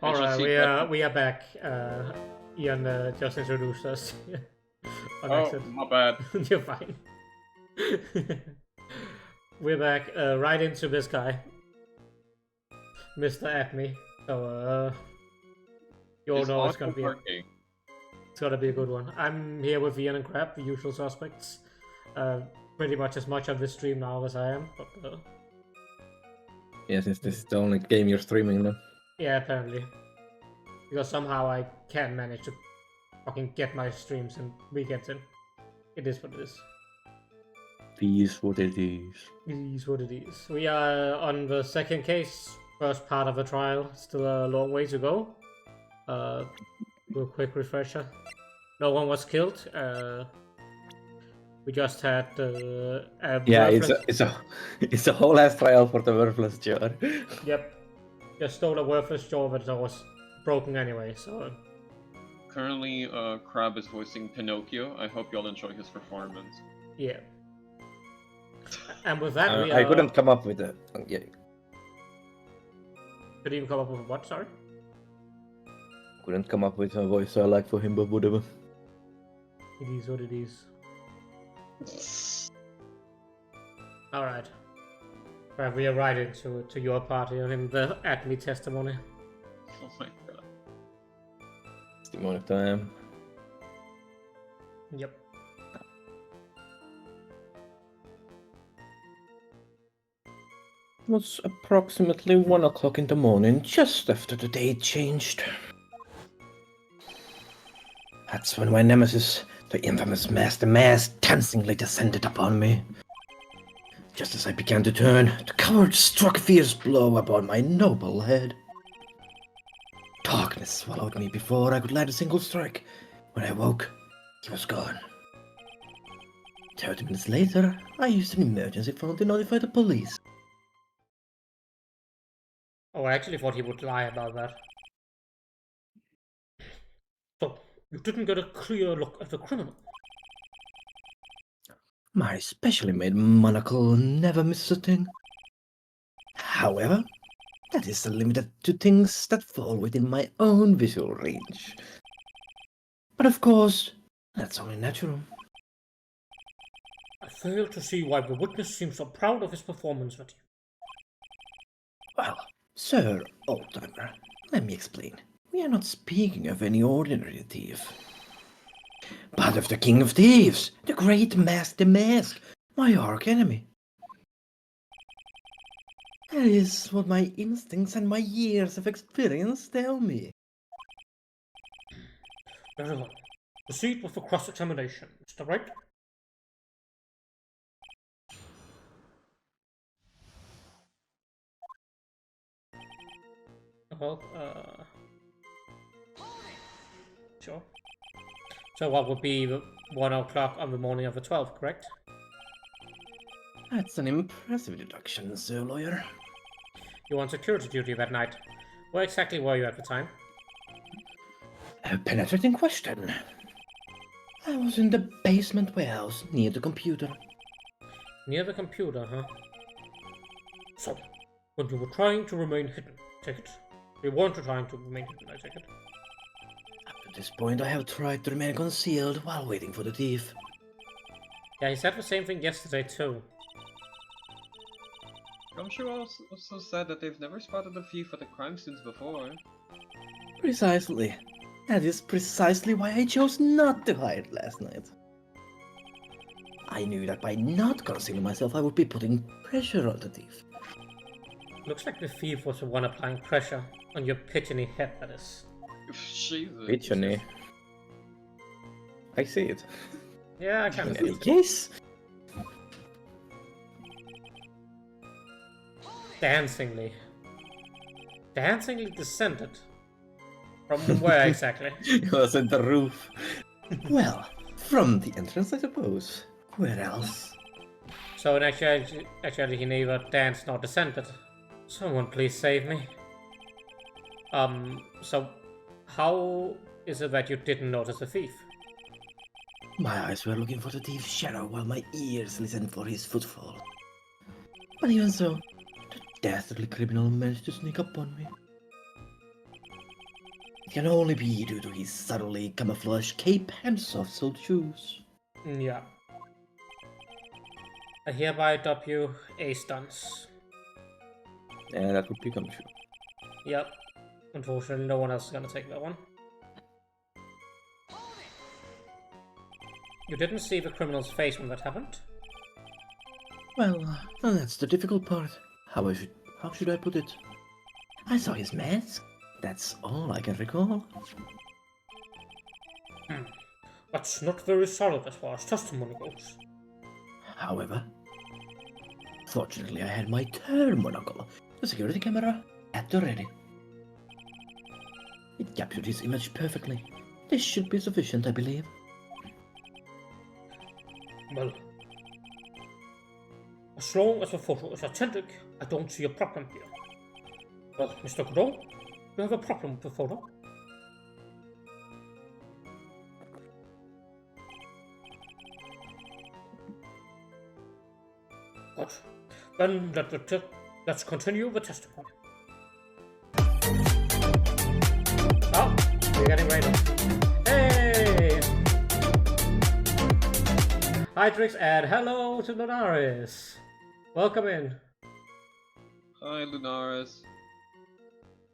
All right, see we are back. Ian just introduced us on Oh, accident. my bad. You're fine. We're back right into this guy, Mr. Acme. So you all Is know audio working? it's gonna be a good one. I'm here with Ian and Crab, the usual suspects. Pretty much as much of this stream now as I am, but Yeah, since this is the only game you're streaming now. yeah, apparently. Because somehow I can't manage to fucking get my streams and weekends in. It is what it is. It is what it is. It is what it is. We are on the second case, first part of the trial. Still a long way to go. Do a quick refresher. No one was killed. We just had Yeah, worthless... it's a whole ass trial for the worthless jar. Yep. Just stole a worthless jaw that was broken anyway, so... Currently, Crab is voicing Pinocchio. I hope y'all enjoy his performance. Yeah. And with that, we I couldn't come up with a... Yeah. Could even come up with what, sorry? Couldn't come up with a voice I like for him, but whatever. It is what it is. Alright. Right, we are right into your part here in the Acme testimony. Oh my god. Testimony time. Yep. It was approximately 1 o'clock in the morning, just after the day changed. That's when my nemesis, the infamous Master Mask, dancingly descended upon me. Just as I began to turn, the coward struck a fierce blow upon my noble head. Darkness swallowed me before I could land a single strike. When I woke, he was gone. 30 minutes later, I used an emergency phone to notify the police. Oh, I actually thought he would lie about that. So, you didn't get a clear look at the criminal? My specially made monocle never misses a thing. However, that is limited to things that fall within my own visual range. But of course, that's only natural. I fail to see why the witness seems so proud of his performance with you. Well, Sir Oldtimer, let me explain. We are not speaking of any ordinary thief, but of the King of Thieves, the great Master Mask, my arch-enemy. That is what my instincts and my years of experience tell me. Very well. Proceed with the cross-examination, Mr. Wright. Well, sure. So what would be 1 o'clock on the morning of the 12th, correct? That's an impressive deduction, Sir Lawyer. You were on security duty that night. Where exactly were you at the time? A penetrating question. I was in the basement warehouse near the computer. Near the computer, huh? So, when you were trying to remain hidden, take it. You weren't trying to remain hidden, I take it. Up to this point, I have tried to remain concealed while waiting for the thief. Yeah, he said the same thing yesterday too. Gumshoe also said that they've never spotted a thief at a crime scene before. Precisely. That is precisely why I chose not to hide last night. I knew that by not concealing myself, I would be putting pressure on the thief. Looks like the thief was the one applying pressure on your pigeony head, that is. Jesus. Pigeony. I see it. Yeah, I kind of In any case, Dancingly. Dancingly descended. From where exactly? it was in the roof. Well, from the entrance, I suppose. Where else? So in actually he neither danced nor descended. Someone please save me. So how is it that you didn't notice the thief? My eyes were looking for the thief's shadow while my ears listened for his footfall. But even so, the dastardly criminal managed to sneak up on me. It can only be due to his subtly camouflaged cape and soft-soled shoes. Yeah. I hereby adopt you a stunts. And that would be Gumshoe. Yep. Unfortunately, no one else is gonna take that one. You didn't see the criminal's face when that happened? Well, that's the difficult part. How should I put it? I saw his mask. That's all I can recall. That's not very solid as far as testimony goes. However, fortunately I had my turn monocle, the security camera, at the ready. It captured his image perfectly. This should be sufficient, I believe. Well, as long as the photo is authentic, I don't see a problem here. Well, Mr. Godot, you have a problem with the photo? Good. Then let's continue the testimony. Oh, we're getting ready. Hey! Hi, Trix, and hello to Lunaris. Welcome in. Hi, Lunaris.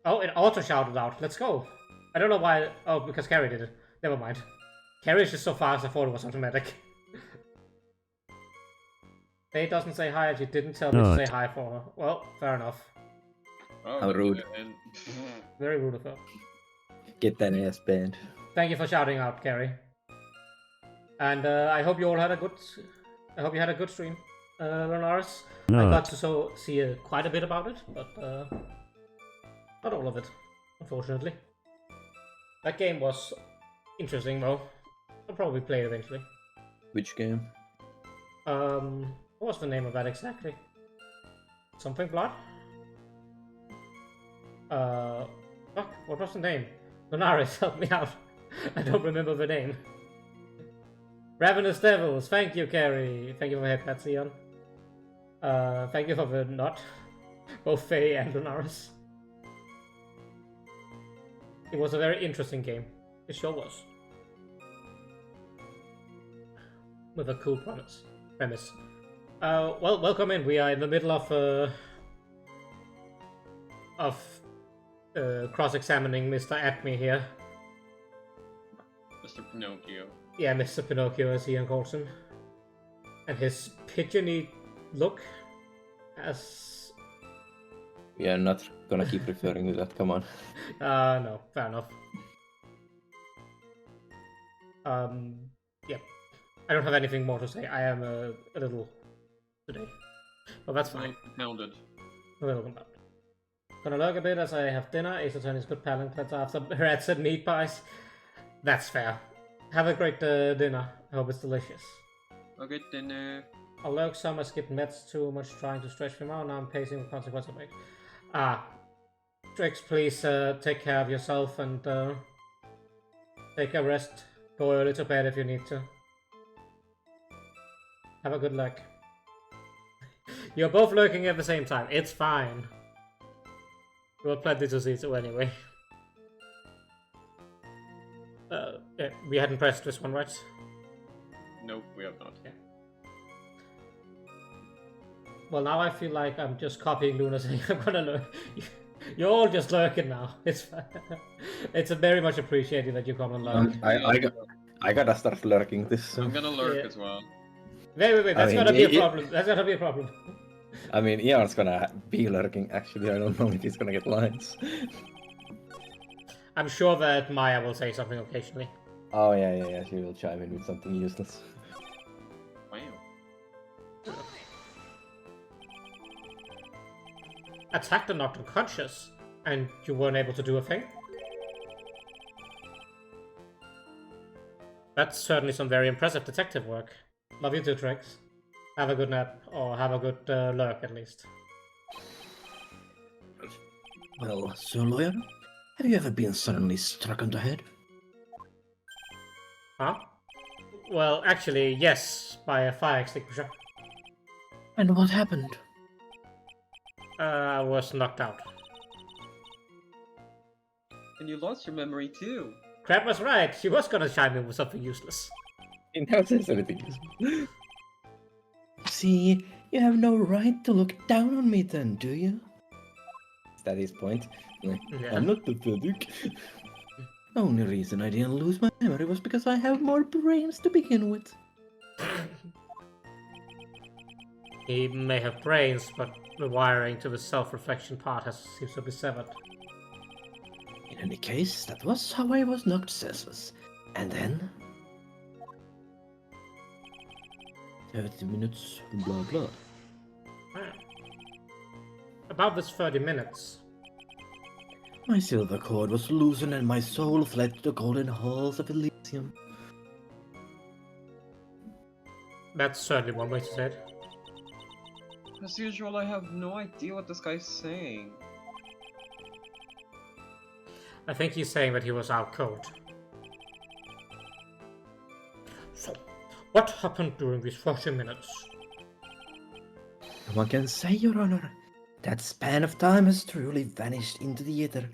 Oh, it auto shouted out. Let's go. I don't know why. Oh, because Carrie did it. Never mind. Carrie is just so fast, I thought it was automatic. They doesn't say hi, and she didn't tell me to say hi for her. Well, fair enough. Oh, How rude. And... Very rude of her. Get that ass banned. Thank you for shouting out, Carrie. And I hope you all had a good. I hope you had a good stream, Lunaris. I got to see quite a bit about it, but not all of it, unfortunately. That game was interesting, though. I'll probably play it eventually. Which game? What was the name of that exactly? Something Blood? Fuck, what was the name? Lunaris, help me out. I don't remember the name. Ravenous Devils, thank you, Carrie. Thank you for the headpad, Sion. Thank you for the nod. Both Faye and Lunaris. It was a very interesting game. It sure was. With a cool premise. Well, welcome in. We are in the middle of cross-examining Mr. Atme here. Mr. Pinocchio. Yeah, Mr. Pinocchio, as Ian calls him. And his pigeony look as... We are not gonna keep referring to that, come on. No, fair enough. Yeah. I don't have anything more to say. I am a little today. But that's fine. Pounded. A little bit. Gonna lurk a bit as I have dinner. Ace Attorney's good palate cleanser after rats and meat pies. That's fair. Have a great dinner. I hope it's delicious. Okay, dinner. I'll lurk some. I skipped meds too much trying to stretch them out. Now I'm pacing with consequence of it. Trix, please take care of yourself and take a rest. Go early to bed if you need to. Have a good luck. You're both lurking at the same time. It's fine. We'll plenty to see to anyway. Yeah, we hadn't pressed this one, right? Nope, we have not. Yeah. Well, now I feel like I'm just copying Luna saying I'm gonna lurk. You're all just lurking now. It's it's very much appreciated that you come and lurk. I gotta start lurking this. I'm gonna lurk as well. Wait. That's gonna be a problem. That's gonna be a problem. I mean, Ian's gonna be lurking, actually. I don't know if he's gonna get lines. I'm sure that Maya will say something occasionally. Oh, yeah. She will chime in with something useless. Wow. Attacked and knocked unconscious, and you weren't able to do a thing? That's certainly some very impressive detective work. Love you too, Trix. Have a good nap, or have a good lurk at least. Well, Sir Lawyer, have you ever been suddenly struck on the head? Huh? Well, actually, yes, by a fire extinguisher. And what happened? I was knocked out. And you lost your memory too. Crab was right. She was gonna chime in with something useless. He never says anything. See, you have no right to look down on me then, do you? Is that his point? Like, Yeah. I'm not pathetic. Only reason I didn't lose my memory was because I have more brains to begin with. He may have brains, but the wiring to the self-reflection part seems to be severed. In any case, that was how I was knocked senseless. And then... 30 minutes, blah blah. Ah. About this 30 minutes. My silver cord was loosened and my soul fled to the golden halls of Elysium. That's certainly one way to say it. As usual, I have no idea what this guy's saying. I think he's saying that he was out cold. So, what happened during these 40 minutes? One can say, Your Honor, that span of time has truly vanished into the ether.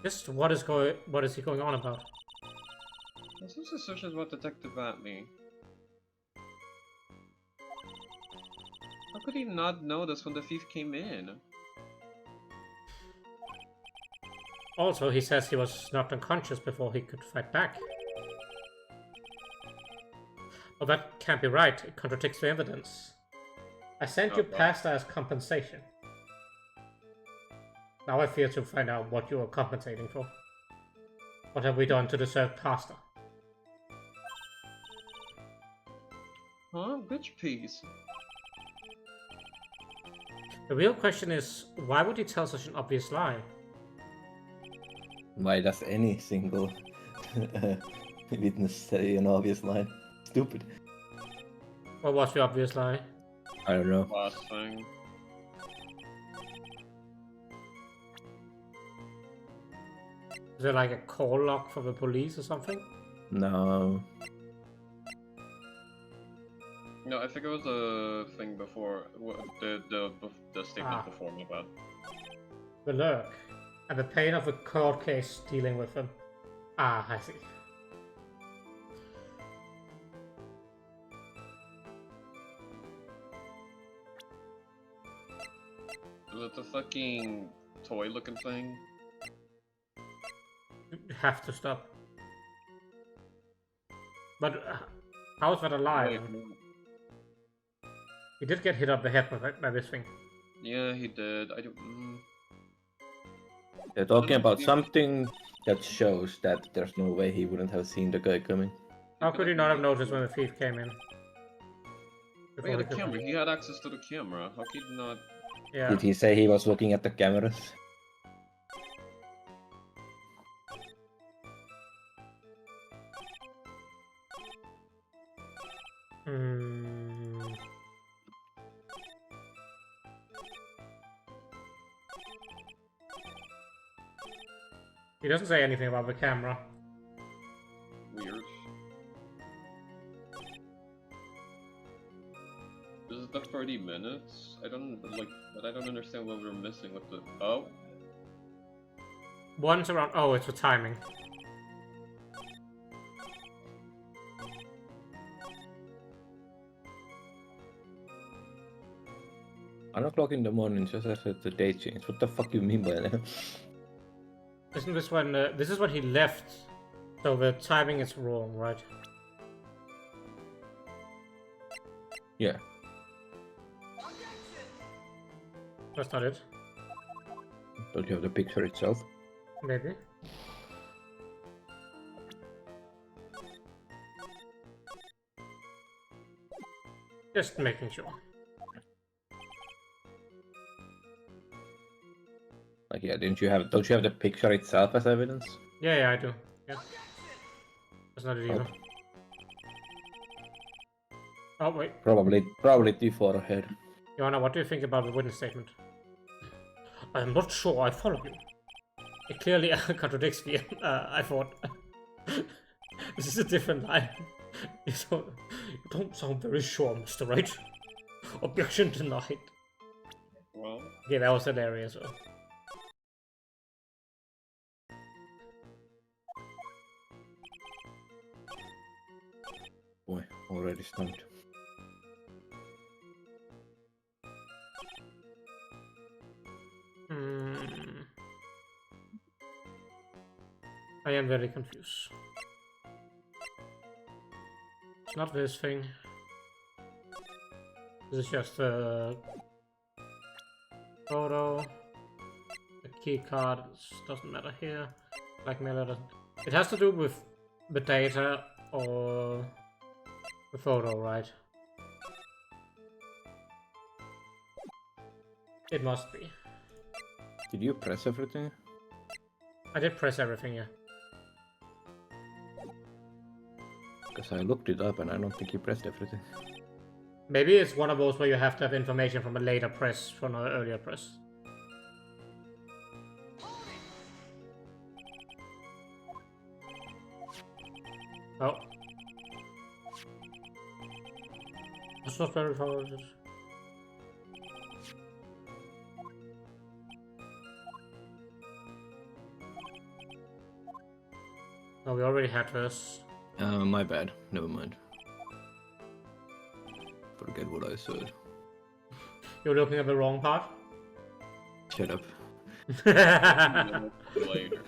Just what is he going on about? I'm so suspicious about Detective Atney. How could he not notice when the thief came in? Also, he says he was knocked unconscious before he could fight back. Well, that can't be right. It contradicts the evidence. I sent you pasta as compensation. Now I fear to find out what you are compensating for. What have we done to deserve pasta? Huh? Which piece? The real question is, why would he tell such an obvious lie? Why does any single witness say an obvious line? Stupid. What was the obvious lie? I don't know. Last thing. Is it like a call log for the police or something? No. No, I think it was a thing before the statement before my bad. The lurk. And the pain of the court case dealing with him. Ah, I see. Is it the fucking toy looking thing? You have to stop. But how is that alive? Wait, no. He did get hit up the head by this thing. Yeah, he did. I don't. They're talking about something that shows that there's no way he wouldn't have seen the guy coming. How could he not have noticed when the thief came in? Oh, yeah, the camera. He had access to the camera. How could he not? Yeah. Did he say he was looking at the cameras? He doesn't say anything about the camera. Weird. This is the 30 minutes. I don't but I don't understand what we're missing with the. Oh. One's around. Oh, it's the timing. 1 o'clock in the morning, just after the date change. What the fuck do you mean by that? Isn't this when this is when he left? So the timing is wrong, right? Yeah. That's not it. Don't you have the picture itself? Maybe. Just making sure. Like, yeah, don't you have the picture itself as evidence? Yeah, I do. Yeah. That's not it either. Okay. Oh, wait. Probably too far ahead. Joanna, what do you think about the witness statement? I'm not sure I follow you. It clearly contradicts me, I thought. This is a different line. You don't sound very sure, Mr. Wright. Objection denied. Well. Yeah, that was hilarious. Boy, already stumped. I am very confused. It's not this thing. This is just a photo. The key card doesn't matter here. Blackmailer doesn't. It has to do with the data or the photo, right? It must be. Did you press everything? I did press everything, yeah. Because I looked it up and I don't think you pressed everything. Maybe it's one of those where you have to have information from a later press, from an earlier press. Oh. That's not very far. Oh, we already had this. My bad. Never mind. Forget what I said. You're looking at the wrong part? Shut up. Later.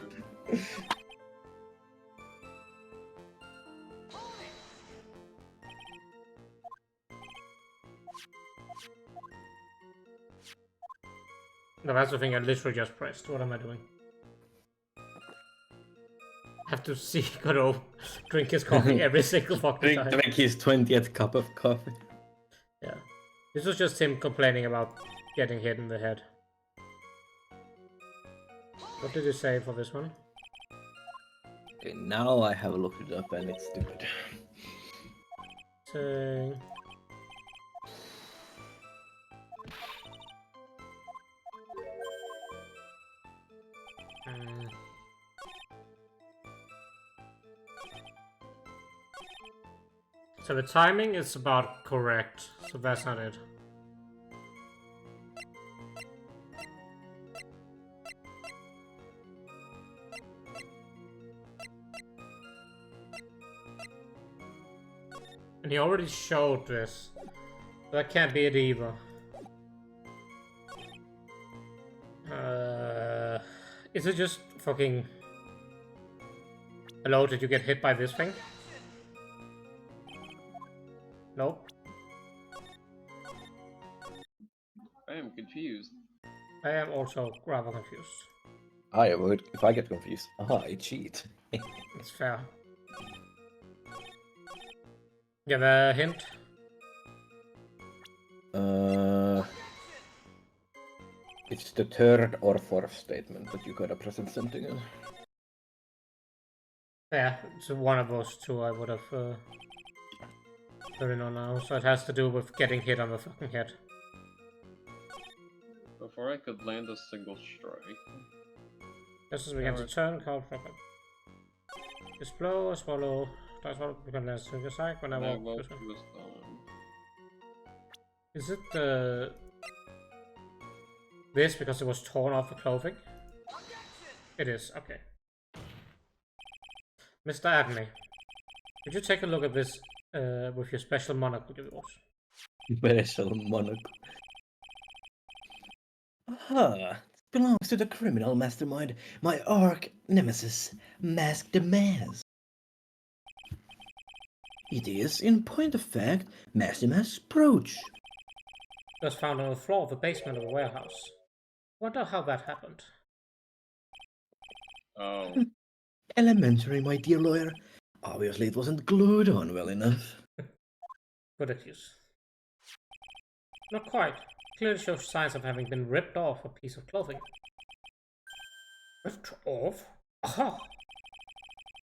No, that's the thing I literally just pressed. What am I doing? Have to see Godot drink his coffee every single fucking time. Drink his 20th cup of coffee. Yeah. This was just him complaining about getting hit in the head. What did you say for this one? Okay, now I have looked it up and it's stupid. Saying... So the timing is about correct, so that's not it. And he already showed this. That can't be it either. Is it just fucking... Hello, did you get hit by this thing? Nope. I am confused. I am also rather confused. I would, if I get confused. Aha, I cheat. It's fair. Give a hint. It's the third or fourth statement that you gotta present something in. Yeah, it's one of those two I would have put in on now. So it has to do with getting hit on the fucking head. Before I could land a single strike. Just as we begin to turn, call fucking. Just blow or swallow. That's what we can land to your side when I walk this way. Is it the... This because it was torn off the clothing? It is, okay. Mr. Agni, could you take a look at this with your special monocle of yours? Special monocle. Aha! It belongs to the criminal mastermind, my arch nemesis, Mask the Mask. It is, in point of fact, Master Mask's brooch. It was found on the floor of the basement of a warehouse. Wonder how that happened. Oh. Elementary, my dear lawyer. Obviously it wasn't glued on well enough. Good excuse. Not quite. Clearly shows signs of having been ripped off a piece of clothing. Ripped off? Aha!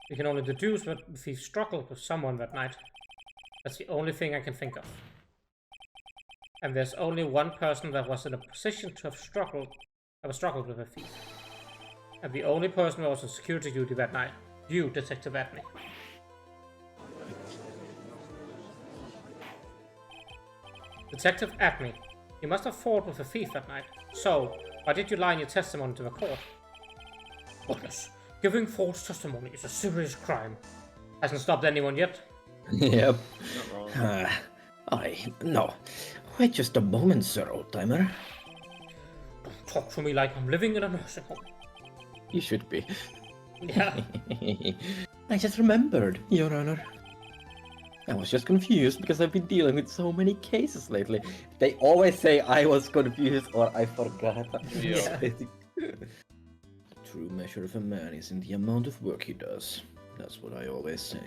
We can only deduce that the thief struggled with someone that night. That's the only thing I can think of. And there's only one person that was in a position to have struggled with a thief. And the only person that was on security duty that night. You, Detective Agni. Detective Agni, you must have fought with a thief that night. So, why did you lie in your testimony to the court? Goodness, giving false testimony is a serious crime. Hasn't stopped anyone yet. Yep. Not wrong. No. Wait just a moment, sir, old-timer. Don't talk to me like I'm living in a nursing home. You should be. Yeah. I just remembered, Your Honor. I was just confused because I've been dealing with so many cases lately. They always say I was confused or I forgot. Yeah. The true measure of a man is in the amount of work he does. That's what I always say.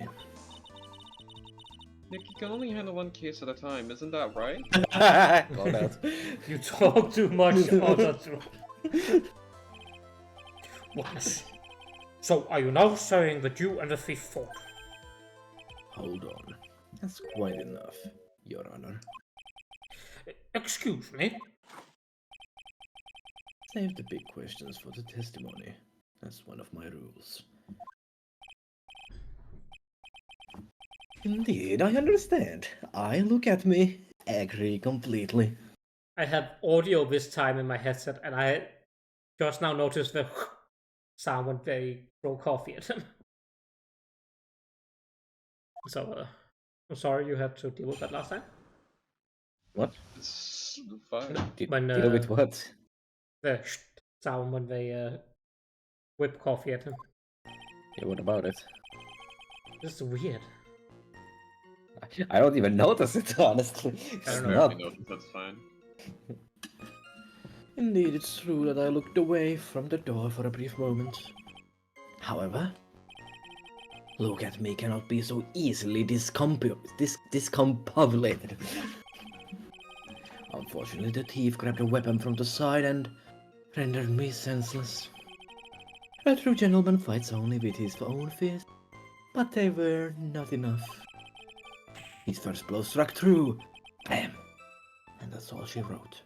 Nick, you can only handle one case at a time, isn't that right? Called out. You talk too much, also true. What? So, are you now saying that you and the thief fought? Hold on. That's quite enough, Your Honor. Excuse me? Save the big questions for the testimony. That's one of my rules. Indeed, I understand. I look at me, agree completely. I have audio this time in my headset, and I just now noticed the sound when they throw coffee at him. So, I'm sorry you had to deal with that last time. What? It's fine. When, Deal with what? The sound when they whip coffee at him. Yeah, what about it? This is weird. I don't even notice it, honestly. I It's don't know. not. No, that's fine. Indeed, it's true that I looked away from the door for a brief moment. However, look at me cannot be so easily discombobulated. Unfortunately, the thief grabbed a weapon from the side and rendered me senseless. A true gentleman fights only with his own fist, but they were not enough. His first blow struck true. Bam! And that's all she wrote.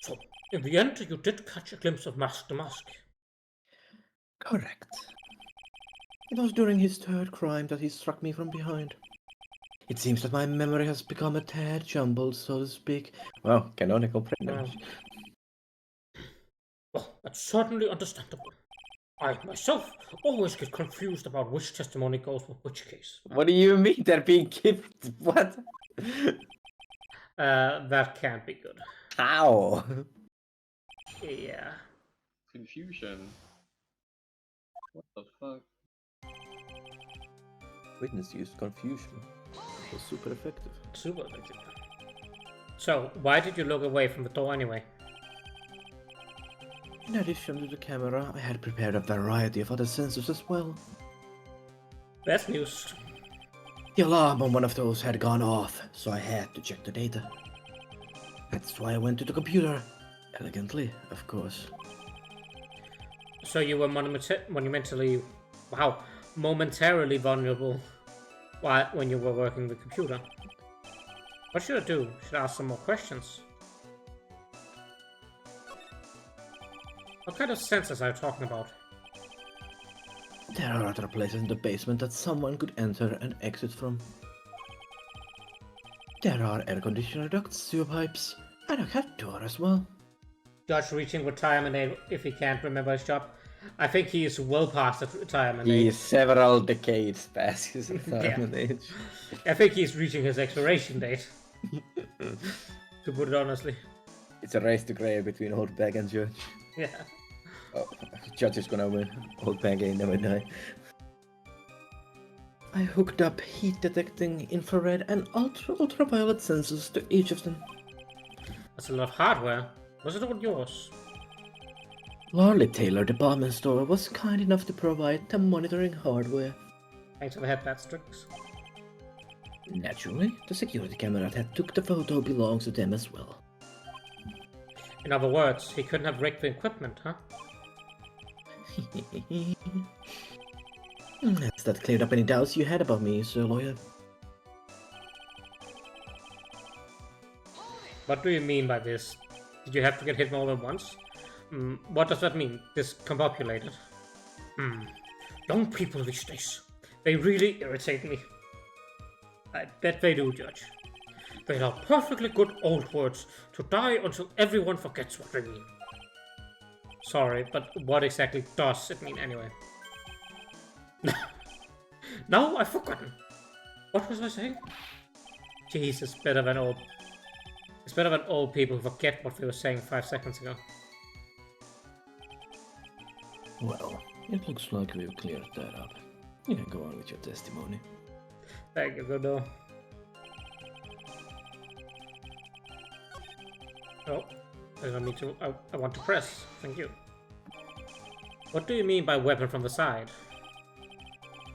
So, in the end, you did catch a glimpse of Mask the Mask. Correct. It was during his third crime that he struck me from behind. It seems that my memory has become a tad jumbled, so to speak. Well, canonical pregnancy. Well, that's certainly understandable. I, myself, always get confused about which testimony goes with which case. What do you mean they're being kept? What? That can't be good. How? Yeah. Confusion. What the fuck? Witness used confusion. It was super effective. Super effective. So, why did you look away from the door anyway? In addition to the camera, I had prepared a variety of other sensors as well. That's news. The alarm on one of those had gone off, so I had to check the data. That's why I went to the computer. Elegantly, of course. So you were monumentally, momentarily vulnerable when you were working the computer. What should I do? Should I ask some more questions? What kind of sensors are you talking about? There are other places in the basement that someone could enter and exit from. There are air conditioner ducts, sewer pipes, and a cat door as well. Judge reaching retirement age if he can't remember his job. I think he is well past the retirement He age. is several decades past his retirement age. I think he's reaching his expiration date. To put it honestly. It's a race to grave between Old Bag and Judge. Yeah. Oh, Judge is gonna win. Old Bag ain't never die. I hooked up heat detecting, infrared, and ultraviolet sensors to each of them. That's a lot of hardware. Was it all yours? Larley Taylor department store was kind enough to provide the monitoring hardware. Thanks for the headband strips. Naturally, the security camera that took the photo belongs to them as well. In other words, he couldn't have rigged the equipment, huh? Has that cleared up any doubts you had about me, Sir Lawyer? What do you mean by this? Did you have to get hit more than once? What does that mean, discombobulated? Young people these days. They really irritate me. I bet they do, Judge. They are perfectly good old words to die until everyone forgets what they mean. Sorry, but what exactly does it mean anyway? No, I've forgotten. What was I saying? Jesus, better than old. It's better than old people who forget what they were saying 5 seconds ago. Well, it looks like we've cleared that up. You can go on with your testimony. Thank you, Godot. Oh, I don't need to. I want to press. Thank you. What do you mean by weapon from the side?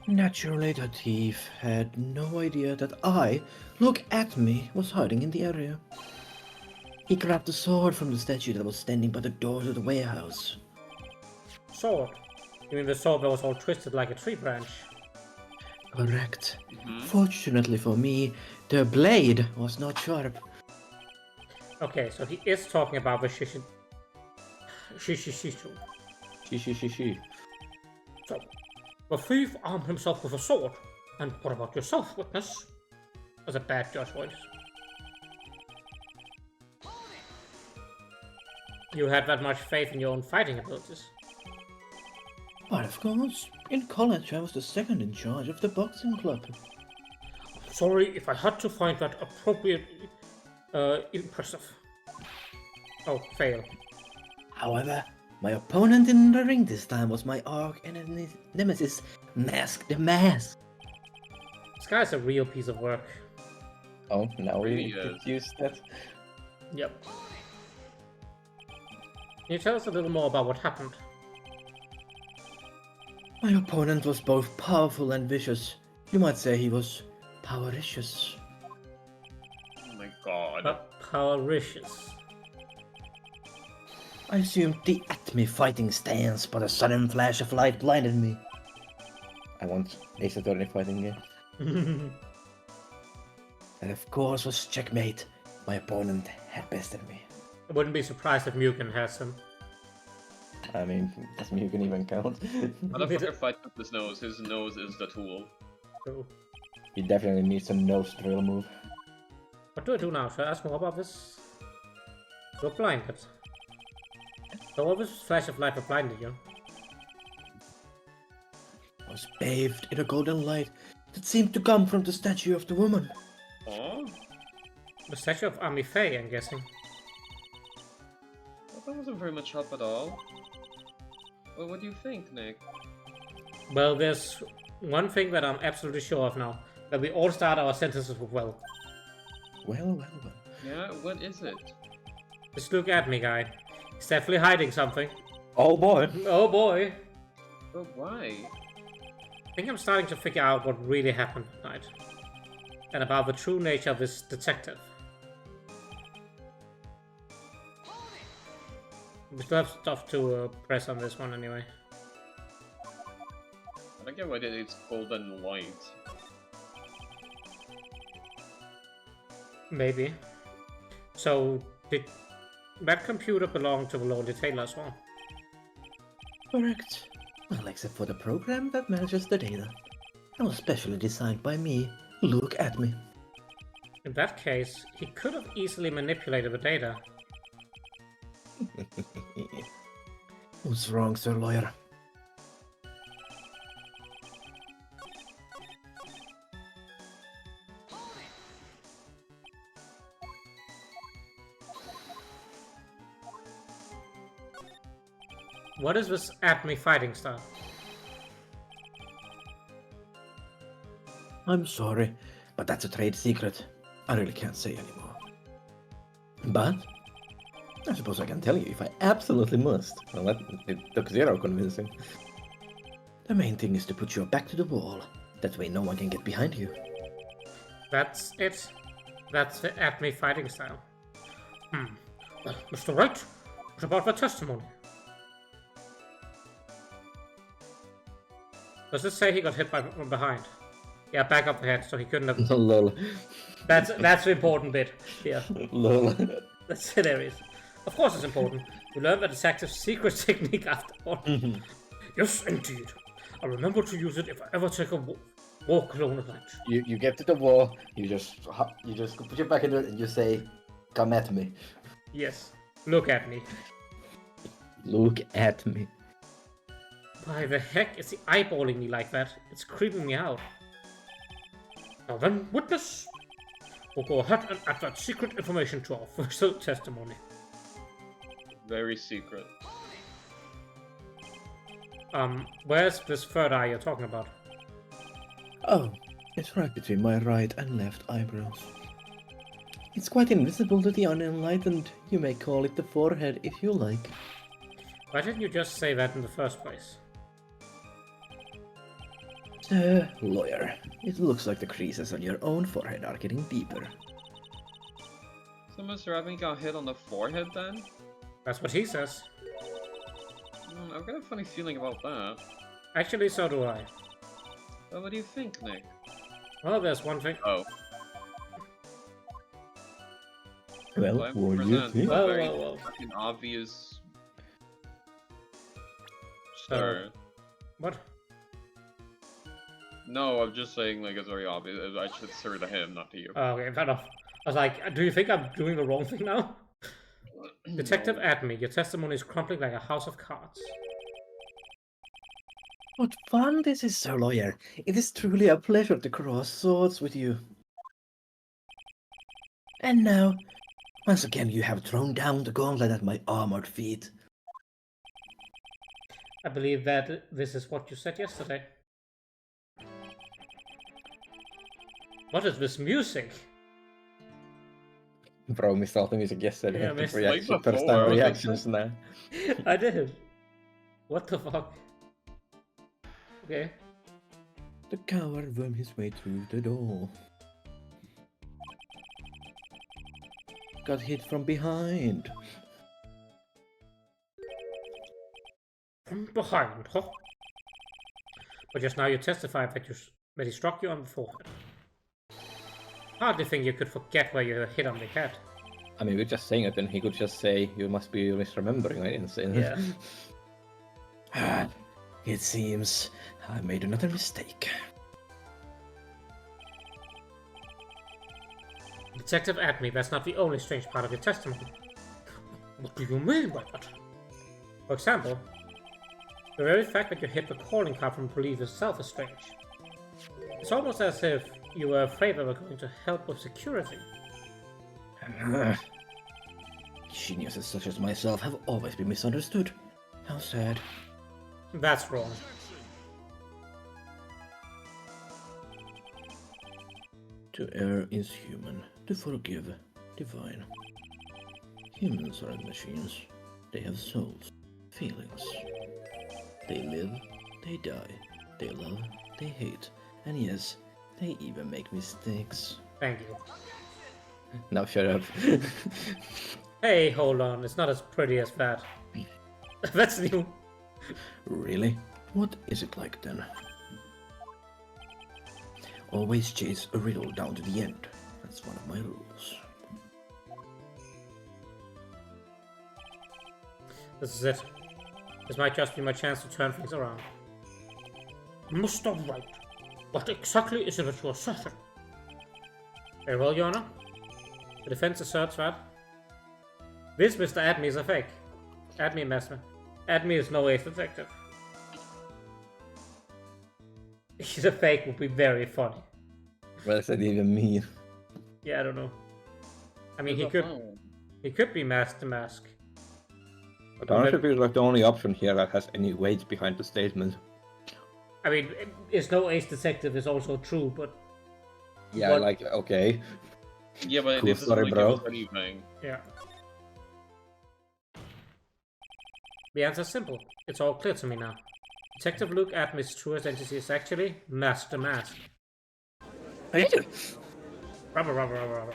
Naturally, the thief had no idea that I, look at me, was hiding in the area. He grabbed the sword from the statue that was standing by the door to the warehouse. Sword? You mean the sword that was all twisted like a tree branch? Correct. Mhm. Fortunately for me, the blade was not sharp. Okay, so he is talking about the Shishishu. She. So, the thief armed himself with a sword. And what about yourself, witness? Was a bad judge voice. You had that much faith in your own fighting abilities. But of course, in college I was the second in charge of the boxing club. Sorry if I had to find that appropriately impressive. Oh, fail. However, my opponent in the ring this time was my arch nemesis, Mask the Mask. This guy's a real piece of work. Oh, now Really we is. use that. Yep. Can you tell us a little more about what happened? My opponent was both powerful and vicious. You might say he was powericious. Oh my god. Powericious. I assumed the Acme fighting stance, but a sudden flash of light blinded me. I want Ace Attorney fighting game. That of course was checkmate. My opponent had bested me. I wouldn't be surprised if Mugen has him. I mean, doesn't you can even count. Motherfucker fights with his nose. His nose is the tool. So, He definitely needs a nose drill move. what do I do now? Should I ask more about this? You're blinded. So what was this flash of light that blinded you? I was bathed in a golden light that seemed to come from the statue of the woman. Oh? The statue of Ami Faye, I'm guessing. Well, that wasn't very much help at all. Well, what do you think, Nick? Well, there's one thing that I'm absolutely sure of now. That we all start our sentences with well. Well. Yeah, what is it? Just look at me, guy. He's definitely hiding something. Oh boy. Oh boy. But why? I think I'm starting to figure out what really happened tonight. And about the true nature of this detective. We still have stuff to press on this one anyway. I don't get why it's golden light. Maybe. So, did that computer belong to the Lonely Taylor as well? Correct. Well, except for the program that manages the data. It was specially designed by me. Look at me. In that case, he could have easily manipulated the data. What's wrong, Sir Lawyer? What is this Acme fighting style? I'm sorry, but that's a trade secret. I really can't say anymore. But I suppose I can tell you if I absolutely must. Well, it took zero convincing. The main thing is to put your back to the wall. That way no one can get behind you. That's it. That's the Acme fighting style. Well, Mr. Wright, what about the testimony? Does it say he got hit from behind? Yeah, back of the head, so he couldn't have... Lol. That's the important bit. Yeah, Lol. that's hilarious. Of course it's important. You learn the detective's secret technique after all. Yes, indeed. I'll remember to use it if I ever take a walk alone at night. You get to the wall, you just put your back into it and you say, "Come at me." Yes. Look at me. Look at me. Why the heck is he eyeballing me like that? It's creeping me out. Now then, witness, we'll go ahead and add that secret information to our official testimony. Very secret. Where's this third eye you're talking about? Oh, it's right between my right and left eyebrows. It's quite invisible to the unenlightened. You may call it the forehead if you like. Why didn't you just say that in the first place? Sir, lawyer, it looks like the creases on your own forehead are getting deeper. So Mr. Abney got hit on the forehead then? That's what he says. I've got a funny feeling about that. Actually, so do I. Well, what do you think, Nick? Well, there's one thing. Oh. Well, Well, what do you present think? a Well, very well. fucking obvious. So- Sir. What? No, I'm just saying, like, it's very obvious. I should sir to him, not to you. Oh, okay, fair enough. I was like, do you think I'm doing the wrong thing now? Detective Adme, your testimony is crumbling like a house of cards. What fun this is, Sir Lawyer. It is truly a pleasure to cross swords with you. And now, once again you have thrown down the gauntlet at my armored feet. I believe that this is what you said yesterday. What is this music? Bro, missed all the music yesterday. Yeah, missed like before, first I time was like, reactions now. I did. What the fuck? Okay. The coward wormed his way through the door. Got hit from behind. From behind, huh? But just now you testified that that he struck you on the forehead. Hardly think you could forget where you were hit on the head. I mean, we're just saying it, and he could just say, "You must be misremembering." I didn't say that. Yeah. It seems I made another mistake. Detective Adme, that's not the only strange part of your testimony. What do you mean by that? For example, the very fact that you hit the calling card from police itself is strange. It's almost as if you were afraid they were going to help with security. Geniuses such as myself have always been misunderstood. How sad. That's wrong. To err is human, to forgive, divine. Humans aren't machines. They have souls, feelings. They live, they die, they love, they hate, and yes, they even make mistakes. Thank you. Now shut up. Hey, hold on, it's not as pretty as that. That's new. Really? What is it like then? Always chase a riddle down to the end. That's one of my rules. This is it. This might just be my chance to turn things around. Mr. Wright, what exactly is it that you are asserting? Very well, Your Honor. The defense asserts that this Mr. Adme is a fake. Adme investment. Adme is no ace detective. He's a fake would be very funny. What does that even mean? Yeah, I don't know. I mean, he could be mask to mask. But honestly, feels like the only option here that has any weight behind the statement. I mean, is no ace detective is also true, but Yeah, What- like, okay. Yeah, but Cool this is story, like bro. anything. yeah. The answer's simple. It's all clear to me now. Detective Luke Adme's true identity is actually Mask the Mask. Rubber.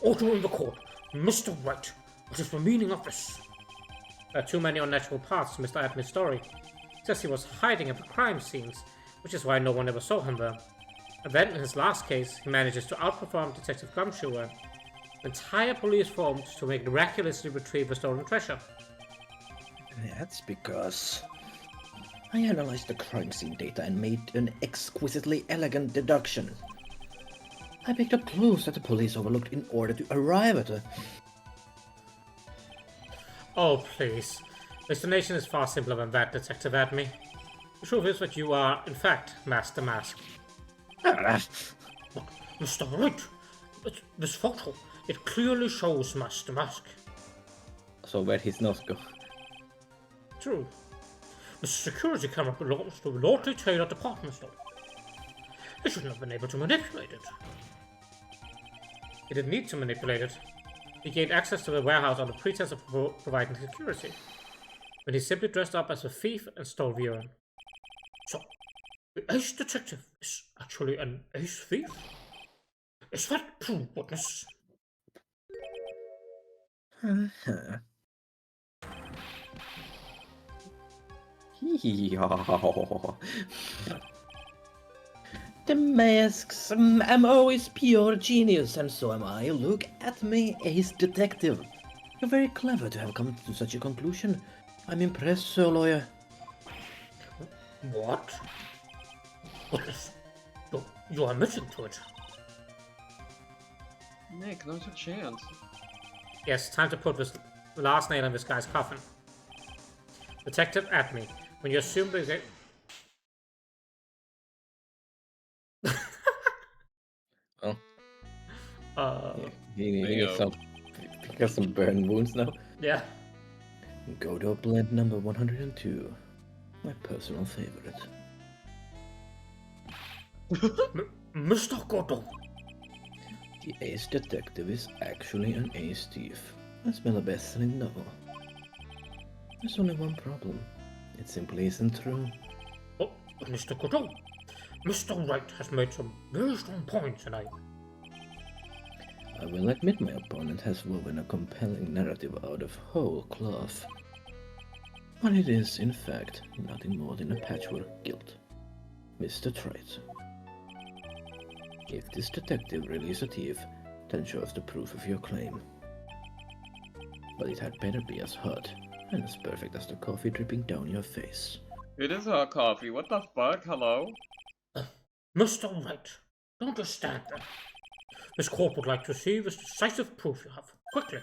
Order in the court. Mr. White, what is the meaning of this? There are too many unnatural parts to Mr. Adme's story. He says he was hiding at the crime scenes, which is why no one ever saw him there. And then, in his last case, he manages to outperform Detective Gumshoe and entire police formed to miraculously retrieve the stolen treasure. That's because I analyzed the crime scene data and made an exquisitely elegant deduction. I picked up clues that the police overlooked in order to arrive at a... Oh, please. The explanation is far simpler than that, Detective Adme. The truth is that you are, in fact, Master Mask. Ah, Look, Mr. Wright, this photo, it clearly shows Master Mask. so where'd his nose go? True. The security camera belongs to the Lordly Taylor department store. They shouldn't have been able to manipulate it. He didn't need to manipulate it. He gained access to the warehouse on the pretense of providing security, when he simply dressed up as a thief and stole the urine. So, the ace detective is actually an ace thief? Is that true, witness? Uh-huh. The mask's MO is pure genius, and so am I. Look at me, ace detective. You're very clever to have come to such a conclusion. I'm impressed, sir lawyer. What? Witness, you are admitting to it. Nick, now's your chance. Yes, time to put this last nail in this guy's coffin. Detective Adme, when you assume the... Oh, Uh, he There you needs go. he got some burn wounds now. yeah. Godot blend number 102. My personal favorite. Mr. Godot. The ace detective is actually an ace thief. I smell a best-selling novel. There's only one problem. It simply isn't true. Oh, but Mr. Godot, Mr. Wright has made some very strong points tonight. I will admit my opponent has woven a compelling narrative out of whole cloth. But it is, in fact, nothing more than a patchwork guilt. Mr. Trite. If this detective really is a thief, then show us the proof of your claim. But it had better be as hot and as perfect as the coffee dripping down your face. It is hot coffee. What the fuck? Hello? Mr. Wright, don't just stand there. This court would like to see this decisive proof you have. Quickly.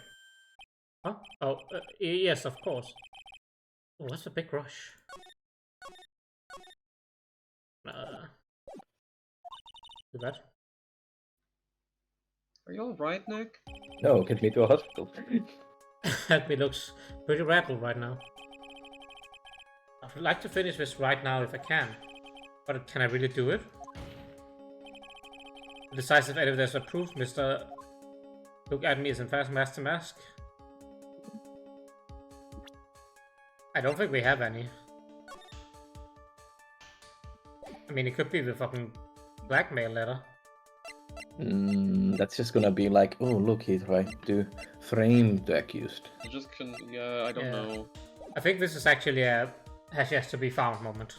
Huh? Oh, yes, of course. Oh, that's a big rush. Do that. Are you alright, Nick? No, get me to a hospital. Adme looks pretty rattled right now. I would like to finish this right now if I can. But can I really do it? The decisive evidence of proof, Mr. Look at me as in fact Master Mask. I don't think we have any. I mean, it could be the fucking blackmail letter. That's just gonna be like, oh look, he tried to frame the accused. You just can. Yeah, I don't Yeah. know. I think this is actually a has yet to be found moment.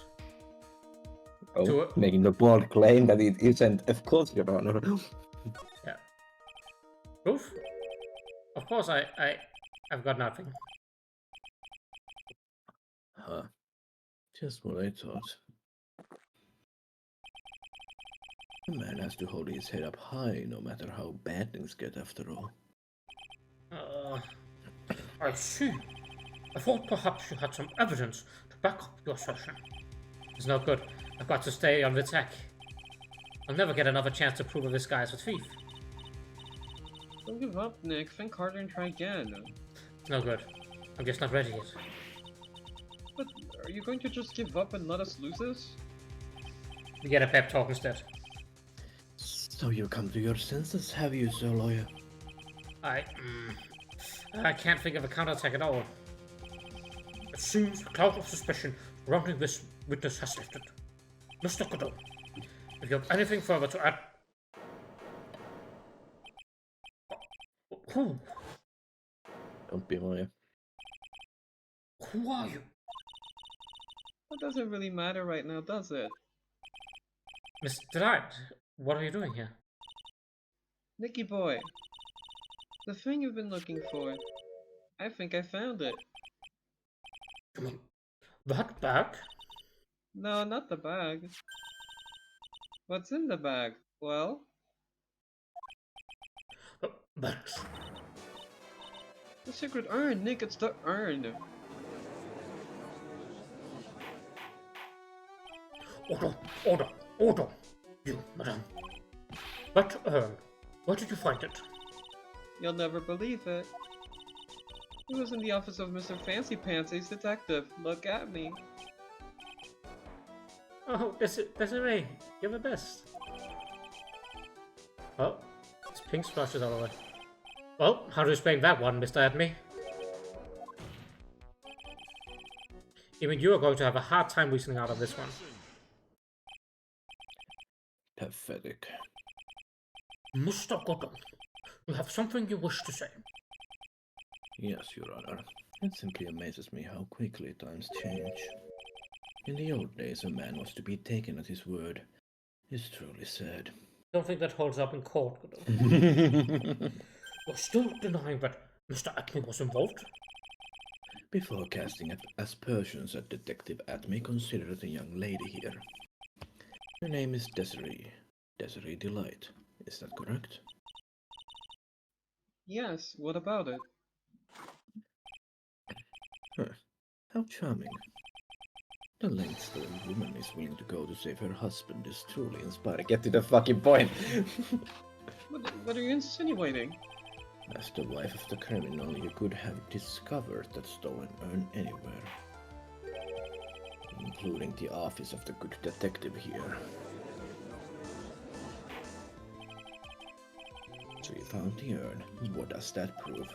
Oh, To- making the bold claim that it isn't. Of course, Your Honor. Yeah. Proof? Of course, I've got nothing. Huh. Just what I thought. A man has to hold his head up high, no matter how bad things get, after all. I see. I thought perhaps you had some evidence to back up your assertion. It's no good. I've got to stay on the attack. I'll never get another chance to prove that this guy is a thief. Don't give up, Nick. Think harder and try again. It's no good. I'm just not ready yet. But are you going to just give up and let us lose this? We get a pep talk instead. So you come to your senses, have you, sir lawyer? I can't think of a counterattack at all. It seems the cloud of suspicion surrounding this witness has lifted. Mr. Godot, if you have anything further to add... Who? Don't be a lawyer. Who are you? That doesn't really matter right now, does it? Mr. Knight, what are you doing here? Nicky boy. The thing you've been looking for. I think I found it. You mean that bag? No, not the bag. What's in the bag? Well, Bags. the secret urn, Nick, it's the urn. Order! You, madame. But, where did you find it? You'll never believe it. It was in the office of Mr. Fancy Pantsy's detective. Look at me. Oh, Desiree, you're the best. Well, it's pink splashes all the way. Well, how do you explain that one, Mr. Adme? Even you are going to have a hard time reasoning out of this one. Pathetic. Mr. Gordon, you have something you wish to say. Yes, Your Honor. It simply amazes me how quickly times change. In the old days, a man was to be taken at his word. It's truly sad. Don't think that holds up in court, Gordon. You're still denying that Mr. Acme was involved? Before casting aspersions at Detective Atme, consider the young lady here. Her name is Desiree. Desiree Delight. Is that correct? Yes, what about it? Huh. How charming. The lengths the woman is willing to go to save her husband is truly inspiring. Get to the fucking point! What are you insinuating? As the wife of the criminal, you could have discovered that stolen urn anywhere. Including the office of the good detective here. So you found the urn. What does that prove?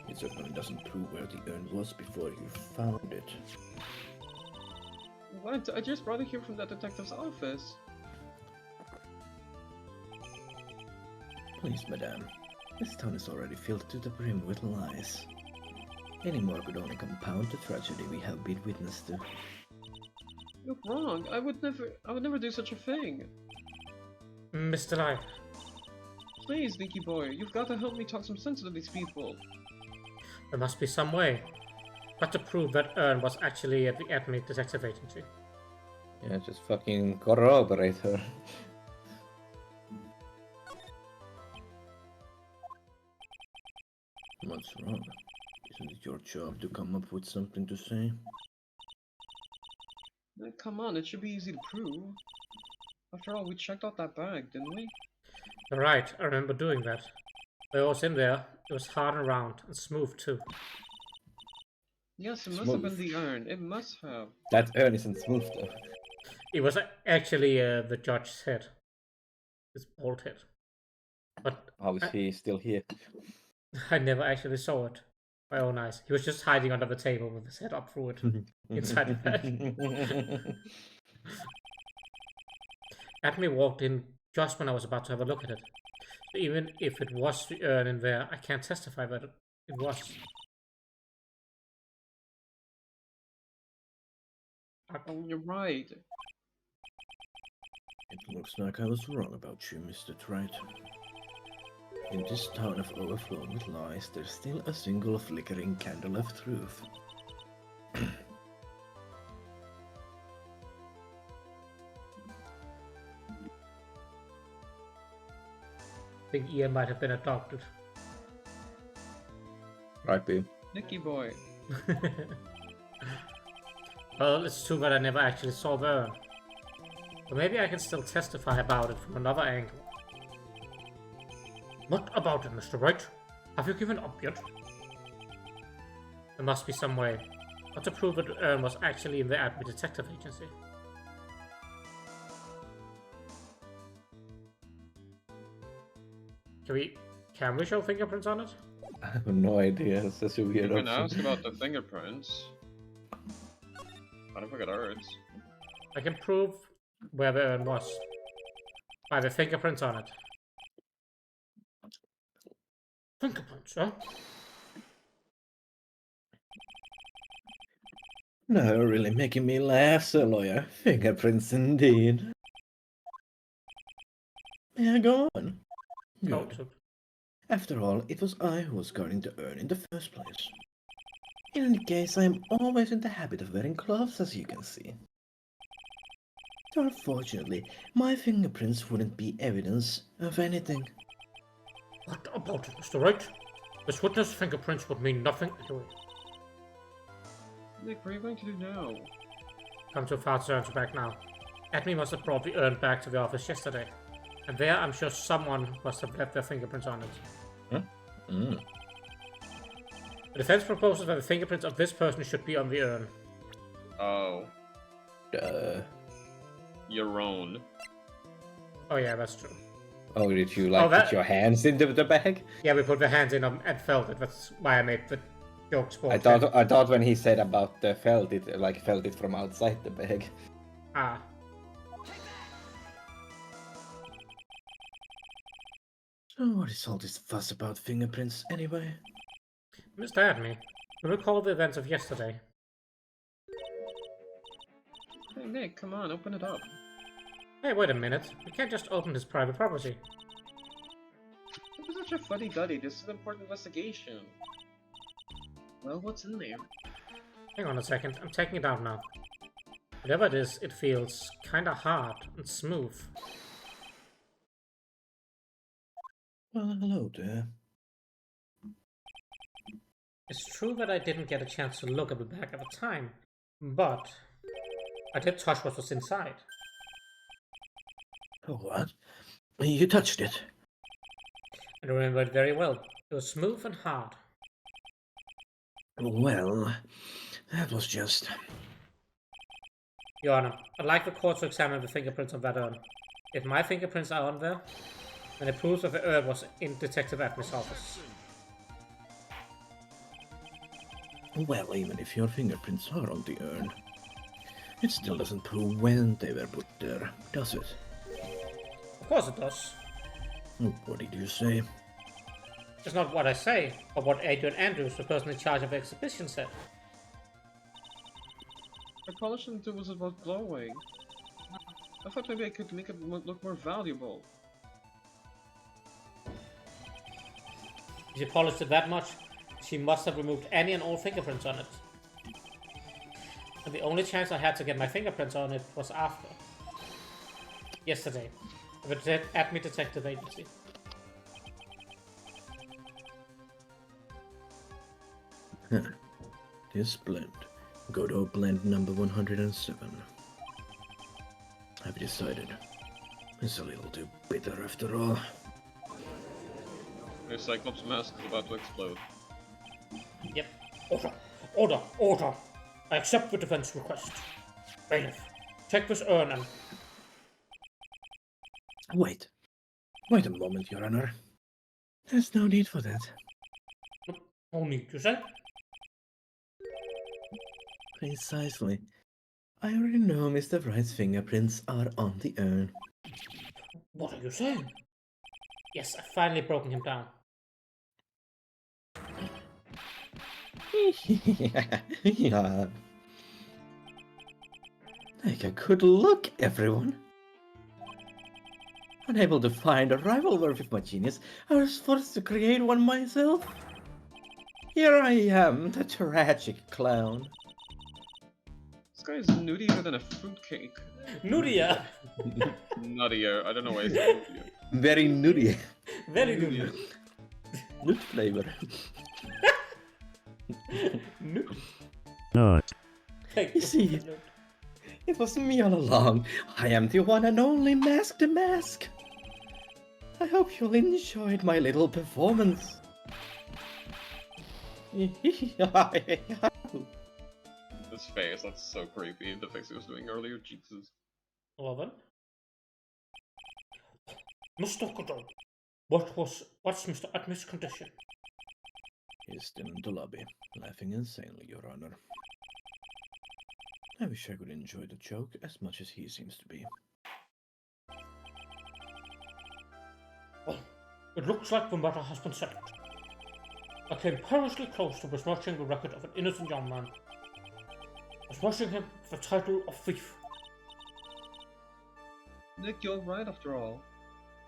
It certainly doesn't prove where the urn was before you found it. What? I just brought it here from the detective's office. Please, madame. This town is already filled to the brim with lies. Any more could only compound the tragedy we have been witness to. You're wrong. I would never do such a thing. Mr. Lai, Please, Nicky boy, you've got to help me talk some sense into these people. there must be some way. But to prove that urn was actually at the Acme Detective Agency. Yeah, just fucking corroborate her. What's wrong? Isn't it your job to come up with something to say? Come on, it should be easy to prove. After all, we checked out that bag, didn't we? You're right, I remember doing that. When I was in there, it was hard and round, and smooth too. Yes, it must have been the urn. It must have. That urn isn't smooth though. It was actually the judge's head. His bald head. But How is he still here? I never actually saw it. My own eyes. He was just hiding under the table with his head up through it. Inside the bag. Acme walked in just when I was about to have a look at it. So even if it was the urn in there, I can't testify that it was. Oh, you're right. It looks like I was wrong about you, Mr. Trite. In this town of overflowing with lies, there's still a single flickering candle of truth. I think Ian might have been adopted. Right, B. Nicky boy. Well, it's true that I never actually saw the urn. But maybe I can still testify about it from another angle. What about it, Mr. Wright? Have you given up yet? There must be some way. But to prove that the urn was actually in the Acme Detective Agency. Can we show fingerprints on it? I have no idea. It's such a weird You can option. ask about the fingerprints. I don't think it hurts. I can prove where the urn was by the fingerprints on it. Fingerprints, huh? No, you're really making me laugh, sir lawyer. Fingerprints indeed. May I go on? Good. Noted. After all, it was I who was guarding the urn in the first place. In any case, I am always in the habit of wearing gloves, as you can see. So unfortunately, my fingerprints wouldn't be evidence of anything. What about it, Mr. Wright? This witness fingerprints would mean nothing anyway. Nick, what are you going to do now? Come too far to answer back now. Admin must have brought the urn back to the office yesterday. And there, I'm sure someone must have left their fingerprints on it. Huh? Mm. The defense proposes that the fingerprints of this person should be on the urn. Oh, your own. Oh yeah, that's true. Oh, did you like that- put your hands into the bag? Yeah, we put the hands in and felt it. That's why I made the joke sport. I thought when he said about the felt it from outside the bag. Ah. So what is all this fuss about fingerprints anyway? Mr. Admin, we recall the events of yesterday. Hey Nick, come on, open it up. Hey, wait a minute. We can't just open his private property. It was such a fuddy-duddy, this is an important investigation. Well, what's in there? Hang on a second. I'm taking it out now. Whatever it is, it feels kinda hard and smooth. Well, hello there. It's true that I didn't get a chance to look at the bag at the time, but I did touch what was inside. Oh, what? You touched it? I remember it very well. It was smooth and hard. Well, that was just... Your Honor, I'd like the court to examine the fingerprints of that urn. If my fingerprints are on there, then it proves that the urn was in Detective Admin's office. Well, even if your fingerprints are on the urn, it still doesn't prove when they were put there, does it? Of course it does. What did you say? It's not what I say, but what Adrian Andrews, the person in charge of the exhibition, said. I polished it until it was about glowing. I thought maybe I could make it look more valuable. If she polished it that much, she must have removed any and all fingerprints on it. And the only chance I had to get my fingerprints on it was after. Yesterday. At the Admin Detective Agency. This blend. Godot blend number 107. I've decided. It's a little too bitter after all. Your Cyclops mask is about to explode. Yep. Order! Order! Order! I accept the defense request. Bailiff, take this urn and... Wait. Wait a moment, Your Honor. There's no need for that. No need, you say? Precisely. I already know Mr. Wright's fingerprints are on the urn. What are you saying? Yes, I've finally broken him down. Yeah. Take a good look, everyone. Unable to find a rival worthy of my genius, I was forced to create one myself. Here I am, the tragic clown. This guy is nuttier than a fruitcake. Nudia! Nuttier, I don't know why it's nuttier. Very nutty. Very good. Nut flavor. Nut. You see, it was me all along. I am the one and only Mask the Mask. I hope you'll enjoy my little performance. This face, that's so creepy. The face he was doing earlier, Jesus. Well then. Mr. Godot, what's Mr. Admin's condition? He's still in the lobby, laughing insanely, Your Honor. I wish I could enjoy the joke as much as he seems to be. Well, it looks like the matter has been settled. I came perilously close to besmirching the record of an innocent young man. Besmirching him with the title of thief. Nick, you're right after all.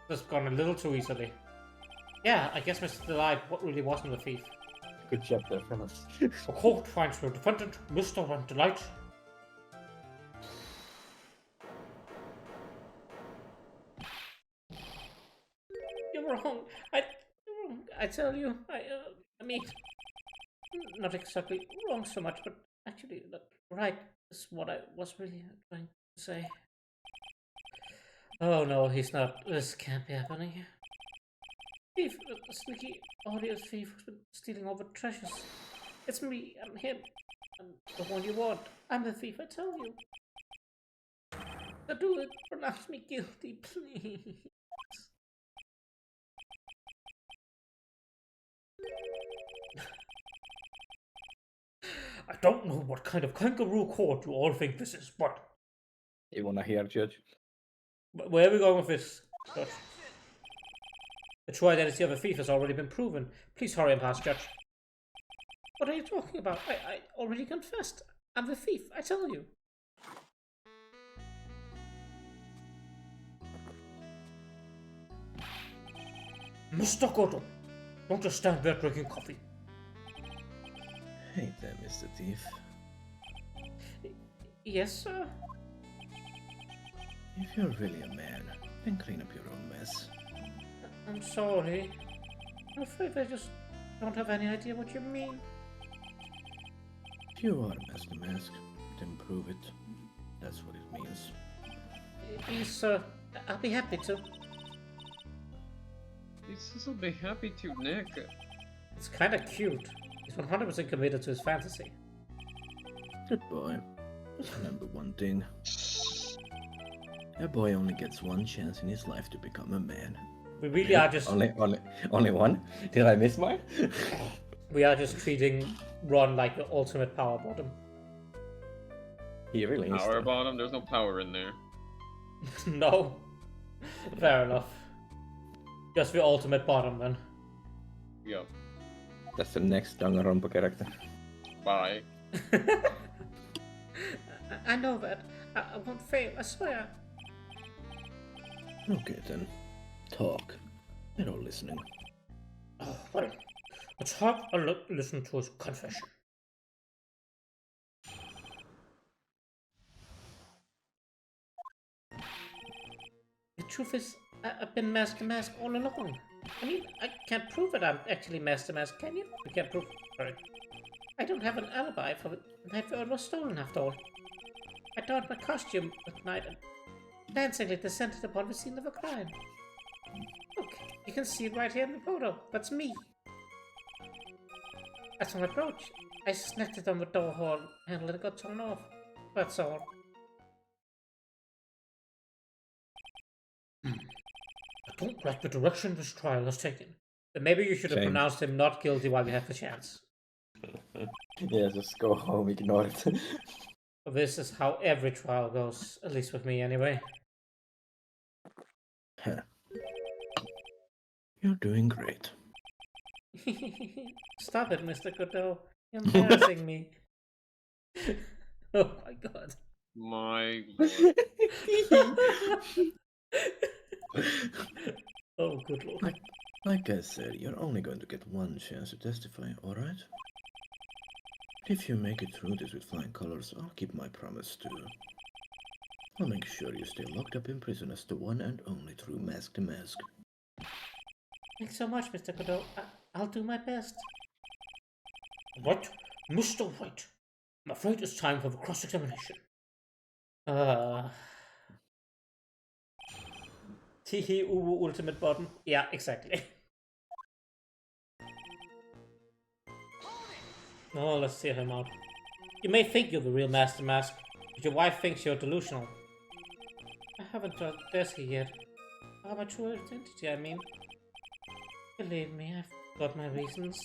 This has gone a little too easily. Yeah, I guess Mr. Delight really wasn't a thief. Good job there, fellas. The court finds the defendant, Mr. Van Delight. You're wrong. I tell you, I mean, not exactly wrong so much, but actually, right is what I was really trying to say. Oh no, he's not. This can't be happening. Thief, the sneaky audio thief who's been stealing all the treasures. It's me, I'm him. I'm the one you want. I'm the thief, I tell you. Do it, pronounce me guilty, please. I don't know what kind of kangaroo court you all think this is, but You wanna hear, Judge? where are we going with this? Judge? The true identity of a thief has already been proven. Please hurry and pass, Judge. What are you talking about? I already confessed. I'm the thief, I tell you. Mr. Godot, don't just stand there drinking coffee. Hey there, Mr. Thief. Yes, sir? If you're really a man, then clean up your own mess. I'm sorry. I'm afraid I just don't have any idea what you mean. If you are Master Mask, then prove it. That's what it means. Yes, sir. I'll be happy to. He says he'll be happy to, Nick. It's kinda cute. He's 100% committed to his fantasy. Good boy. Just remember one thing. A boy only gets one chance in his life to become a man. We really are just Only one? Did I miss mine? we are just treating Ron like the ultimate power bottom. He really is. Power bottom? There's no power in there. No. Fair enough. Just the ultimate bottom then. Yep. That's the next Danganronpa character. Bye. I know that. I won't fail, I swear. Okay then. Talk. They're all listening. Oh, well, let's have a listen to his confession. The truth is, I've been Master Mask all along. I mean, I can't prove that I'm actually Master Mask, can you? You can't prove it. I don't have an alibi for the night it was stolen, after all. I donned my costume at night and dancingly descended upon the scene of a crime. Look, you can see it right here in the photo. That's me. As I approached, I snapped it on the door handle and it got torn off. That's all. I don't like the direction this trial has taken. But maybe you should have Same. pronounced him not guilty while you have the chance. Yeah, just go home, ignore it. This is how every trial goes, at least with me anyway. You're doing great. Stop it, Mr. Godot. You're embarrassing me. Oh my god. My Oh, good lord. Like I said, you're only going to get one chance to testify, alright? If you make it through this with flying colors, I'll keep my promise too. I'll make sure you stay locked up in prison as the one and only true Mask to Mask. Thanks so much, Mr. Godot. I'll do my best. What? Mr. White, I'm afraid it's time for the cross-examination. Teehee Uwu ultimate button. Yeah, exactly. Oh, let's see him out. You may think you're the real Master Mask, but your wife thinks you're delusional. I haven't told Desi yet. About my true identity, I mean. Believe me, I've got my reasons.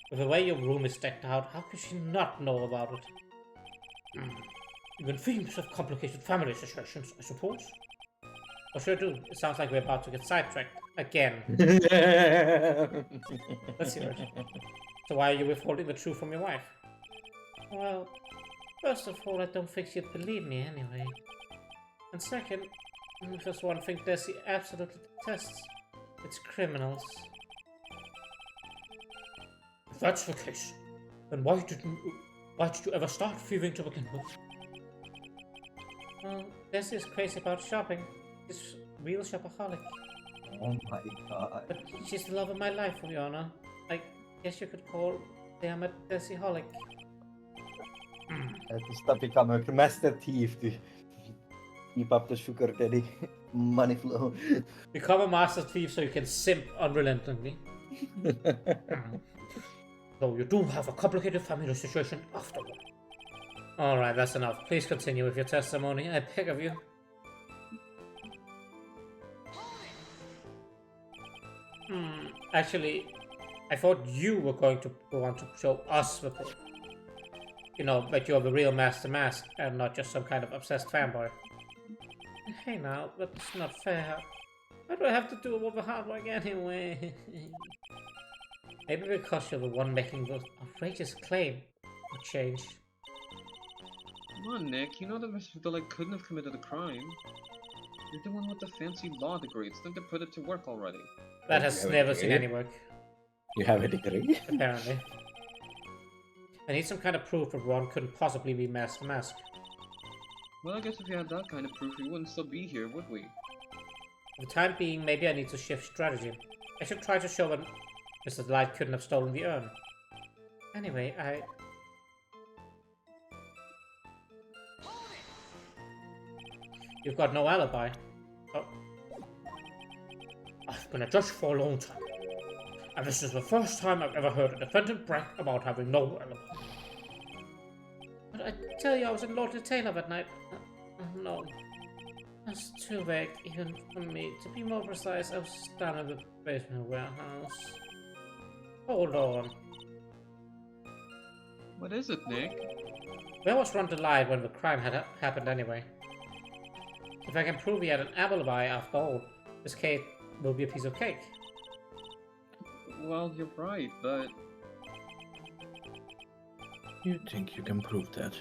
With the way your room is decked out, how could she not know about it? Even themes of complicated family situations, I suppose. What should I do? It sounds like we're about to get sidetracked. Again. Let's hear it. So why are you withholding the truth from your wife? Well, first of all, I don't think she'd believe me anyway. And second, there's one thing Desi absolutely detests. It's criminals. If that's the case, then why did you ever start thieving to begin with? Well, Desi is crazy about shopping. She's a real shopaholic. Oh my god. But she's the love of my life, Rihanna. I guess you could call them a Desi-holic. Att du ska become a master thief. Keep up the sugar daddy money flow. Become a master thief so you can simp unrelentingly. Though you do have a complicated family situation after all. Alright, that's enough. Please continue with your testimony. I beg of you. Actually, I thought you were going to want to show us the proof. You know, that you're the real Master Mask and not just some kind of obsessed fanboy. Hey now, that's not fair. Why do I have to do all the hard work anyway? Maybe because you're the one making the outrageous claim will change. Come on, Nick. You know that Mr. Delight couldn't have committed a crime. You're the one with the fancy law degree. It's time to put it to work already. That Oh, has you have a never seen degree? any work, You have a degree? apparently. I need some kind of proof that Ron couldn't possibly be Master Mask. Well, I guess if you had that kind of proof, we wouldn't still be here, would we? For the time being, maybe I need to shift strategy. I should try to show that Mr. Delight couldn't have stolen the urn. Anyway, You've got no alibi. Oh. I've been a judge for a long time. And this is the first time I've ever heard a defendant brag about having no alibi. But I tell you, I was in Lord Taylor that night. No. That's too vague, even for me. To be more precise, I was down in the basement warehouse. Hold on. What is it, Nick? Where was Ron Delight when the crime had happened anyway? If I can prove he had an alibi after all, this cake will be a piece of cake. Well, you're right, but... You think you can prove that?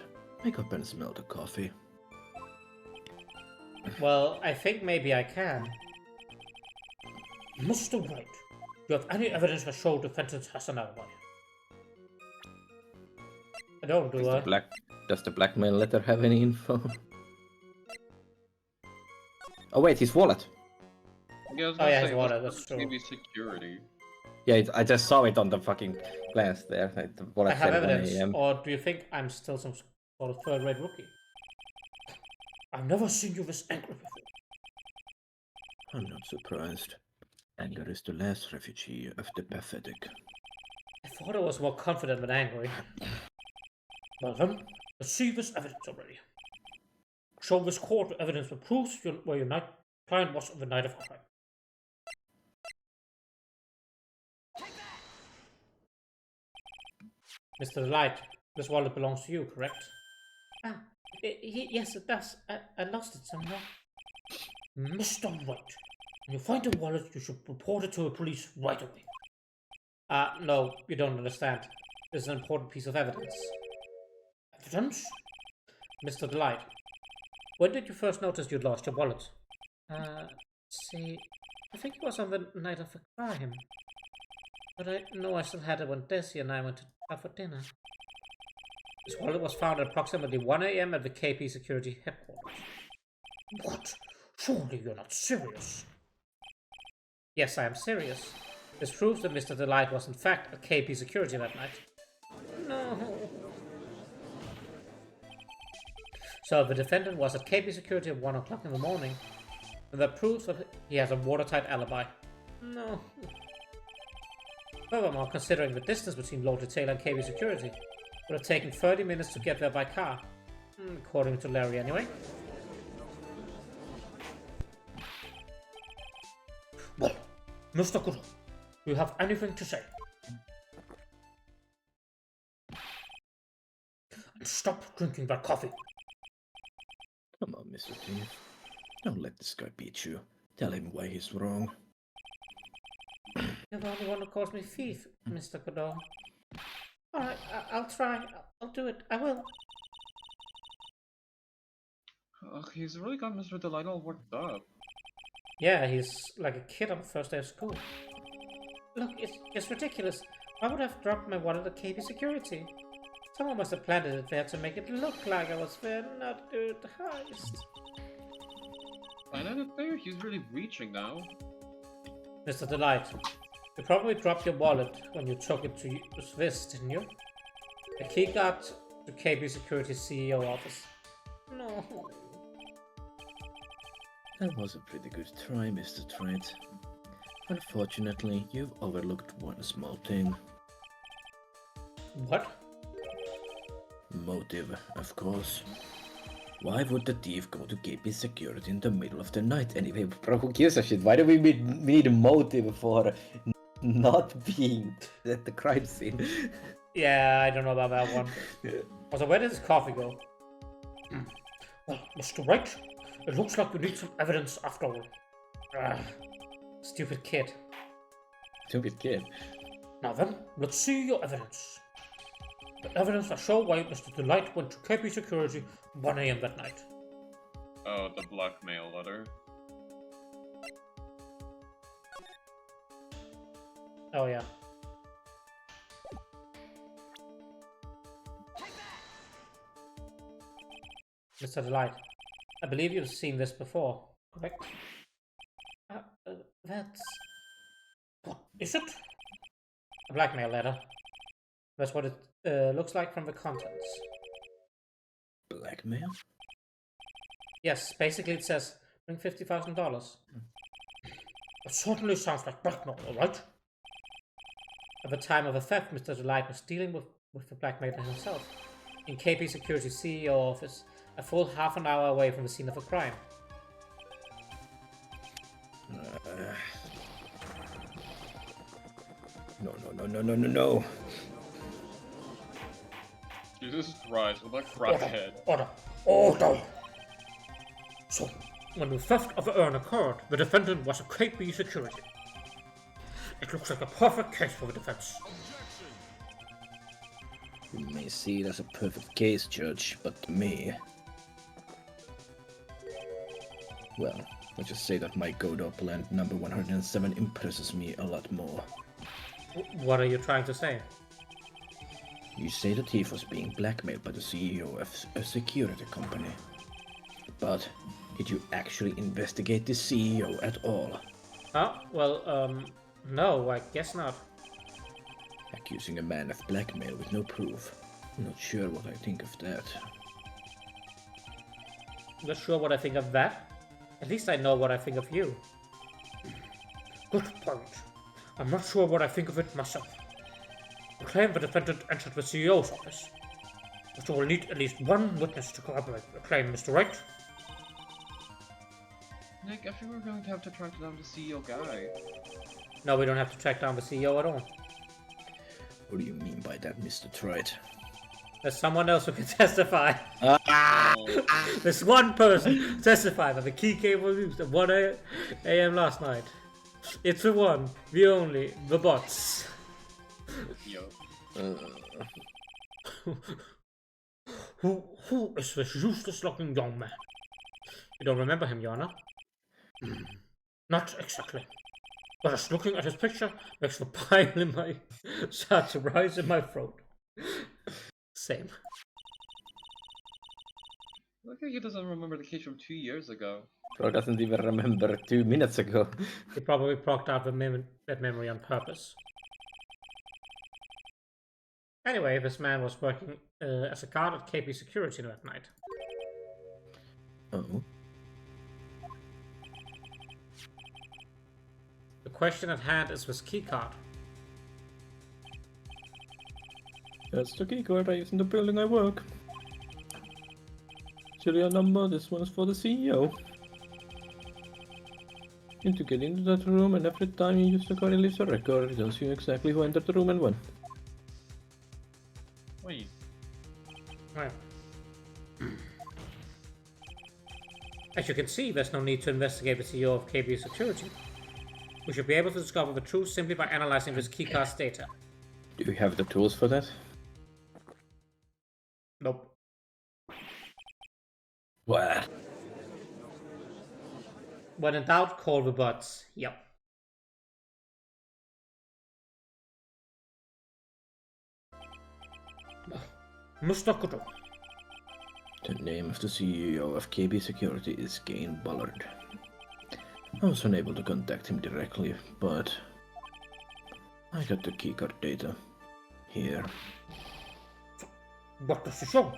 Make up and smell the coffee. Well, I think maybe I can. Mr. White, do you have any evidence that shows defendant has an alibi? I don't, do I? Does the blackmail letter have any info? Oh wait, his wallet. Yeah, I was Oh gonna yeah, say, his wallet, what's that's true. maybe security. Yeah, I just saw it on the fucking glance there. Like, the wallet I have said 1 evidence, AM. or do you think I'm still some sort of third-rate rookie? I've never seen you this angry before. I'm not surprised. Anger is the last refugee of the pathetic. I thought I was more confident than angry. Well then, let's see this evidence already. Show this court the evidence that proves where your client was on the night of crime. Mr. Delight, this wallet belongs to you, correct? Yes, it does. I lost it somewhere. Mr. White, when you find the wallet, you should report it to the police right away. No, you don't understand. This is an important piece of evidence. Evidence? Mr. Delight, when did you first notice you'd lost your wallet? See, I think it was on the night of the crime. But I know I still had it when Desi and I went out for dinner. This wallet was found at approximately 1 AM at the KP Security headquarters. What? Surely you're not serious? Yes, I am serious. This proves that Mr. Delight was in fact at KP Security that night. No. So the defendant was at KP Security at 1 o'clock in the morning, and that proves that he has a watertight alibi. No. Furthermore, considering the distance between Lord Taylor and KP Security, it would have taken 30 minutes to get there by car. According to Larry, anyway. Well, Mr. Goodall, do you have anything to say? And stop drinking that coffee. Come on, Mr. Thief. Don't let this guy beat you. Tell him why he's wrong. You're the only one who calls me thief, Mr. Goodall. Alright, I'll try. I'll do it. I will. He's really got Mr. Delight all worked up. Yeah, he's like a kid on the first day of school. Look, it's ridiculous. Why would I have dropped my wallet at KP Security? Someone must have planted it there to make it look like I was there, not do the heist. Planted it there? He's really reaching now. Mr. Delight, you probably dropped your wallet when you took it to Swiss, didn't you? The key got to KP Security's CEO office. No. That was a pretty good try, Mr. Trent. Unfortunately, you've overlooked one small thing. What? Motive, of course. Why would the thief go to KP Security in the middle of the night anyway? Bro, who gives a shit? Why do we need a motive for not being at the crime scene? Yeah, I don't know about that one. Also, where did his coffee go? Well, Mr. Wright, it looks like we need some evidence after all. Stupid kid. Stupid kid. Now then, let's see your evidence. The evidence that show why Mr. Delight went to KP Security 1 AM that night. Oh, the blackmail letter. Oh yeah. Mr. Delight, I believe you've seen this before, correct? That's... What is it? A blackmail letter. That's what it looks like from the contents. Blackmail? Yes, basically it says, bring $50,000. It certainly sounds like blackmail, alright? At the time of the theft, Mr. Delight was dealing with the blackmailer himself, in KP Security's CEO office, a full half an hour away from the scene of the crime. No. Jesus Christ, what a crackhead. Order! So, when the theft of the urn occurred, the defendant was a KP Security. It looks like a perfect case for the defense. You may see it as a perfect case, Judge, but to me... Well, let's just say that my Godot plan number 107 impresses me a lot more. What are you trying to say? You say the thief was being blackmailed by the CEO of a security company. But did you actually investigate the CEO at all? No, I guess not. Accusing a man of blackmail with no proof. I'm not sure what I think of that. Not sure what I think of that? At least I know what I think of you. Good point. I'm not sure what I think of it myself. You claim the defendant entered the CEO's office, but you will need at least one witness to corroborate the claim, Mr. Wright. Nick, I think we're going to have to track down the CEO guy. No, we don't have to track down the CEO at all. What do you mean by that, Mr. Trite? There's someone else who can testify. Oh. There's one person testify that the key cable was used at 1 AM last night. It's the one, the only, the bots. Yo. Who is this useless looking young man? You don't remember him, Yana? Not exactly. But just looking at his picture makes the pile in my start to rise in my throat. Same. Look how he doesn't remember the case from 2 years ago. Bro doesn't even remember 2 minutes ago. He probably blocked out that memory on purpose. Anyway, this man was working as a guard at KP Security that night. Oh? The question at hand is this keycard. That's the keycard I use in the building I work. Serial number, this one's for the CEO. You need to get into that room, and every time you use the card, it leaves a record. It tells you exactly who entered the room and when. Wait. Right. As you can see, there's no need to investigate the CEO of KP Security. We should be able to discover the truth simply by analyzing this keycard's data. Do you have the tools for that? Nope. What? When in doubt, call the bots. Yep. Mr. Kudo. The name of the CEO of KB Security is Gain Bullard. I was unable to contact him directly, but I got the keycard data. Here. What does it show?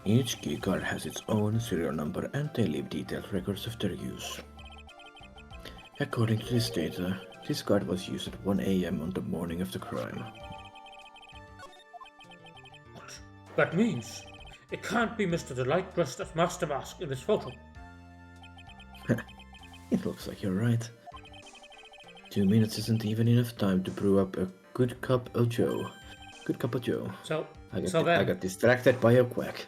Each keycard has its own serial number and they leave detailed records of their use. According to this data, this card was used at 1 AM on the morning of the crime. That means it can't be Mr. Delight dressed as Master Mask in this photo. It looks like you're right. 2 minutes isn't even enough time to brew up a good cup of Joe. Good cup of Joe. So, I then... got distracted by a quack.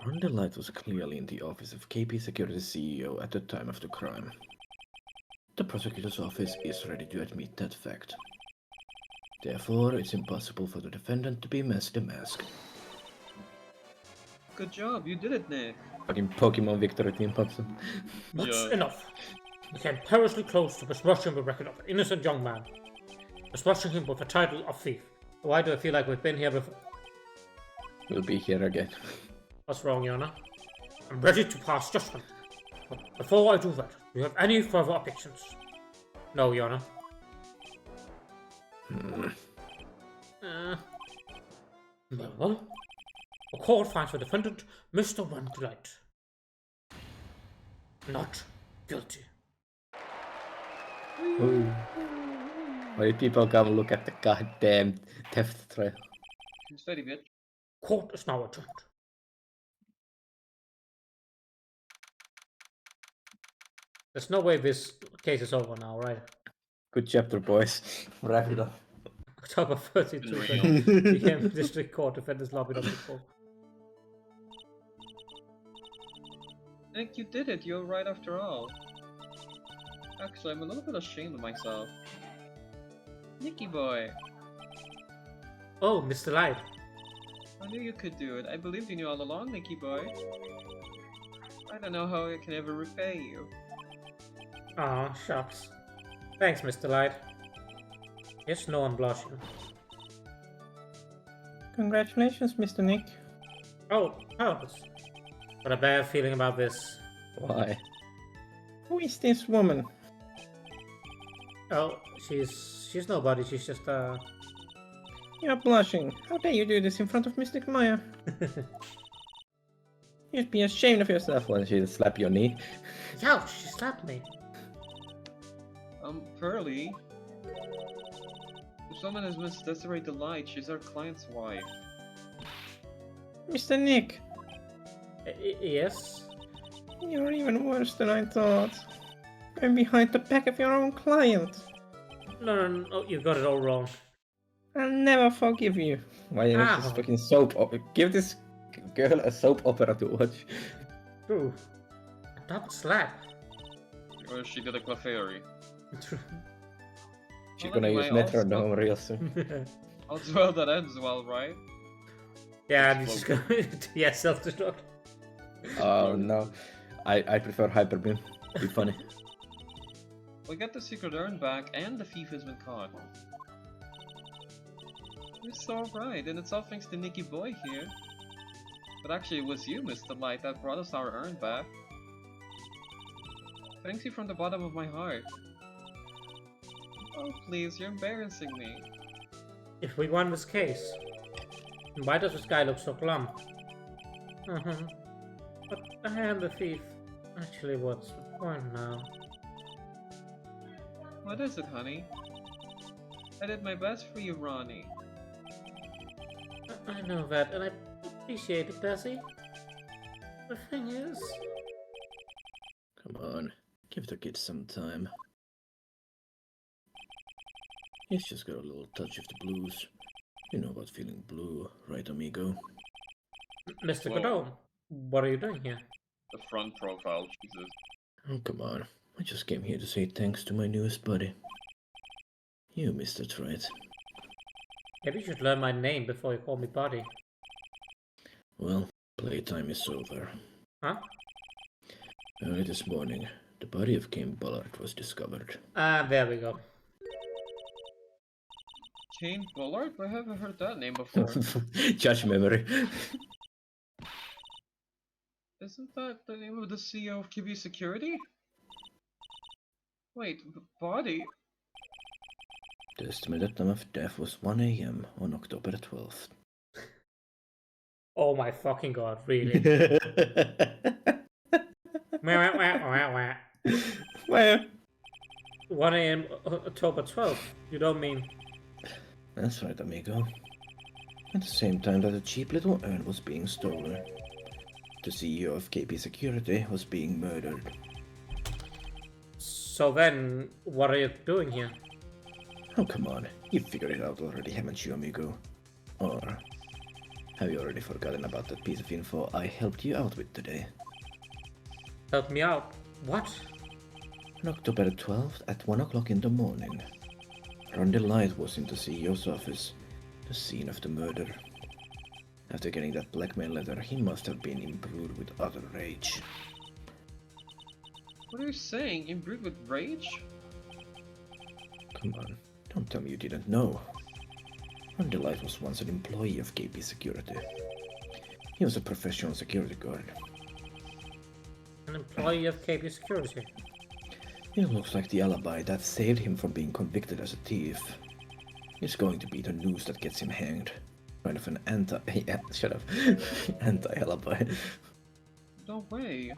Ron Delight was clearly in the office of KP Security CEO at the time of the crime. The prosecutor's office is ready to admit that fact. Therefore, it's impossible for the defendant to be Master Mask. Good job, you did it, Nick. Fucking Pokemon victory team pops up. That's enough. You came perilously close to besmirching the record of an innocent young man. Besmirching him with the title of thief. Why do I feel like we've been here before? We'll be here again. What's wrong, Yana? I'm ready to pass judgment. But before I do that, do you have any further objections? No, Yana. Well, the court finds the defendant, Mr. Ron Delight, not guilty. Ooh. Why did people come look at the goddamn theft trial? It's very good. Court is now adjourned. There's no way this case is over now, right? Good chapter, boys. Wrap it up. October 32 became District Court Defenders Lobby number 4. Nick, you did it. You're right after all. Actually, I'm a little bit ashamed of myself. Nicky boy. Oh, Mr. Light. I knew you could do it. I believed in you all along, Nicky boy. I don't know how I can ever repay you. Aw, shucks. Thanks, Mr. Light. Yes, no, I'm blushing. Congratulations, Mr. Nick. Oh, thanks. Got a bad feeling about this. Why? Who is this woman? Oh, she's nobody, she's just You're blushing. How dare you do this in front of Mr. Maya? You'd be ashamed of yourself when she slap your knee. Ouch, she slapped me. Pearly. If someone has Miss Desiree Delight, she's our client's wife. Mr. Nick, Yes? you're even worse than I thought. You're behind the back of your own client. No, you got it all wrong. I'll never forgive you. Why is this fucking soap opera? Give this girl a soap opera to watch. True. A double slap. Or she did a Clefairy. She's Well, gonna use anyway, metronome real soon. All's well that ends well, right? Yeah, and she's going to self-destruct. Oh no. I prefer Hyperbeam. Be funny. We got the secret urn back and the thief has been caught. You're so right, and it's all thanks to Nicky Boy here. But actually it was you, Mr. Light, that brought us our urn back. Thanks you from the bottom of my heart. Oh please, you're embarrassing me. If we won this case, why does this guy look so glum? But I am the thief. Actually, what's the point now? What is it, honey? I did my best for you, Ronnie. I know that, and I appreciate it, Bessie. The thing is... Come on. Give the kid some time. He's just got a little touch of the blues. You know about feeling blue, right, amigo? Mr. Whoa. Godot, what are you doing here? The front profile, Jesus. Oh, come on. I just came here to say thanks to my newest buddy. You, Mr. Trite. Maybe you should learn my name before you call me buddy. Well, playtime is over. Huh? Early this morning, the body of Kane Bullard was discovered. Ah, there we go. Kane Bullard? I haven't heard that name before. Judge memory. Isn't that the name of the CEO of QB Security? Wait, body? The estimated time of death was 1 a.m. on October 12th. Oh my fucking god, really? Wah, wah, wah, wah, wah. Well, 1 a.m. October 12th. You don't mean? that's right, amigo. At the same time that a cheap little urn was being stolen, the CEO of KP Security was being murdered. So then, what are you doing here? Oh, come on. You figured it out already, haven't you, amigo? Or have you already forgotten about that piece of info I helped you out with today? Help me out. What? On October 12th at 1 o'clock in the morning, Rondell Light was in the CEO's office, the scene of the murder. After getting that blackmail letter, he must have been imbued with utter rage. What are you saying? Imbued with rage? Come on, don't tell me you didn't know. Rondell Light was once an employee of KP Security. He was a professional security guard. An employee of KB Security. It looks like the alibi that saved him from being convicted as a thief is going to be the news that gets him hanged. Kind of an shut up. Anti-alibi. No way.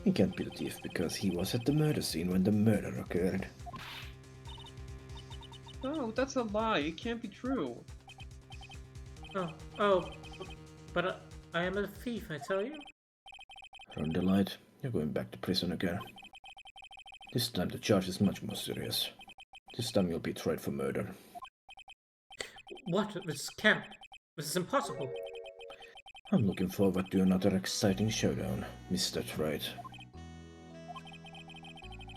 He can't be the thief because he was at the murder scene when the murder occurred. No, that's a lie. It can't be true. Oh, but I am a thief, I tell you. Rondell Light, you're going back to prison again. This time the charge is much more serious. This time you'll be tried for murder. What? This can't. This is impossible. I'm looking forward to another exciting showdown, Mr. Wright.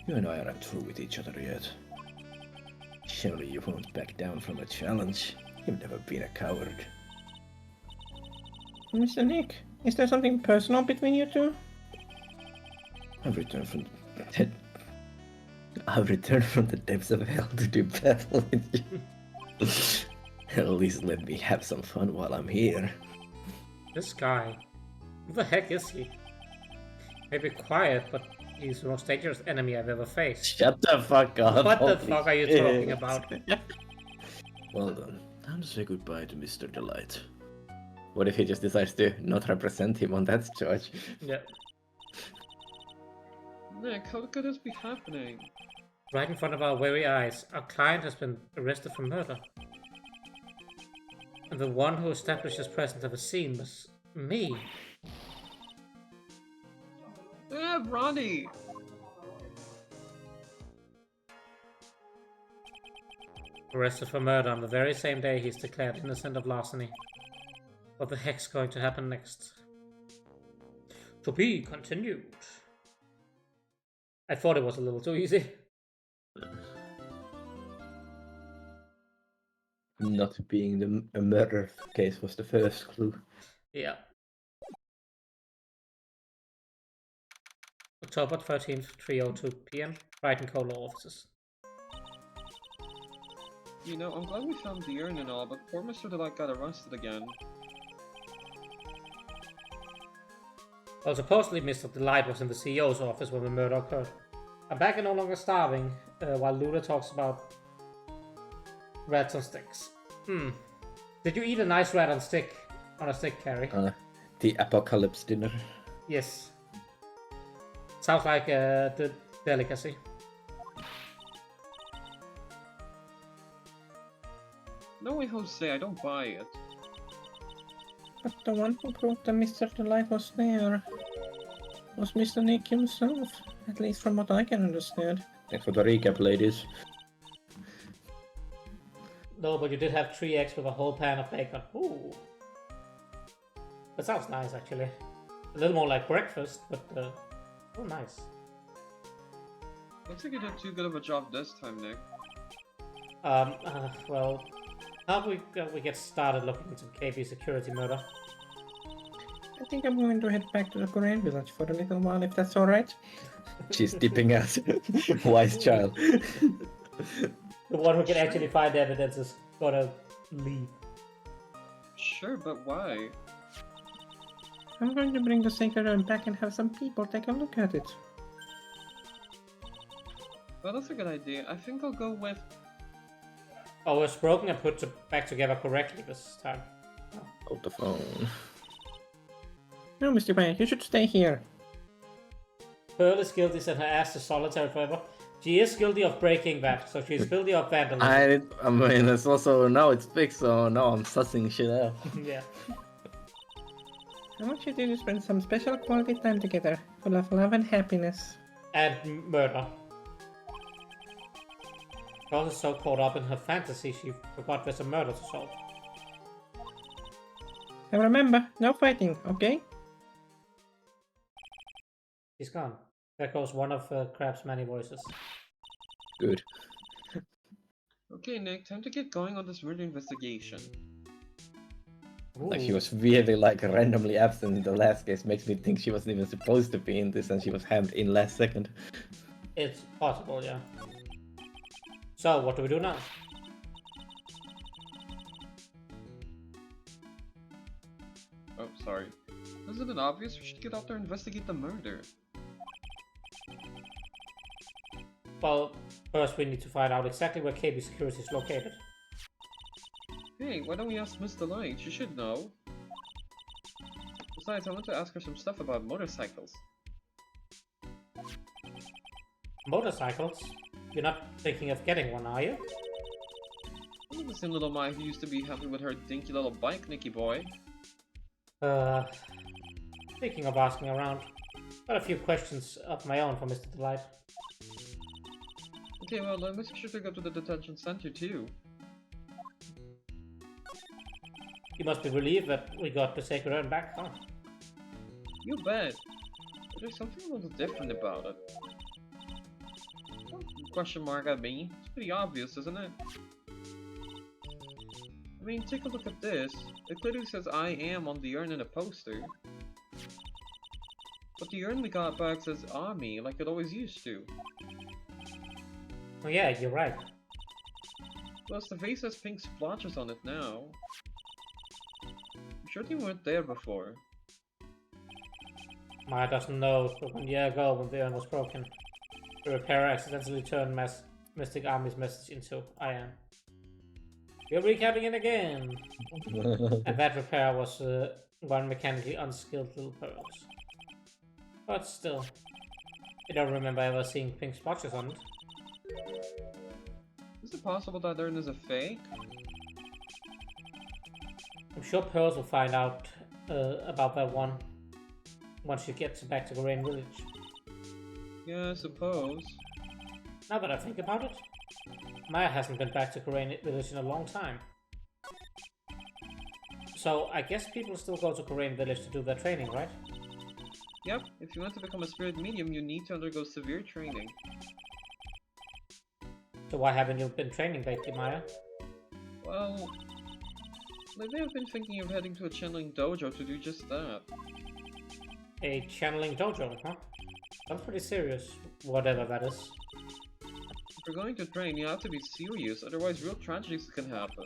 You and I aren't through with each other yet. Surely you won't back down from a challenge. You've never been a coward. Mr. Nick, is there something personal between you two? I've returned from the depths of hell to do battle with you. At least let me have some fun while I'm here. This guy. Who the heck is he? Maybe quiet, but he's the most dangerous enemy I've ever faced. Shut the fuck up. What the holy fuck are you shit. talking about? Well done. Time to say goodbye to Mr. Delight. What if he just decides to not represent him on that charge? Yeah. Nick, how could this be happening? Right in front of our very eyes, our client has been arrested for murder. And the one who established his presence at the scene was me. Ronnie! Arrested for murder on the very same day he's declared innocent of larceny. What the heck's going to happen next? To be continued. I thought it was a little too easy. Not being a murder case was the first clue. Yeah. October 13th, 3:02 p.m. Brighton Co-Law offices. You know, I'm glad we found the urn and all, but poor Mr. Delight got arrested again. Well, supposedly Mr. Delight was in the CEO's office when the murder occurred. I'm back and no longer starving, while Luna talks about rats on sticks. Did you eat a nice rat on a stick, Carrie? The apocalypse dinner. Yes. Sounds like the delicacy. No way, Jose, I don't buy it. But the one who proved that Mr. Delight was there was Mr. Nick himself, at least from what I can understand. Thanks for the recap, ladies. No, but you did have 3 eggs with a whole pan of bacon. Ooh. That sounds nice, actually. A little more like breakfast, but oh, nice. Looks like you did too good of a job this time, Nick. Well, how about we get started looking into KB security murder? I think I'm going to head back to the Korean village for a little while, if that's alright. She's dipping out. Wise child. The one who can actually find evidence is gonna leave. Sure, but why? I'm going to bring the sacred urn back and have some people take a look at it. Well, that's a good idea. I think I'll go with Oh, it's broken and put back together correctly this time. Hold the phone. No, Mr. Bank, you should stay here. Pearl is guilty, and her ass to solitary forever. She is guilty of breaking that, so she's guilty of vandalism. I mean, it's also now it's fixed, so now I'm sussing shit out. Yeah. I want you to spend some special quality time together, full of love and happiness. And murder. Pearl is so caught up in her fantasy, she forgot there's a murder to solve. And remember, no fighting, okay? He's gone. There goes one of Crab's many voices. Good. Okay, Nick, time to get going on this murder investigation. Like she Ooh. was really like randomly absent in the last case, makes me think she wasn't even supposed to be in this and she was hammed in last second. It's possible, yeah. So, what do we do now? Oh, sorry. Isn't it obvious we should get out there and investigate the murder? Well, first we need to find out exactly where KB Security is located. Hey, why don't we ask Miss Delight? She should know. Besides, I want to ask her some stuff about motorcycles. Motorcycles? You're not thinking of getting one, are you? I'm the same little Mai who used to be happy with her dinky little bike, Nicky boy. Speaking of asking around, got a few questions of my own for Mr. Delight. Okay, well, let's make sure to go to the detention center too. You must be relieved that we got the Sacred Urn back, huh? You bet. But there's something a little different about it. Question mark at me. It's pretty obvious, isn't it? I mean, take a look at this. It clearly says I am on the urn in a poster. But the urn we got back says Army, like it always used to. Oh yeah, you're right. Plus, the vase has pink splotches on it now. I'm sure they weren't there before. Maya doesn't know, but 1 year ago when the urn was broken, the repairer accidentally turned Mystic Army's message into I am. We're recapping it again! And that repair was one mechanically unskilled little pearls. But still, I don't remember ever seeing pink splotches on it. Is it possible that urn is a fake? I'm sure Pearls will find out about that one once she gets back to Gorain Village. Yeah, I suppose. Now that I think about it, Maya hasn't been back to Gorain Village in a long time. So I guess people still go to Gorain Village to do their training, right? Yep, if you want to become a spirit medium, you need to undergo severe training. So why haven't you been training lately, Maya? Well, lately I've been thinking of heading to a channeling dojo to do just that. A channeling dojo, huh? Sounds pretty serious, whatever that is. If you're going to train, you have to be serious, otherwise real tragedies can happen.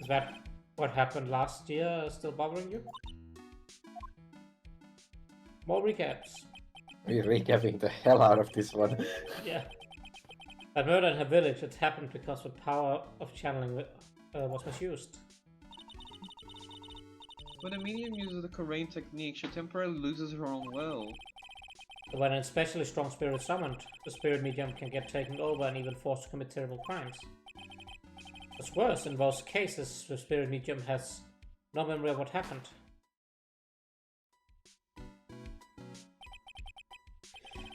Is that what happened last year still bothering you? More recaps. We're recapping the hell out of this one. Yeah. That murder in her village had happened because the power of channeling was misused. When a medium uses the Korean technique, she temporarily loses her own will. But when an especially strong spirit is summoned, the spirit medium can get taken over and even forced to commit terrible crimes. What's worse, in those cases, the spirit medium has no memory of what happened.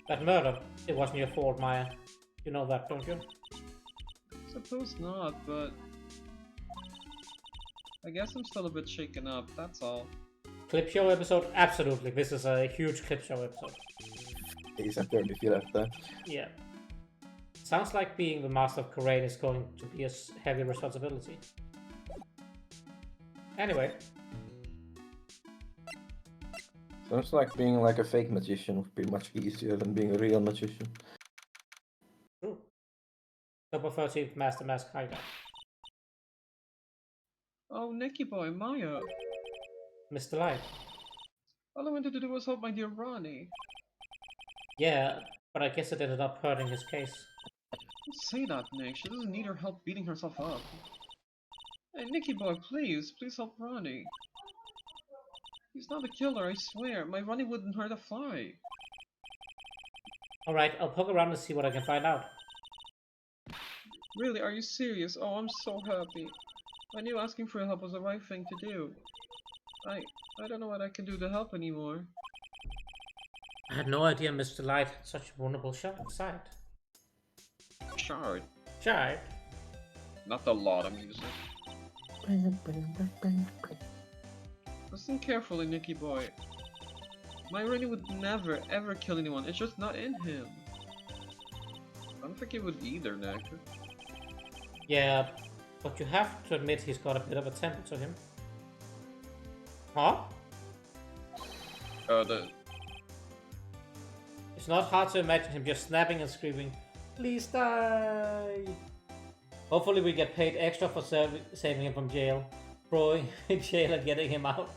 That murder, it wasn't your fault, Maya. You know that, don't you? Suppose not, but... I guess I'm still a bit shaken up, that's all. Clip show episode? Absolutely. This is a huge clip show episode. Exactly, if you left that. Yeah. Sounds like being the master of Korain is going to be a heavy responsibility. Anyway. Sounds like being like a fake magician would be much easier than being a real magician. True. Super 13th Master Mask Hideout. Oh, Nicky boy, Maya. Mr. Light. All I wanted to do was help my dear Ronnie. Yeah, but I guess it ended up hurting his case. Don't say that, Nick. She doesn't need your help beating herself up. Hey, Nicky boy, please help Ronnie. He's not a killer, I swear. My Ronnie wouldn't hurt a fly. Alright, I'll poke around and see what I can find out. Really, are you serious? Oh, I'm so happy. I knew asking for help was the right thing to do. I don't know what I can do to help anymore. I had no idea Mr. Light had such a vulnerable side. Shard. Child. Not the lot of music. Listen carefully, Nicky boy. My Ronnie would never, ever kill anyone. It's just not in him. I don't think he would either, Nick. Yeah, but you have to admit he's got a bit of a temper to him. Huh? It's not hard to imagine him just snapping and screaming, "Please die!" Hopefully we get paid extra for saving him from jail. Throwing him in jail and getting him out.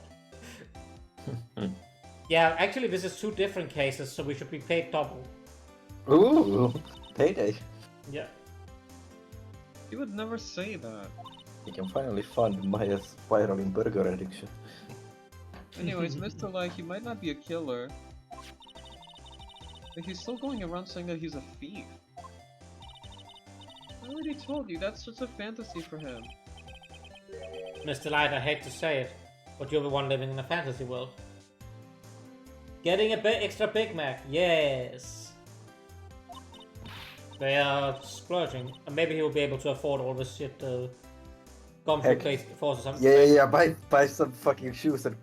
Yeah, actually this is 2 different cases, so we should be paid double. Ooh, payday. Yeah. He would never say that. You can finally fund Maya's spiraling burger addiction. Anyways, Mr. Light, he might not be a killer. But he's still going around saying that he's a thief. I already told you, that's just a fantasy for him. Mr. Light, I hate to say it, but you're the one living in a fantasy world. Getting a bit extra Big Mac, yes! They are splurging, and maybe he will be able to afford all this shit, Gumshoe place force or something. Yeah, buy some fucking shoes and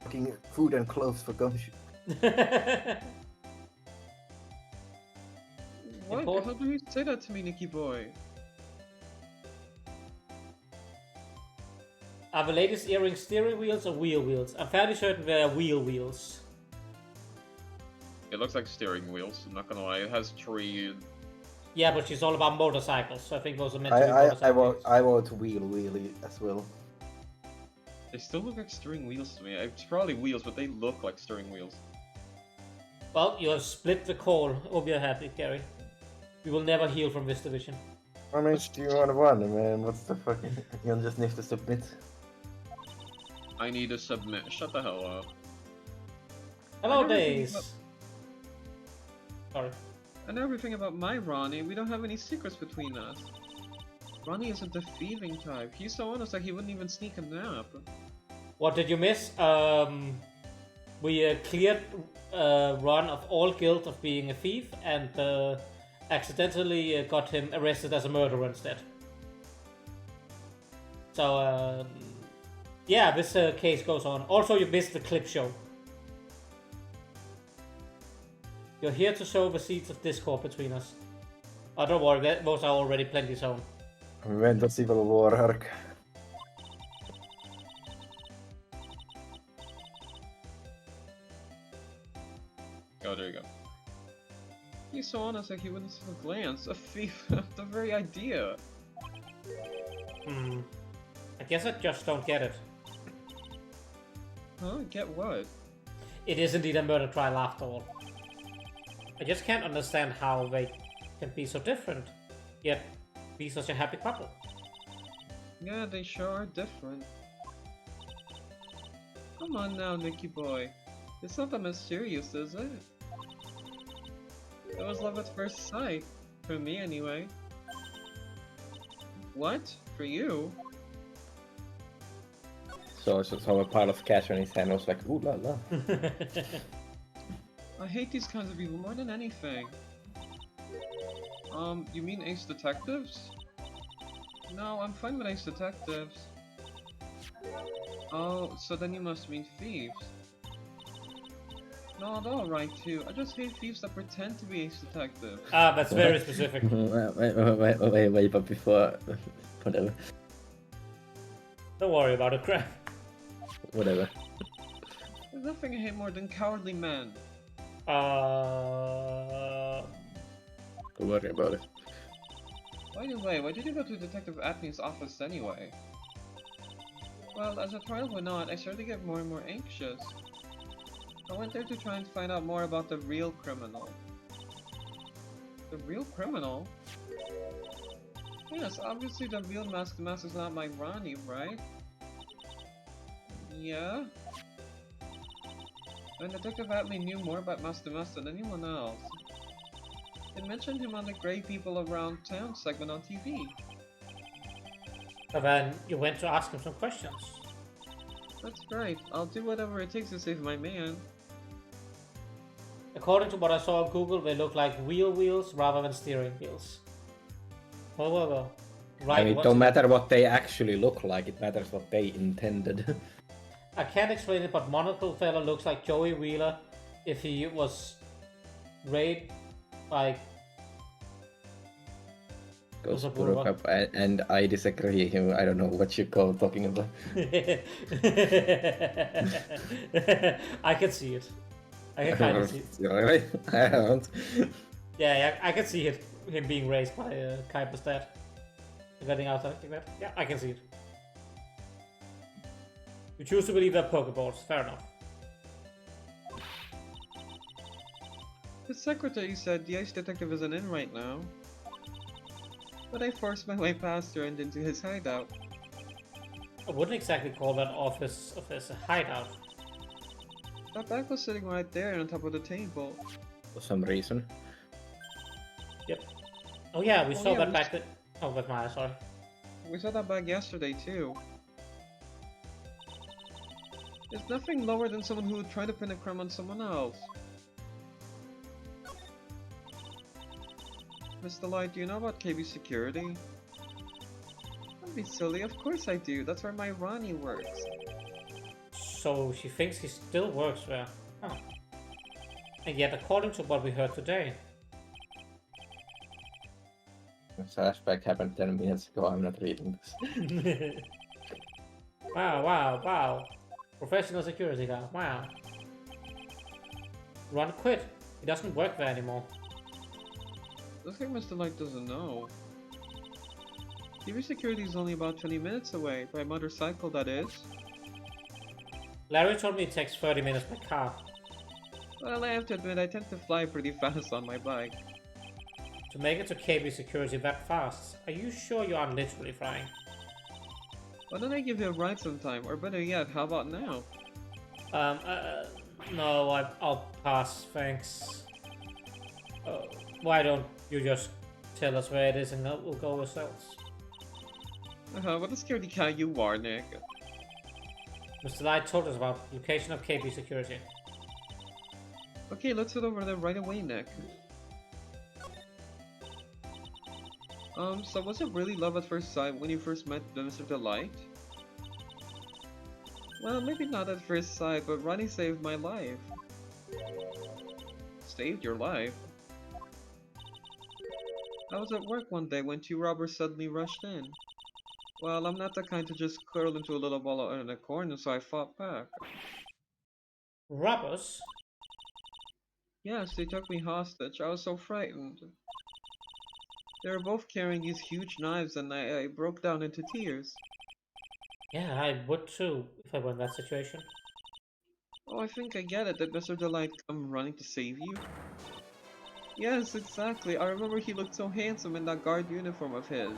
fucking food and clothes for Gumshoe. What? Import- How do you say that to me, Nicky boy? Are the latest earrings steering wheels or wheel wheels? I'm fairly certain they're wheel wheels. It looks like steering wheels, I'm not gonna lie. It has 3... Yeah, but she's all about motorcycles, so I think those are meant to be motorcycles. I want wheel wheelie as well. They still look like steering wheels to me. It's probably wheels, but they look like steering wheels. Well, you have split the call. Hope you're happy, Gary. We will never heal from this division. How much do you want to run, man? What's the fucking... You just need to submit. I need to submit. Shut the hell up. Hello, I never think Days! about- Sorry. And everything about my Ronnie, we don't have any secrets between us. Ronnie isn't the thieving type. He's so honest that he wouldn't even sneak a nap. What did you miss? We cleared Ron of all guilt of being a thief and accidentally got him arrested as a murderer instead. So, yeah, this case goes on. Also, you missed the clip show. You're here to sow the seeds of discord between us. Oh, don't worry, those are already plenty sown. We went to Civil War arc. Oh, there you go. He's so honest that he wouldn't even glance. A thief, the very idea. I guess I just don't get it. Huh? Get what? It is indeed a murder trial after all. I just can't understand how they can be so different, yet be such a happy couple. Yeah, they sure are different. Come on now, Nicky boy. It's not that mysterious, is it? It was love at first sight. For me, anyway. What? For you? So a pile of cash on his hand was like, ooh la la. I hate these kinds of people more than anything. You mean Ace Detectives? No, I'm fine with Ace Detectives. Oh, so then you must mean thieves. No, they're alright too. I just hate thieves that pretend to be Ace Detectives. Ah, that's very specific. wait, but before... Whatever. Don't worry about it, crap. Whatever. There's nothing I hate more than cowardly men. Don't worry about it. By the way, why did you go to Detective Atney's office anyway? Well, as the trial went on, I started to get more and more anxious. I went there to try and find out more about the real criminal. The real criminal? Yes, obviously the real Mask is not my Ronnie, right? Yeah? And Detective Atley knew more about Mask than anyone else. They mentioned him on the Grey People Around Town segment on TV. And then you went to ask him some questions. That's right. I'll do whatever it takes to save my man. According to what I saw on Google, they look like real wheels rather than steering wheels. Well. Right, I mean, it what's don't it- matter what they actually look like, it matters what they intended. I can't explain it, but Monocle Fella looks like Joey Wheeler if he was raised by... Goes What's up, up, and I disagree. I don't know what you call talking about. I can see it. I can kind of see it. Really? I don't. Yeah, I can see it. Him being raised by Kuiper's dad. Getting out like that. Yeah, I can see it. You choose to believe that Pokeballs. Fair enough. The secretary said the ice detective isn't in right now. But I forced my way past her and into his hideout. I wouldn't exactly call that office of his a hideout. That bag was sitting right there on top of the table. For some reason. Oh yeah, we Oh, saw yeah, that we back then. Oh, that's Maya, sorry. We saw that bag yesterday too. There's nothing lower than someone who would try to pin a crime on someone else. Mr. Light, do you know about KB Security? Don't be silly, of course I do. That's where my Ronnie works. So she thinks he still works there. Oh. And yet, according to what we heard today, The flashback happened 10 minutes ago. I'm not reading this. Wow. Professional security guy, wow. Ron quit. He doesn't work there anymore. Looks like Mr. Light doesn't know. KB Security is only about 20 minutes away, by motorcycle that is. Larry told me it takes 30 minutes by car. Well, I have to admit, I tend to fly pretty fast on my bike. To make it to KB security that fast, are you sure you aren't literally flying? Why don't I give you a ride sometime? Or better yet, how about now? No, I'll pass, thanks. Why don't you just tell us where it is and we'll go ourselves? What a scaredy cat you are, Nick. Mr. Light told us about location of KB security. Okay, let's head over there right away, Nick. So was it really love at first sight when you first met Mr. Delight? Well, maybe not at first sight, but Ronnie saved my life. Saved your life? I was at work one day when two robbers suddenly rushed in. Well, I'm not the kind to just curl into a little ball in a corner, so I fought back. Robbers? Yes, they took me hostage. I was so frightened. They were both carrying these huge knives and I broke down into tears. Yeah, I would too, if I were in that situation. Oh, I think I get it. Did Mr. Delight come running to save you? Yes, exactly. I remember he looked so handsome in that guard uniform of his.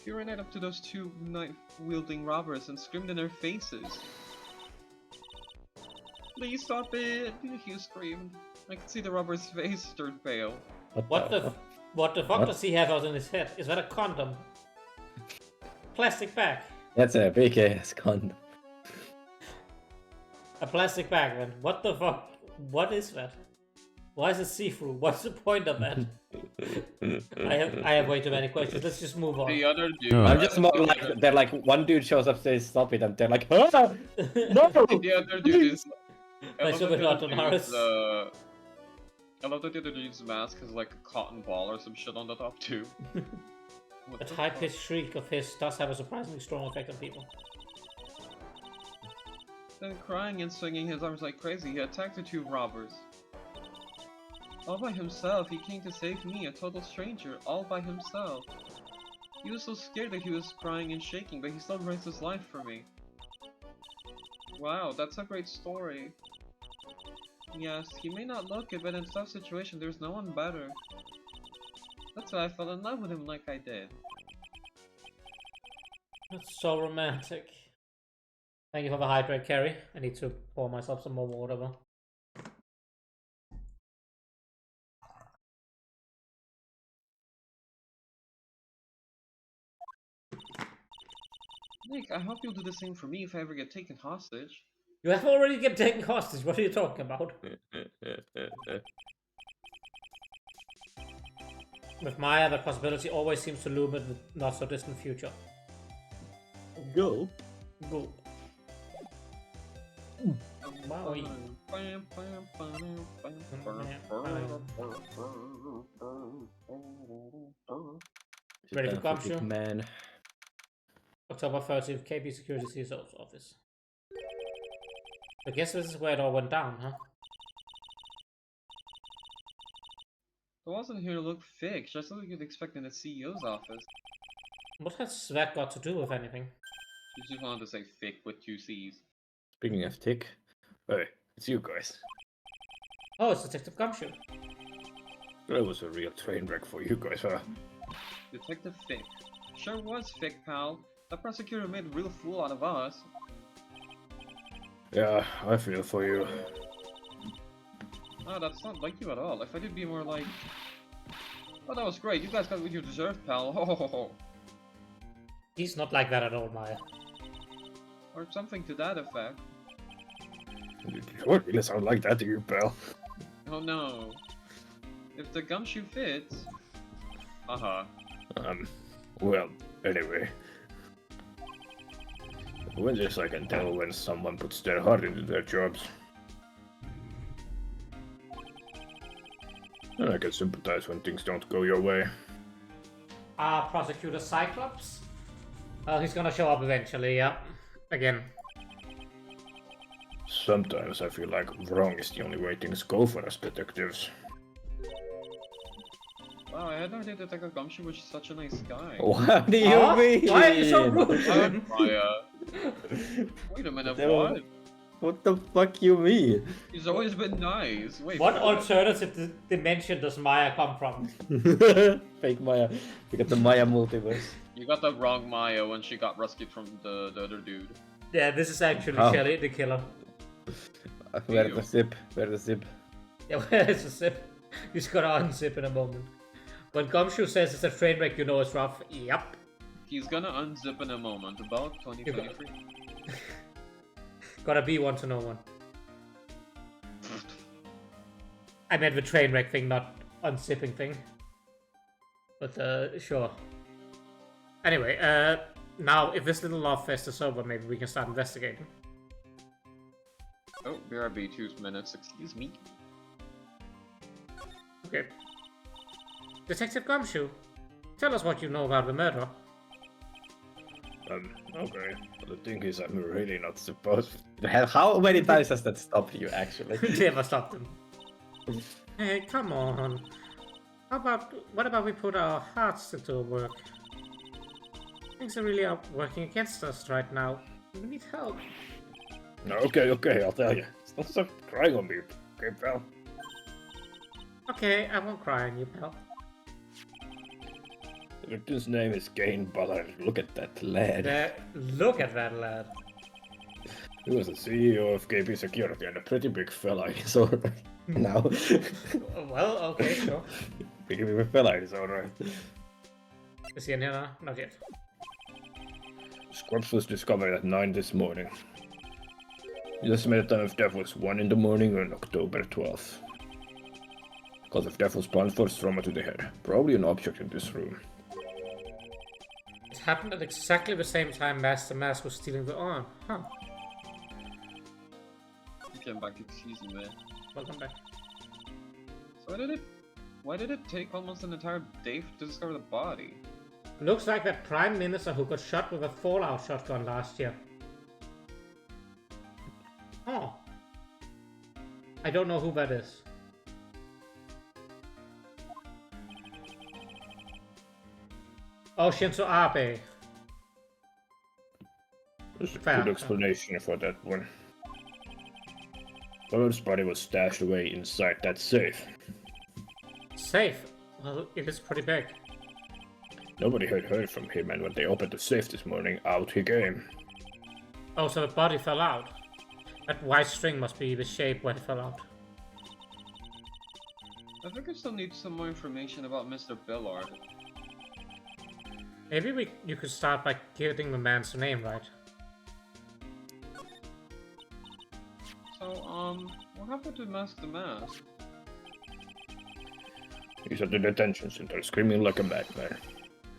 He ran right up to those two knife-wielding robbers and screamed in their faces. Please stop it! He screamed. I could see the robber's face turn pale. What the fuck does he have out in his head? Is that a condom? Plastic bag. That's a big ass condom. A plastic bag, then. What the fuck? What is that? Why is it see-through? What's the point of that? I have way too many questions. Let's just move on. The other dude. I'm just more like, they're like, one dude shows up, says stop it, and they're like, ah! No! The other dude is. I should have not on Harris. I love that the other dude's mask has like a cotton ball or some shit on the top too. What That the high-pitched shriek of his does have a surprisingly strong effect on people. Then crying and swinging his arms like crazy, he attacked the two robbers. All by himself, he came to save me, a total stranger, all by himself. He was so scared that he was crying and shaking, but he still risked his life for me. Wow, that's a great story. Yes, he may not look it, but in tough situation, there's no one better. That's why I fell in love with him like I did. That's so romantic. Thank you for the hydrate, Carrie. I need to pour myself some more water though. Nick, I hope you'll do the same for me if I ever get taken hostage. You have already get taken hostage. What are you talking about? With Maya, the possibility always seems to loom in the not so distant future. Go. Go. Maui. Ready for Gumshoe? Man. October 30th, KB Security CSO's office. I guess this is where it all went down, huh? I wasn't here to look fake, just like you'd expect in the CEO's office. What has that got to do with anything? You just wanted to say fake with 2 C's. Speaking of tick, hey, it's you guys. Oh, it's Detective Gumshoe. That was a real train wreck for you guys, huh? Detective Fick. Sure was, Fick, pal. That prosecutor made a real fool out of us. Yeah, I feel for you. Oh, that's not like you at all. If I did be more like... Oh, that was great. You guys got what you deserved, pal. Ho ho ho ho. He's not like that at all, Maya. Or something to that effect. You don't really sound like that to you, pal. Oh no. If the gumshoe fits... Haha. Well, anyway. With this I can tell when someone puts their heart into their jobs. And I can sympathize when things don't go your way. Prosecutor Cyclops? He's gonna show up eventually, yeah. Again. Sometimes I feel like wrong is the only way things go for us detectives. Wow, I had no idea Detective Gumshoe was such a nice guy. What do you Huh? mean? Why are you so rude to him? Wait a minute, No. what? What the fuck you mean? He's always been nice. Wait, What alternative dimension does Maya come from? Fake Maya. We got the Maya multiverse. You got the wrong Maya when she got rescued from the other dude. Yeah, this is actually Oh. Shelly, the killer. Where's the zip? Where's the zip? Yeah, where's the zip? He's gonna unzip in a moment. When Gumshoe says it's a train wreck, you know it's rough. Yep. He's gonna unzip in a moment, about 2023. Gotta be one to know one. I meant the train wreck thing, not unzipping thing. But, sure. Anyway, now, if this little love fest is over, maybe we can start investigating. Oh, BRB 2 minutes, excuse me. Okay. Detective Gumshoe, tell us what you know about the murder. Okay. But the thing is, I'm really not supposed to... How many times has that stopped you, actually? Never stopped him. Hey, come on. What about we put our hearts into work? Things are really working against us right now. We need help. Okay, I'll tell you. Don't stop crying on me, okay, pal? Okay, I won't cry on you, pal. The victim's name is Kane Ballard. Look at that lad. Look at that lad. He was the CEO of KB Security and a pretty big fella in his own right now. Well, okay, sure. Big of a fella in his own right. Is he in here now? Not yet. Scrubs was discovered at 9 this morning. The estimated time of death was 1 in the morning on October 12th. Cause of death was blunt force trauma to the head. Probably an object in this room. It happened at exactly the same time Master Mask was stealing the arm. Huh. Came back, excuse me, man. Welcome back. So why did it take almost an entire day to discover the body? Looks like that Prime Minister who got shot with a Fallout shotgun last year. Oh. I don't know who that is. Oh, Shinzo Abe. There's a Fair. good explanation for that one. Someone's body was stashed away inside that safe. Safe? Well, it is pretty big. Nobody had heard from him, and when they opened the safe this morning, out he came. Oh, so the body fell out. That white string must be the shape where it fell out. I think I still need some more information about Mr. Billard. Maybe you could start by getting the man's name right. So, what happened to Mask the Mask? He's at the detention center, screaming like a madman.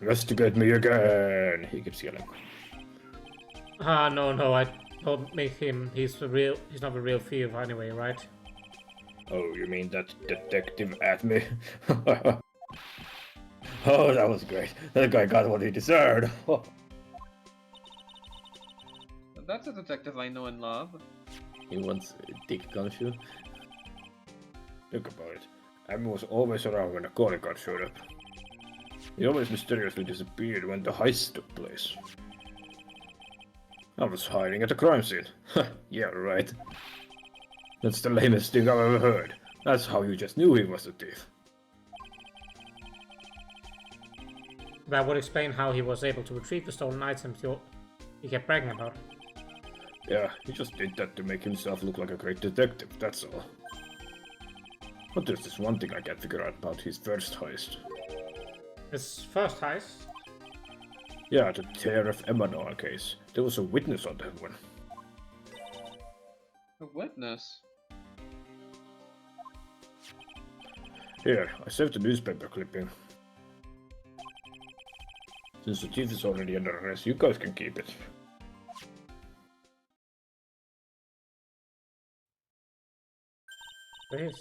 Investigate me again! He keeps yelling. Ah, no, I don't make him. He's not the real thief anyway, right? Oh, you mean that detective at me? Oh, that was great. That guy got what he deserved. That's a detective I know and love. He wants Dick Gumshoe. Think about it. Abby was always around when the calling card showed up. He always mysteriously disappeared when the heist took place. I was hiding at the crime scene. Yeah, right. That's the lamest thing I've ever heard. That's how you just knew he was a thief. That would explain how he was able to retrieve the stolen items he kept bragging about. Yeah, he just did that to make himself look like a great detective, that's all. But there's this one thing I can't figure out about his first heist. His first heist? Yeah, the Tariff Emanuel case. There was a witness on that one. A witness? Here, I saved the newspaper clipping. Since the thief is already under arrest, you guys can keep it. Please.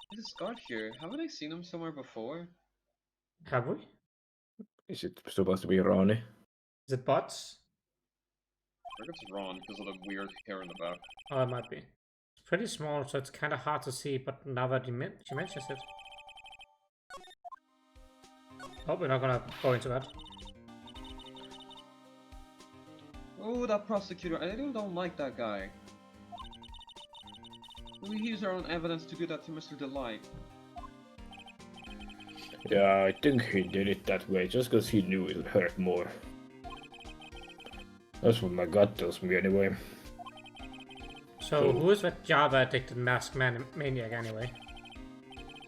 He's a Scott here. Haven't I seen him somewhere before? Have we? Is it supposed to be Ronnie? Is it bots? I think it's Ron because of the weird hair in the back. Oh, it might be. It's pretty small, so it's kind of hard to see, but now that she mentions it. Oh, we're not gonna go into that. Oh, that prosecutor. I really don't like that guy. We use our own evidence to do that to Mr. Delight. Yeah, I think he did it that way just because he knew it would hurt more. That's what my gut tells me anyway. So, who is that Java-addicted masked maniac anyway?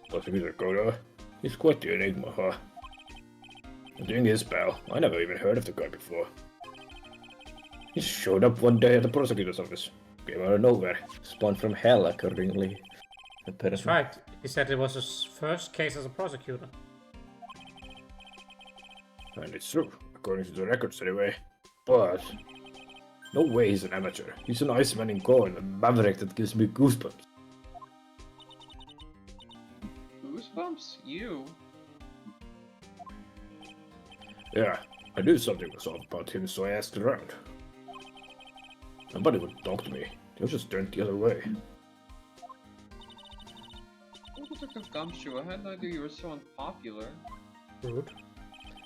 Prosecutor Koda. He's quite the enigma, huh? The thing is, pal, I never even heard of the guy before. He showed up one day at the prosecutor's office. Came out of nowhere. Spawned from hell, accordingly. That's right. He said it was his first case as a prosecutor. And it's true, according to the records anyway. But no way he's an amateur. He's an Iceman in corn, a maverick that gives me goosebumps. Goosebumps? You? Yeah, I knew something was off about him, so I asked around. Nobody would talk to me. They just turned the other way. Oh, Detective Gumshoe, I had no idea you were so unpopular. Rude.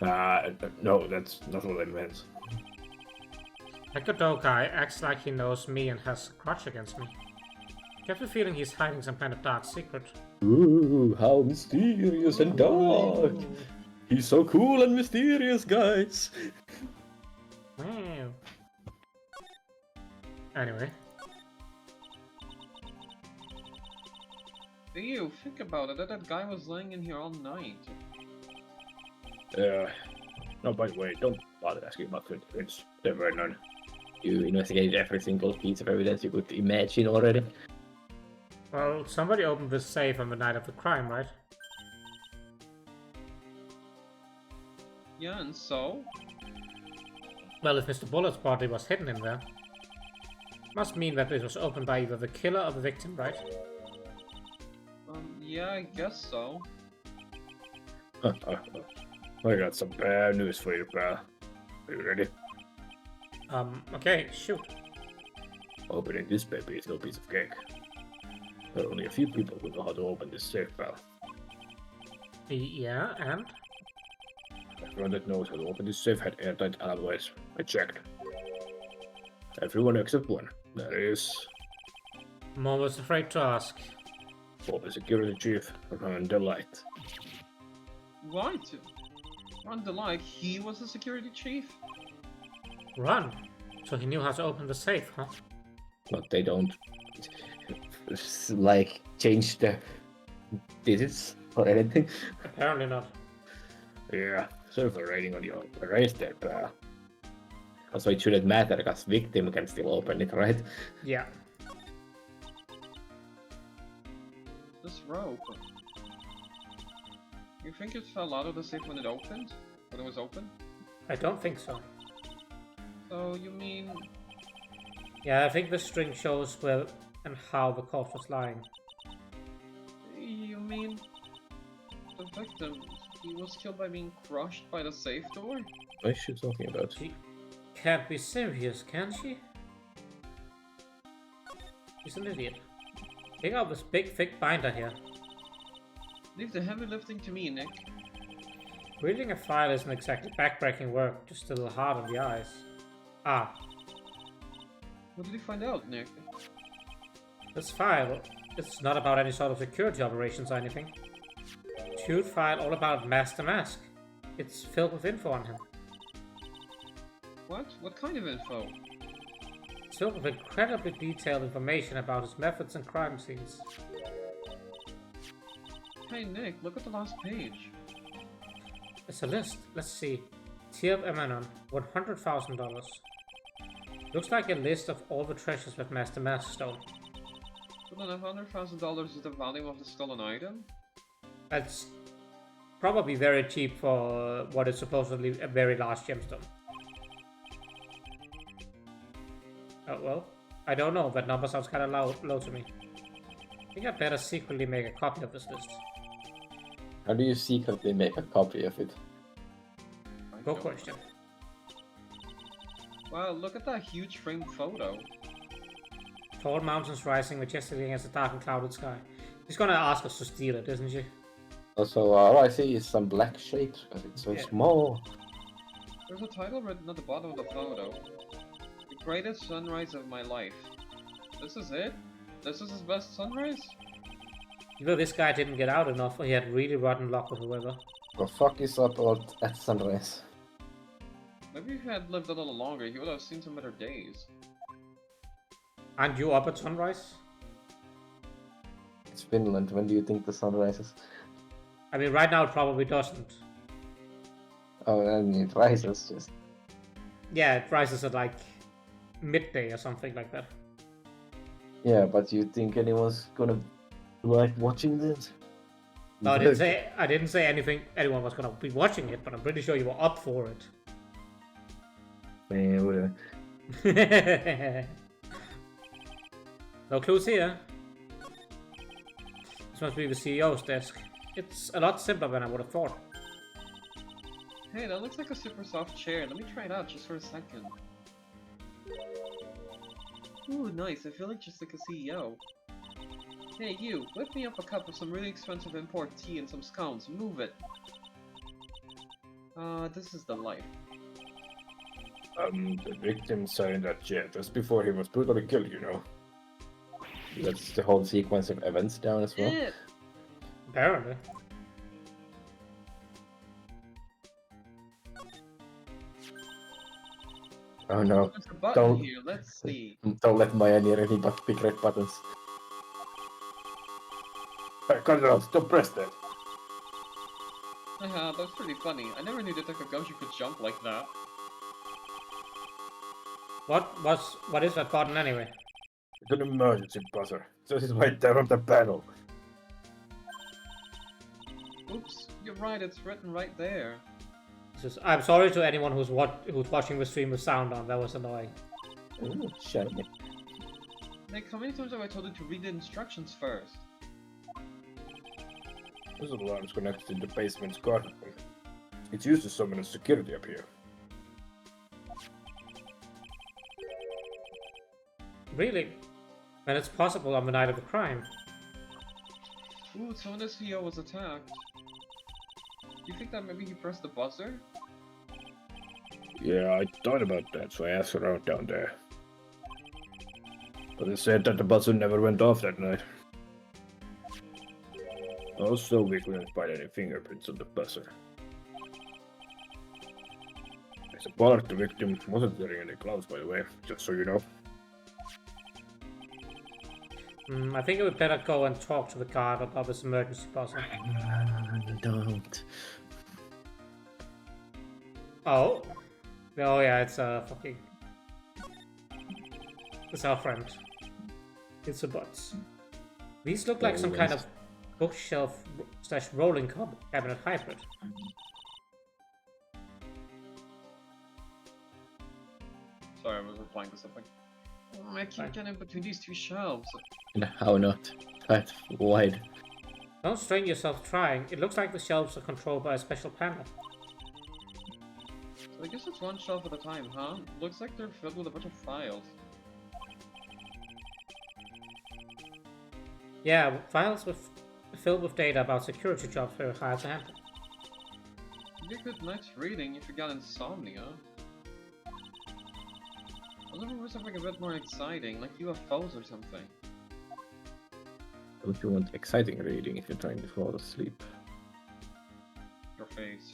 No, that's not what I meant. That Godot guy acts like he knows me and has a grudge against me. I get the feeling he's hiding some kind of dark secret. Ooh, how mysterious and dark! He's so cool and mysterious, guys! Wow. Anyway. Ew, think about it, that guy was laying in here all night. No, by the way, don't bother asking about fingerprints. There were none. You investigated every single piece of evidence you could imagine already? Well, somebody opened the safe on the night of the crime, right? Yeah, and so? Well, if Mr. Bullet's body was hidden in there, must mean that it was opened by either the killer or the victim, right? Yeah, I guess so. I got some bad news for you, pal. Are you ready? Okay, shoot. Opening this baby is no piece of cake. There are only a few people who know how to open this safe, pal. Yeah, and? Everyone that knows how to open this safe had airtight alloys. I checked. Everyone except one. That is... I'm always afraid to ask. Former security chief, Ron Delight. What? Ron Delight, he was the security chief? Run! So he knew how to open the safe, huh? But they don't like change the digits or anything. Apparently not. Yeah, serve a rating on your race there, pal. Also, it shouldn't matter because victim can still open it, right? Yeah. This rope. You think it fell out of the safe when it opened? When it was open? I don't think so. So you mean... Yeah, I think the string shows where and how the corpse was lying. You mean... The victim, he was killed by being crushed by the safe door? What is she talking about? She can't be serious, can she? She's an idiot. Take out this big thick binder here. Leave the heavy lifting to me, Nick. Reading a file isn't exactly backbreaking work, just a little hard on the eyes. Ah, What did you find out, Nick? this file is not about any sort of security operations or anything. Huge file all about Master Mask. It's filled with info on him. What? What kind of info? It's filled with incredibly detailed information about his methods and crime scenes. Hey Nick, look at the last page. It's a list. Let's see. Tear of Emanon, $100,000. Looks like a list of all the treasures that Master Mask stole. But then $100,000 is the value of the stolen item? That's probably very cheap for what is supposedly a very large gemstone. Oh well, I don't know, that number sounds kinda low to me. I think I'd better secretly make a copy of this list. How do you secretly make a copy of it? I Go don't question. know. Wow, look at that huge framed photo. Tall mountains rising majestically against a dark and clouded sky. She's gonna ask us to steal it, isn't she? Also, all I see is some black shapes because it's so Yeah. small. There's a title written at the bottom of the photo. The greatest sunrise of my life. This is it? This is his best sunrise? Either this guy didn't get out enough or he had really rotten luck with whoever. The fuck is up at sunrise? Maybe if he had lived a little longer, he would have seen some better days. Aren't you up at sunrise? It's Finland. When do you think the sun rises? I mean, right now it probably doesn't. Oh, I mean, it rises just. Yeah, it rises at like midday or something like that. Yeah, but you think anyone's gonna like watching this? No, I didn't say anything. Anyone was gonna be watching it, but I'm pretty sure you were up for it. Yeah, whatever. No clues here. This must be the CEO's desk. It's a lot simpler than I would have thought. Hey, that looks like a super soft chair. Let me try it out just for a second. Ooh, nice. I feel like just like a CEO. Hey, you. Whip me up a cup of some really expensive import tea and some scones. Move it. This is the life. The victim signed that jet just before he was brutally killed, you know. That's the whole sequence of events down as well. Eh, Apparently. Oh no. there's a button Don't- here. Let's see. Don't let Maya near any but big red buttons. Hey, cut it out, don't press that. Haha, that's pretty funny. I never knew that Takagoshi could jump like that. What is that button anyway? It's an emergency buzzer. This is right there on the panel. Oops, you're right. It's written right there. I'm sorry to anyone who's watching the stream with sound on. That was annoying. Ooh, shiny. Nick, how many times have I told you to read the instructions first? This alarm is connected to the basement's guard room. It's used to summon security up here. Really? When it's possible on the night of the crime. Ooh, so when the CEO was attacked. Do you think that maybe he pressed the buzzer? Yeah, I thought about that, so I asked around down there. But it said that the buzzer never went off that night. Also, we couldn't find any fingerprints on the buzzer. Mr. Pollard, the victim, wasn't wearing any gloves, by the way, just so you know. I think it would better go and talk to the guard about this emergency buzzer. Don't. Oh. Oh yeah, it's fucking... It's our friend. It's a bot. These look like some kind of bookshelf / rolling cabinet hybrid. Sorry, I was replying to something. Oh, I can't get in between these two shelves. How not? That's wide. Don't strain yourself trying. It looks like the shelves are controlled by a special panel. So I guess it's one shelf at a time, huh? Looks like they're filled with a bunch of files. Yeah, files filled with data about security jobs for hired to handle. It'd be a good night's reading if you got insomnia. I was looking for something a bit more exciting, like UFOs or something. Don't you want exciting reading if you're trying to fall asleep? Your face.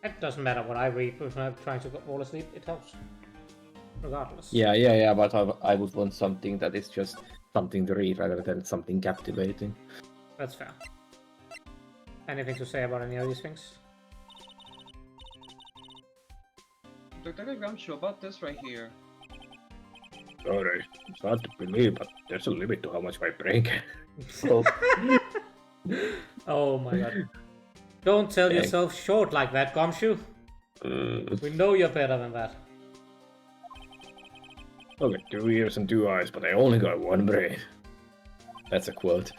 It doesn't matter what I read when I'm trying to fall asleep, it helps. Regardless. Yeah, but I would want something that is just something to read rather than something captivating. That's fair. Anything to say about any of these things? Detective Gumshoe, about this right here. Sorry, it's hard to believe, but there's a limit to how much my brain can. Oh my god. Don't sell yourself short like that, Gumshoe. We know you're better than that. I got 2 ears and 2 eyes, but I only got 1 brain. That's a quote.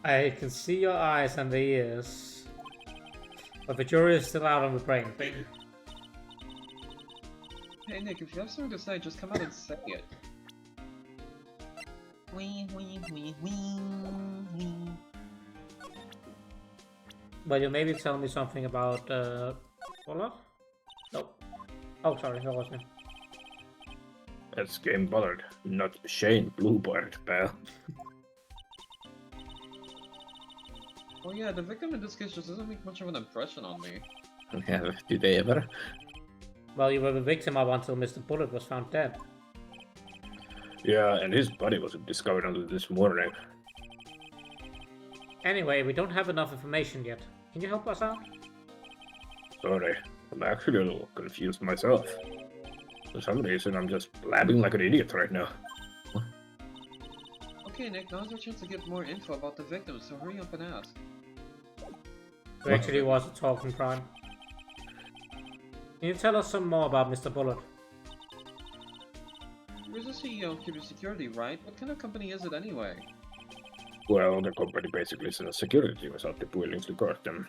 I can see your eyes and the ears. But the jury is still out on the brain thing. Hey Nick, if you have something to say, just come out and say it. Wee wee wee wee wee. But you maybe tell me something about Pollard? No. Oh, sorry, that was me. That's Game Pollard, not Shane Bluebird, pal. Oh yeah, the victim in this case just doesn't make much of an impression on me. Yeah, do they ever? Well, you were the victim up until Mr. Bullet was found dead. Yeah, and his body wasn't discovered until this morning. Anyway, we don't have enough information yet. Can you help us out? Sorry, I'm actually a little confused myself. For some reason, I'm just blabbing like an idiot right now. Okay Nick, now's your chance to get more info about the victim, so hurry up and ask. Who actually was a talking prime? Can you tell us some more about Mr. Bullet? You're the CEO of Cubic Security, right? What kind of company is it anyway? Well, the company basically sent a security team out to Buildings to guard them.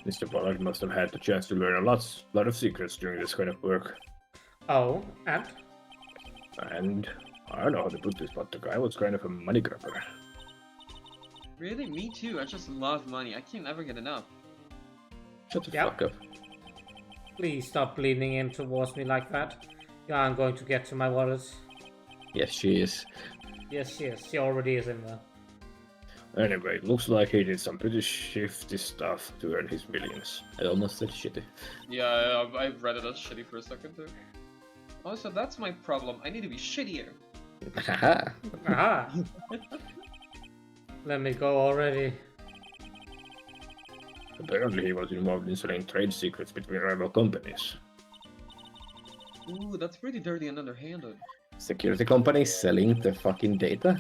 Mr. Pollard must have had the chance to learn a lot of secrets during this kind of work. Oh, and? And I don't know how to put this, but the guy was kind of a money grabber. Really? Me too, I just love money, I can't ever get enough. Shut the Yep. fuck up. Please stop leaning in towards me like that. You aren't going to get to my wallet. Yes, she is. Yes, she already is in there. Anyway, looks like he did some pretty shifty stuff to earn his millions. I almost said shitty. Yeah, I read it as shitty for a second too. Oh, so that's my problem, I need to be shittier. Haha. Aha! Let me go already. Apparently he was involved in selling trade secrets between rival companies. Ooh, that's pretty dirty and underhanded. Security companies selling the fucking data?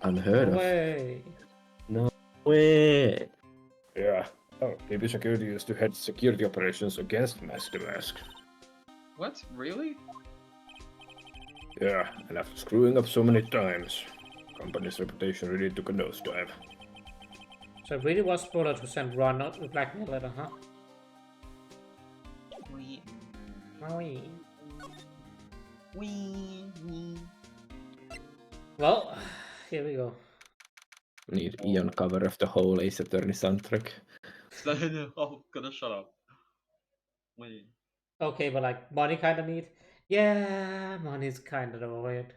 Unheard No of. way. Way. Yeah. Oh, maybe security used to head security operations against Mask the Mask. What? Really? Yeah, and after screwing up so many times, company's reputation really took a nosedive. So it really was Bullet who sent Ron out the blackmail letter, huh? Wee. Wee. Wee. Well, here we go. Need Eon cover of the whole Ace Attorney soundtrack. Oh, gonna shut up. Wee. Okay, but like money kind of need. Yeah, money's kind of overrated.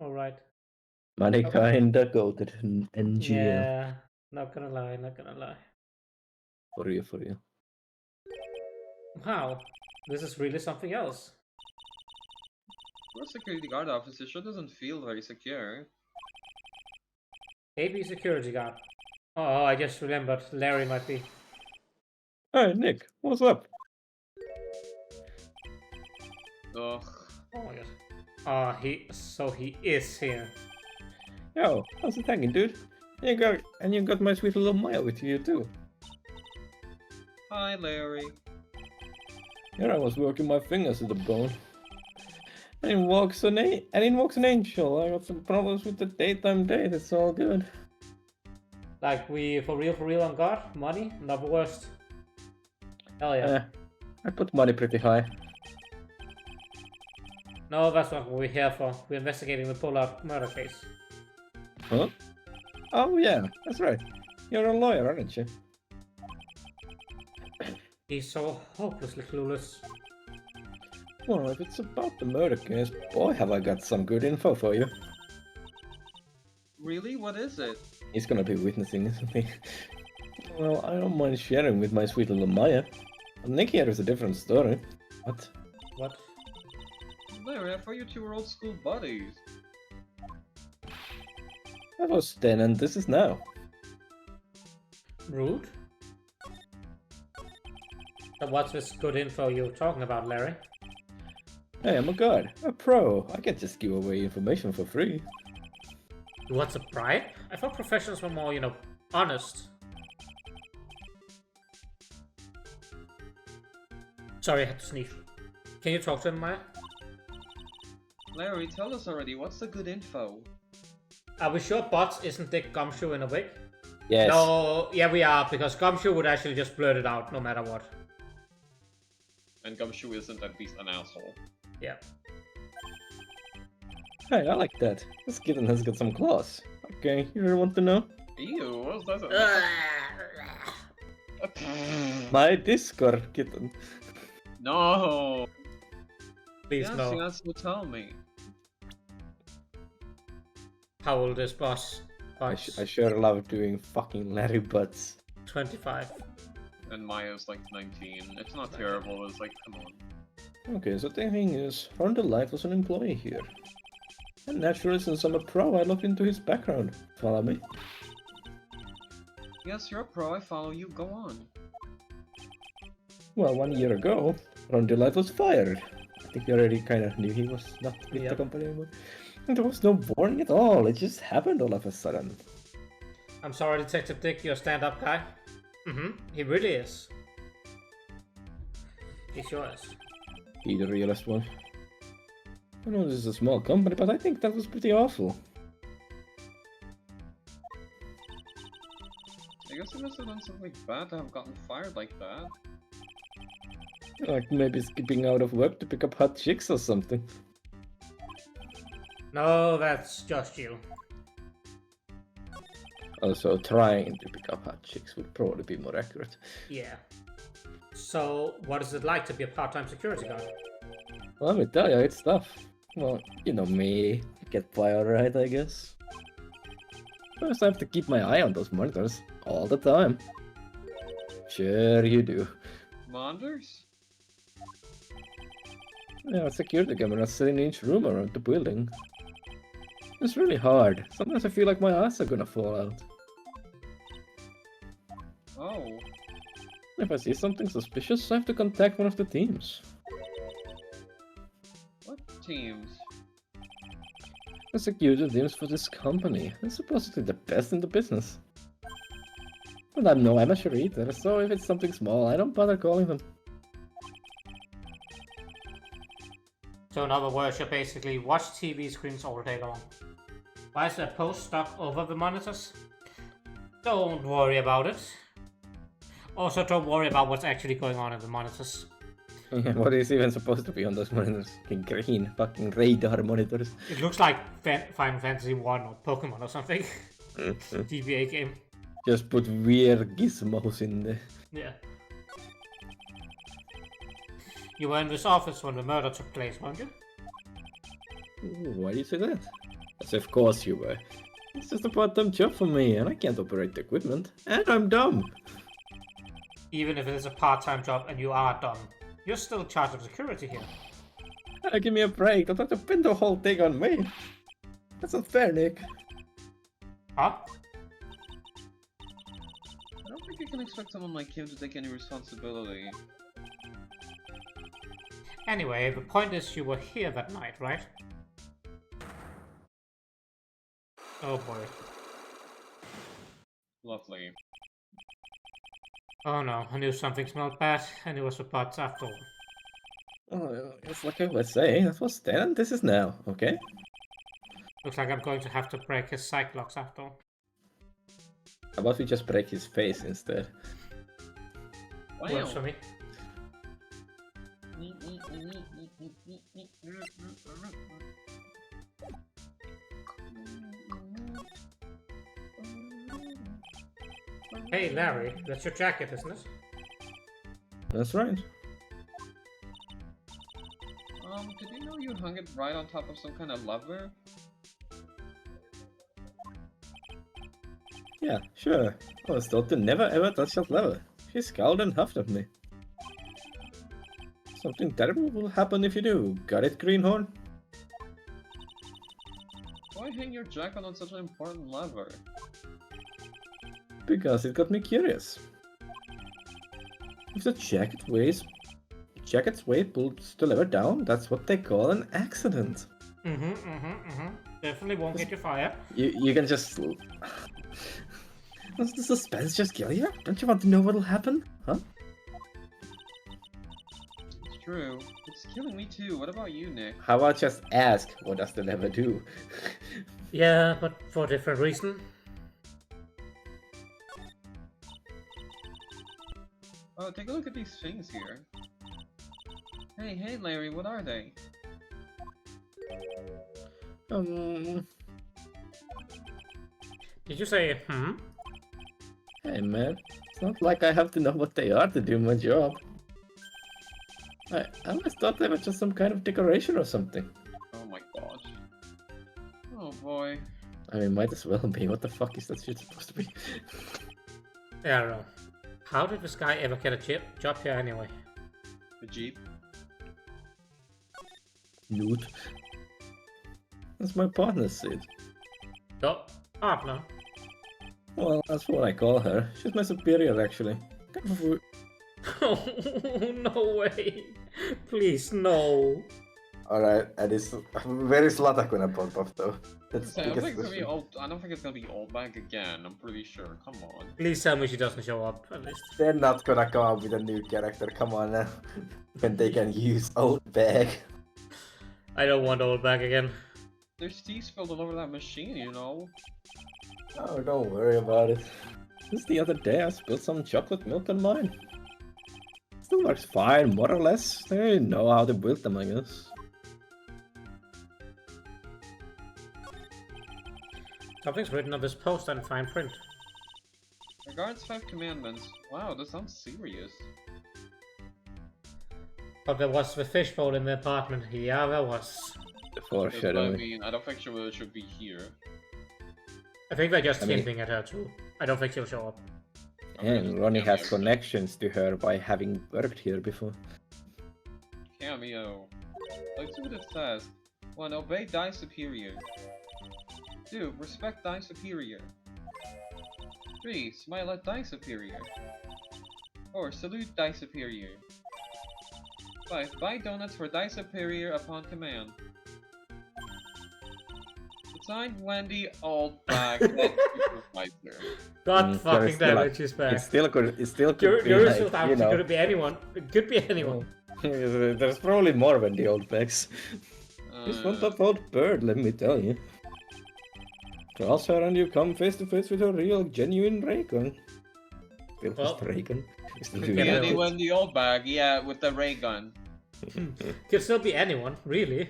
Alright. Money Okay. kinda goated in NGL. Yeah, not gonna lie, not gonna lie. For real, for real. Wow, this is really something else. Your security guard officer sure doesn't feel very secure. AB security guard. Oh, I just remembered. Larry might be. Hey, Nick, what's up? Ugh. Oh my god. Ah, so he is here. Yo, how's it hanging, dude? You got my sweet little Maya with you too. Hi, Larry. Here I was working my fingers to the bone. And in walks an angel. I got some problems with the daytime date. It's all good. Like, we for real on guard? Money? Not the worst. Hell yeah. I put money pretty high. No, that's not what we're here for. We're investigating the pull-out murder case. Huh? Oh yeah, that's right. You're a lawyer, aren't you? He's so hopelessly clueless. Well, if it's about the murder case, boy, have I got some good info for you. Really? What is it? He's gonna be witnessing, isn't he? Well, I don't mind sharing with my sweet little Maya. But Nick here is a different story. What? What? Larry, I thought you two were old school buddies. That was then and this is now. Rude? So what's this good info you're talking about, Larry? Hey, I'm a god, a pro. I can't just give away information for free. What's a bribe? I thought professionals were more, honest. Sorry, I had to sneeze. Can you talk to him, Maya? Larry, tell us already, what's the good info? Are we sure Bots isn't Dick Gumshoe in a wig? Yes. No, yeah we are, because Gumshoe would actually just blurt it out no matter what. And Gumshoe isn't at least an asshole. Yeah. Hey, I like that. This kitten has got some claws. Okay, you really want to know? Ew, what's that? My Discord kitten. No! Please Yes, no. yes, you tell me. How old is Boss? I sure love doing fucking Larry Butts. 25. And Maya's like 19. It's not terrible, it's like, come on. Okay, so the thing is, Ron Life was an employee here. And naturally, since I'm a pro, I looked into his background. Follow me? Yes, you're a pro, I follow you, go on. Well, 1 year ago, Ron Life was fired. I think you already kind of knew he was not with the Yep. company anymore. And there was no warning at all, it just happened all of a sudden. I'm sorry, Detective Dick, you're a stand-up guy. He really is. He sure is. Be the realest one. I know this is a small company, but I think that was pretty awful. I guess he must have done something bad to have gotten fired like that. Like maybe skipping out of work to pick up hot chicks or something. No, that's just you. Also, trying to pick up hot chicks would probably be more accurate. Yeah. So, what is it like to be a part-time security guard? Well, let me tell you, it's tough. Well, you know me. Get by alright, I guess. First, I have to keep my eye on those monitors all the time. Sure you do. Monders? Yeah, security cameras set in each room around the building. It's really hard. Sometimes I feel like my eyes are gonna fall out. Oh. If I see something suspicious, I have to contact one of the teams. What teams? The security teams for this company. They're supposedly the best in the business. But I'm no amateur either, so if it's something small, I don't bother calling them. So in other words, you basically watch TV screens all day long. Why is there a post stuck over the monitors? Don't worry about it. Also, don't worry about what's actually going on in the monitors. What is even supposed to be on those monitors? Fucking green, fucking radar monitors. It looks like Final Fantasy 1 or Pokemon or something. GBA game. Just put weird gizmos in there. Yeah. You were in this office when the murder took place, weren't you? Ooh, why do you say that? As of course you were. It's just a part-time job for me, and I can't operate the equipment. And I'm dumb. Even if it is a part-time job and you are dumb, you're still in charge of security here. Give me a break. Don't have to pin the whole thing on me. That's not fair, Nick. Huh? I don't think you can expect someone like him to take any responsibility. Anyway, the point is you were here that night, right? Oh boy. Lovely. Oh no, I knew something smelled bad, and it was the pots after all. Oh, it's like I was saying. That was then, and this is now, okay? Looks like I'm going to have to break his cyclops after all. How about we just break his face instead? Wow. Works for me. Hey Larry, that's your jacket, isn't it? That's right. Did you know you hung it right on top of some kind of lever? Yeah, sure. I was told to never ever touch that lever. She scowled and huffed at me. Something terrible will happen if you do. Got it, Greenhorn? Why hang your jacket on such an important lever? Because it got me curious. If the jacket's weight pulls the lever down, that's what they call an accident. Definitely won't get you fired. You can just... Does the suspense just kill you? Don't you want to know what'll happen? Huh? It's true. It's killing me too. What about you, Nick? How about just ask, what does the lever do? Yeah, but for a different reason. Oh, take a look at these things here. Hey, Larry, what are they? Did you say, Hmm? Hey man, it's not like I have to know what they are to do my job. I always thought they were just some kind of decoration or something. Oh my god. Oh boy. I mean, might as well be. What the fuck is that shit supposed to be? Yeah, I don't know. How did this guy ever get a job here anyway? The Jeep? Nude. That's my partner's seat. Your partner? Well, that's what I call her. She's my superior, actually. Kind of a Oh, no way. Please, no. Alright, and it's very Zlata gonna pop up though. That's I don't think it's gonna be old. I don't think it's gonna be old back again. I'm pretty sure. Come on. Please tell me she doesn't show up, at least. They're not gonna come up with a new character, come on now. When they can use old bag. I don't want old back again. There's tea spilled all over that machine, you know. Oh, don't worry about it. Just the other day I spilled some chocolate milk on mine. Still works fine, more or less. They know how to build them, I guess. Something's written on this poster in fine print. Regards 5 commandments. Wow, this sounds serious. But there was the fishbowl in the apartment. Yeah, there was. The I foreshadowing. mean, I don't think she should be here. I think they're just I mean- hinting at her too. I don't think she'll show up. And Ronnie has connections to her by having worked here before. Cameo. Let's see what it says. 1. Obey thy superior. 2. Respect thy superior. 3. Smile at thy superior. 4. Salute thy superior. 5. Buy donuts for thy superior upon command. Signed, Wendy Oldbag, head supervisor. God fucking still damn like- it, she's back. It still could You're be you're like, still out. you It know. could be anyone. It could be anyone. There's probably more than the old bags. He's one top old bird, let me tell you. Cross her and you come face to face with a real, genuine ray gun. Still Well, just ray gun. Still could doing be that. Wendy, Wendy Oldbag, yeah, with the ray gun. Could still be anyone, really.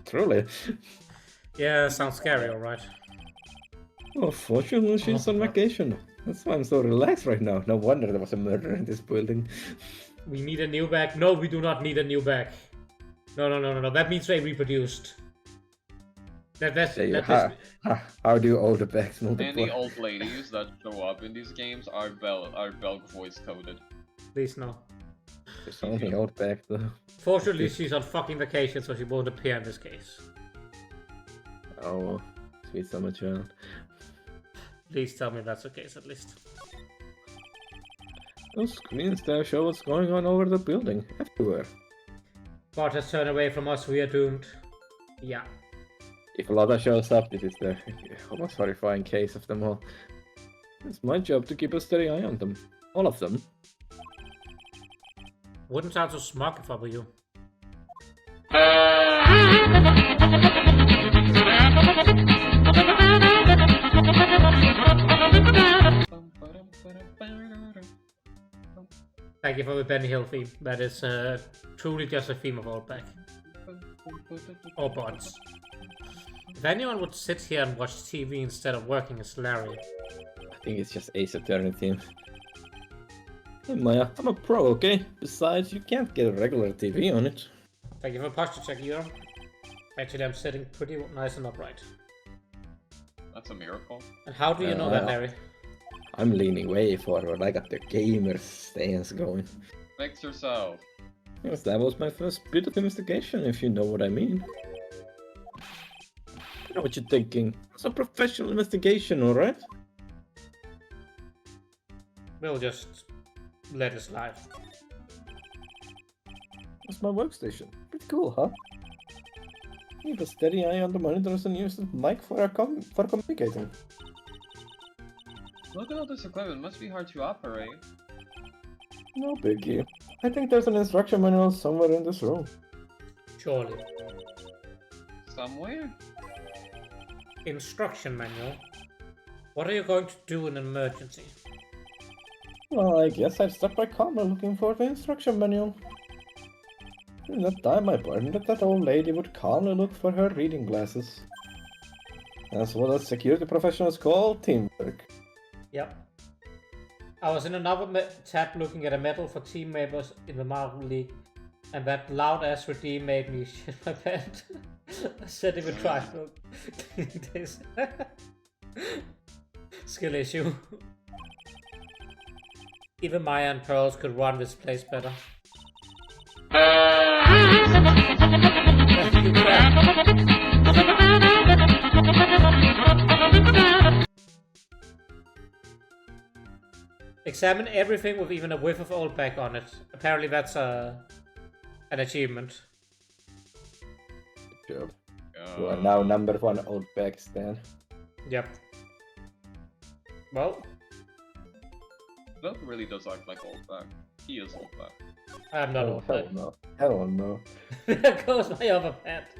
Truly. Yeah, sounds scary, alright. Oh, fortunately she's on vacation. That's why I'm so relaxed right now. No wonder there was a murder in this building. We need a new bag. No, we do not need a new bag. No. That means they reproduced. How do older bags multiply? Any old ladies that show up in these games are Belg voice coded. Please no. There's only old bag though. Fortunately, she's on fucking vacation, so she won't appear in this case. Oh, sweet summer child. Please tell me that's the case at least. Those screens there show what's going on over the building, everywhere. God has turned away from us, we are doomed. Yeah. If Lotta shows up, this is the most horrifying case of them all. It's my job to keep a steady eye on them. All of them. Wouldn't sound so smug if I were you. Thank you for the Benny Hill theme. That is truly just a theme of Oldback. Or bots. If anyone would sit here and watch TV instead of working as Larry. I think it's just Ace Attorney theme. Hey Maya, I'm a pro, okay? Besides, you can't get a regular TV on it. Thank you for posture check, Euro. Actually, I'm sitting pretty nice and upright. That's a miracle. And how do you know that, Larry? I'm leaning way forward. I got the gamer stance going. Fix yourself. Yes, that was my first bit of investigation, if you know what I mean. I know what you're thinking. It's a professional investigation, alright? We'll just let it slide. That's my workstation. Pretty cool, huh? Keep a steady eye on the monitors and use the mic for communicating. Look at all this equipment, must be hard to operate. No biggie. I think there's an instruction manual somewhere in this room. Surely. Somewhere? Instruction manual? What are you going to do in an emergency? Well, I guess I'd start by calmly looking for the instruction manual. In that time I burned that old lady would calmly look for her reading glasses. That's what us security professionals call teamwork. Yep. I was in another tab looking at a medal for team members in the Marvel League, and that loud ass redeem made me shit my pants. I said it would try for this. Skill issue. Even Maya and Pearls could run this place better. Examine everything with even a whiff of Oldback on it. Apparently that's an achievement. Good job. You are now #1 Oldback stan. Yep. Well, Doug really does act like Oldback. He is Oldback. I'm not Oh, Oldback. hell no. Hell no. There goes my other pet.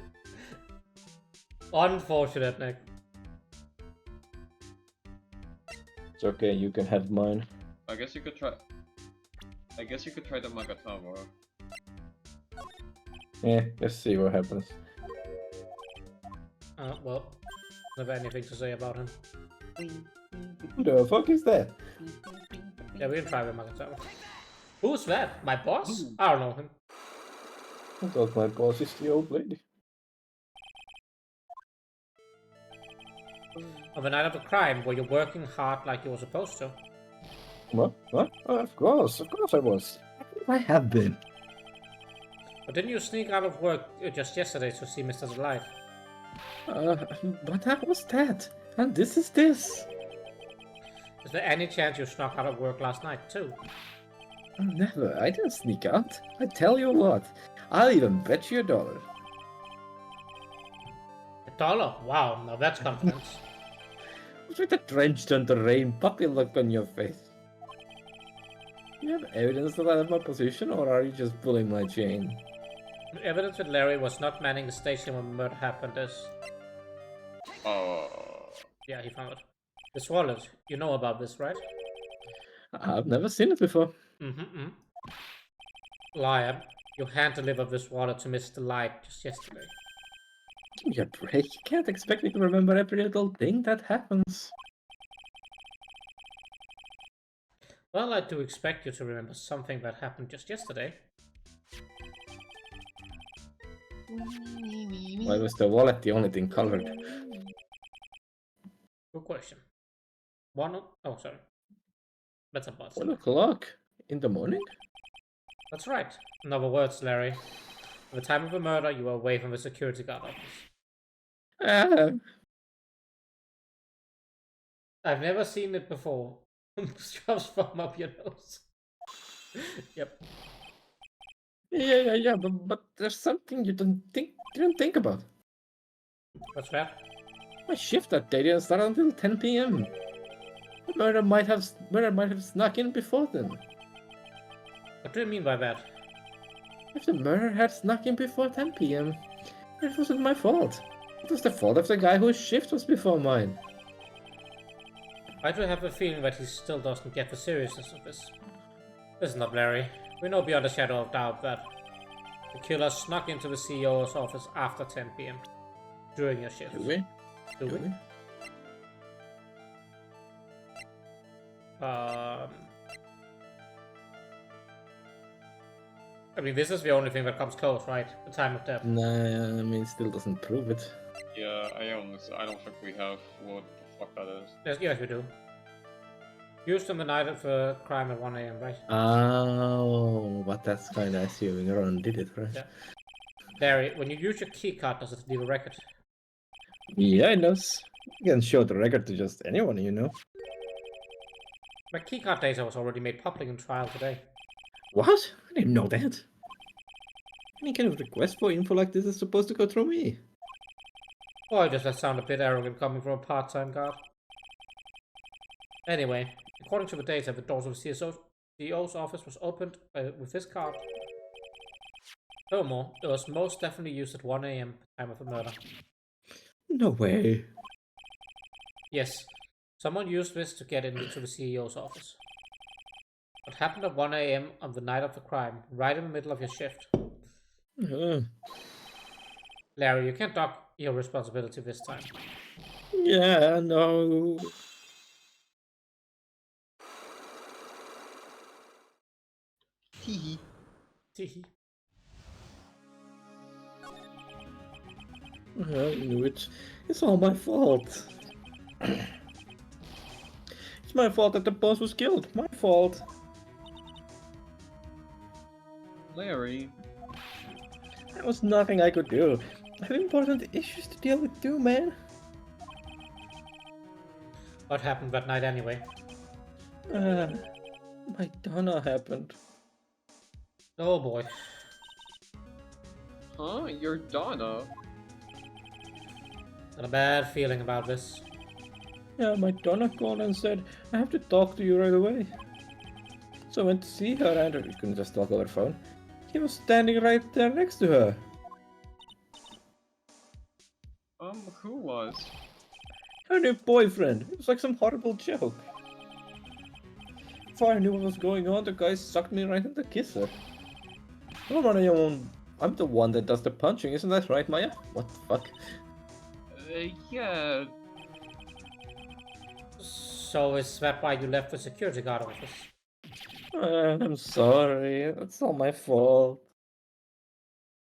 Unfortunate, Nick. It's okay, you can have mine. I guess you could try the Magatama. Let's see what happens. Well, never anything to say about him. Who the fuck is that? Yeah, we can try with Magatama. Who's that? My boss? I don't know him. I thought my boss is the old lady. On the night of the crime, were you working hard like you were supposed to? What? What? Oh, of course I was. I have been. But didn't you sneak out of work just yesterday to see Mr. Delight? But that was that. And this is this. Is there any chance you snuck out of work last night too? Never. I didn't sneak out. I tell you what. I'll even bet you $1. $1? Wow, now that's confidence. With a drenched under rain puppy look on your face. Do you have evidence that I have my position, or are you just pulling my chain? Evidence that Larry was not manning the station when the murder happened is... Yeah, he found it. The Swallows. You know about this, right? I've never seen it before. Liar. You hand-delivered this water to Mr. Light just yesterday. Give me a break. You can't expect me to remember every little thing that happens. Well, I do expect you to remember something that happened just yesterday. Why was the wallet the only thing colored? Good question. Oh, sorry. That's a bot. 1 o'clock in the morning? That's right. In other words, Larry, at the time of the murder, you were away from the security guard office. Ah, I've never seen it before. Drops foam up your nose. Yep. yeah, but there's something you didn't think about. What's that? My shift that day didn't start until 10 p.m. The murder might have snuck in before then. What do you mean by that? If the murder had snuck in before 10 p.m., it wasn't my fault. It was the fault of the guy whose shift was before mine. I do have a feeling that he still doesn't get the seriousness of this. Listen up, Larry. We know beyond a shadow of doubt that the killer snuck into the CEO's office after 10 p.m. during your shift. Do we? Do we? I mean, this is the only thing that comes close, right? The time of death. Nah, I mean, it still doesn't prove it. Yeah, I don't think we have what the fuck that is. Yes, we do. Used on the night of the crime at 1 a.m., right? Oh, but that's kind of assuming Ron did it, right? Yeah. Larry, when you use your keycard, does it leave a record? Yeah, it does. You can show the record to just anyone, you know. My keycard data was already made public in trial today. What? I didn't know that. Any kind of request for info like this is supposed to go through me. Boy, does that sound a bit arrogant coming from a part-time guard. Anyway, according to the data, the doors of the CEO's office was opened with this card. Furthermore, it was most definitely used at 1 a.m. time of the murder. No way. Yes, someone used this to get into the CEO's office. What happened at 1 a.m. on the night of the crime, right in the middle of your shift? Larry, you can't dock your responsibility this time. Yeah, no. Hehe. Teehee. I knew it. It's all my fault. It's my fault that the boss was killed. My fault. Larry. There was nothing I could do. I have important issues to deal with too, man. What happened that night anyway? My Donna happened. Oh boy. Huh? You're Donna. Got a bad feeling about this. Yeah, my Donna called and said, I have to talk to you right away. So I went to see her and we couldn't just talk over the phone. He was standing right there next to her. Who was? Her new boyfriend. It was like some horrible joke. Before I knew what was going on, the guy sucked me right into the kisser. I'm the one that does the punching, isn't that right, Maya? What the fuck? Yeah. So is that why you left the security guard office? I'm sorry. It's all my fault.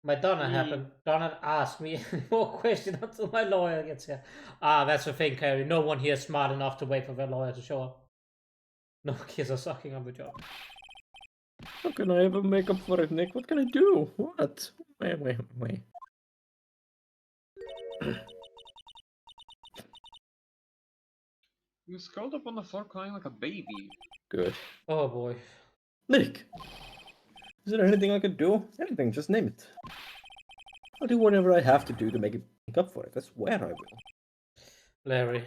My Donna happened. Donna asked me more questions until my lawyer gets here. Ah, that's the thing, Carrie. No one here is smart enough to wait for their lawyer to show up. No kids are sucking on the job. How can I ever make up for it, Nick? What can I do? What? Wait. You scrolled up on the floor crying like a baby. Good. Oh boy. Nick! Is there anything I can do? Anything, just name it. I'll do whatever I have to do to make up for it. I swear I will. Larry.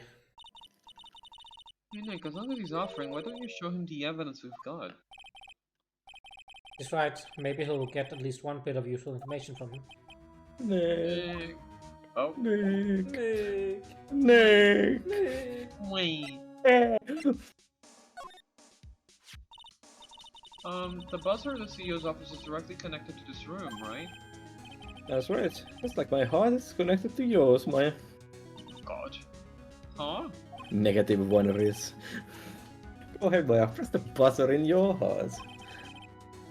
Hey Nick, as long as he's offering, why don't you show him the evidence we've got? He's right. Maybe he'll get at least one bit of useful information from him. Nick. Oh. Nick. Nick. Wait. Nick. The buzzer in the CEO's office is directly connected to this room, right? That's right. It's like my heart is connected to yours, Maya. God. Huh? Negative one it is. Oh hey boy, I pressed the buzzer in your house.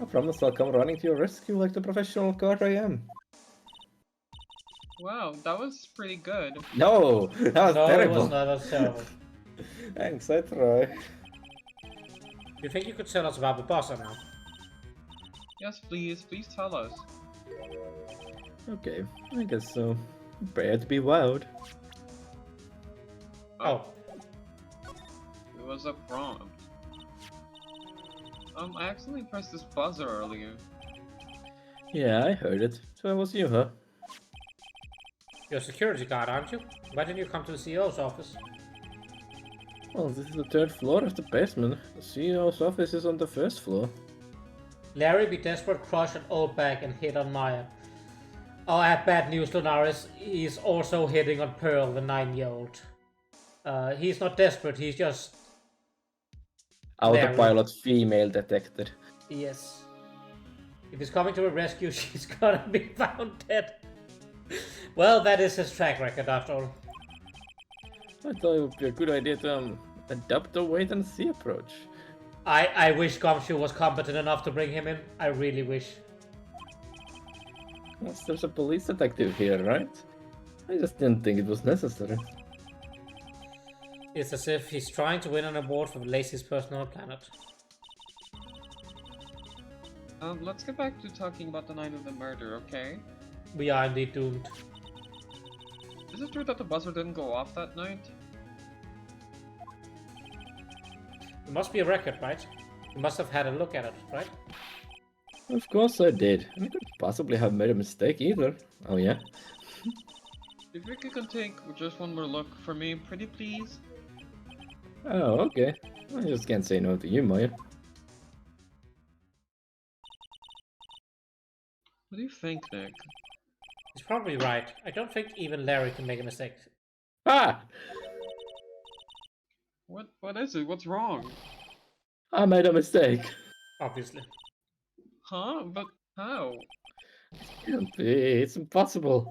I promise I'll come running to your rescue like the professional guard I am. Wow, that was pretty good. No, that was No, terrible. it was not. That was terrible. Thanks, I try. You think you could tell us about the buzzer now? Yes, please tell us. Okay, I guess so. Prepare to be wowed. Oh, It was a prompt. I accidentally pressed this buzzer earlier. Yeah, I heard it. So it was you, huh? you're a security guard, aren't you? Why didn't you come to the CEO's office? Well, this is the 3rd floor of the basement. The CEO's office is on the 1st floor. Larry be desperate, crush an old bag and hit on Maya. Oh, I have bad news, Lunaris. He's also hitting on Pearl, the 9-year-old. He's not desperate, he's just... Autopilot female detected. Yes. If he's coming to a rescue, she's gonna be found dead. Well, that is his track record after all. I thought it would be a good idea to adopt a wait and see approach. I wish Gumshoe was competent enough to bring him in. I really wish. Yes, there's a police detective here, right? I just didn't think it was necessary. It's as if he's trying to win an award for the laziest person on the planet. Let's get back to talking about the night of the murder, okay? We are indeed doomed. Is it true that the buzzer didn't go off that night? There must be a record, right? You must have had a look at it, right? Of course I did. I couldn't possibly have made a mistake either. Oh yeah? If Ricky can take just one more look for me, pretty please? Oh, okay. I just can't say no to you, Maya. What do you think, Nick? He's probably right. I don't think even Larry can make a mistake. Ah! What is it? What's wrong? I made a mistake. Obviously. Huh? But how? Can't be. It's impossible.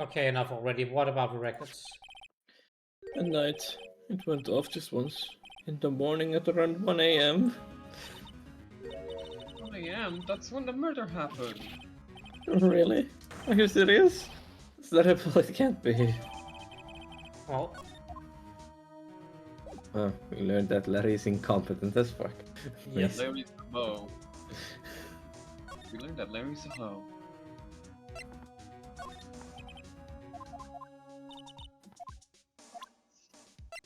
Okay, enough already. What about the records? At night, it went off just once. In the morning at around 1 AM. 1 AM? That's when the murder happened. Really? Are you serious? Is that a it can't be. Well, Oh, we learned that Larry is incompetent as fuck. yes. Larry's a hoe. We learned that Larry's a hoe.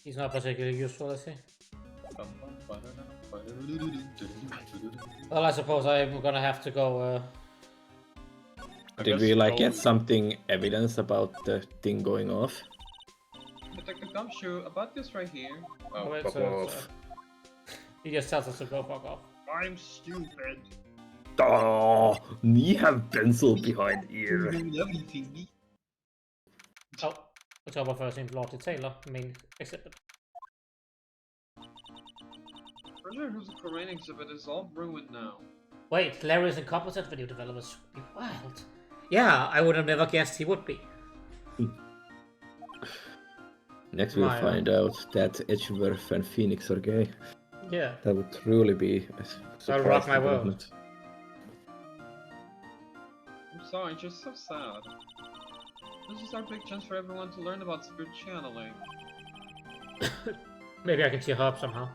He's not particularly useful, is he? Well, I suppose I'm gonna have to go, Did we get something evidence about the thing going off? Detective Gumshoe, about this right here. Oh, wait, fuck off. he just tells us to go fuck off. I'm stupid. Oh, ni have pencil behind ear. Everything. Oh, October 13th, Lottie Taylor, main exhibit. Treasure Who's a Korean exhibit is all ruined now. Wait, Larry's incompetent video developers would be wild. Yeah, I would have never guessed he would be. Next we'll Maya. find out that Edgeworth and Phoenix are gay. Yeah. That would truly be a That'll rock surprise my world. development. I'm sorry, it's just so sad. This is our big chance for everyone to learn about spirit channeling. Maybe I can cheer her up somehow.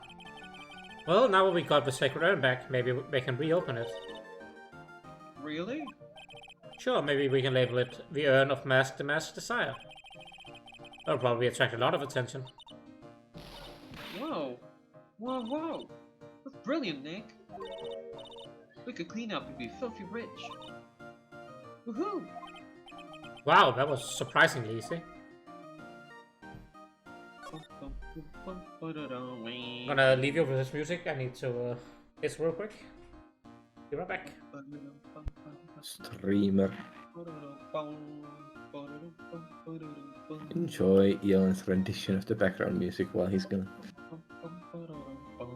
Well, now we got the Sacred Urn back, maybe we can reopen it. Really? Sure, maybe we can label it the Urn of the Masked Desire. That'll probably attract a lot of attention. Whoa! Whoa! That's brilliant, Nick! We could clean up and be filthy rich. Woohoo! Wow, that was surprisingly easy. I'm gonna leave you with this music. I need to this real quick. Be right back. Streamer. Enjoy Elon's rendition of the background music while he's gonna.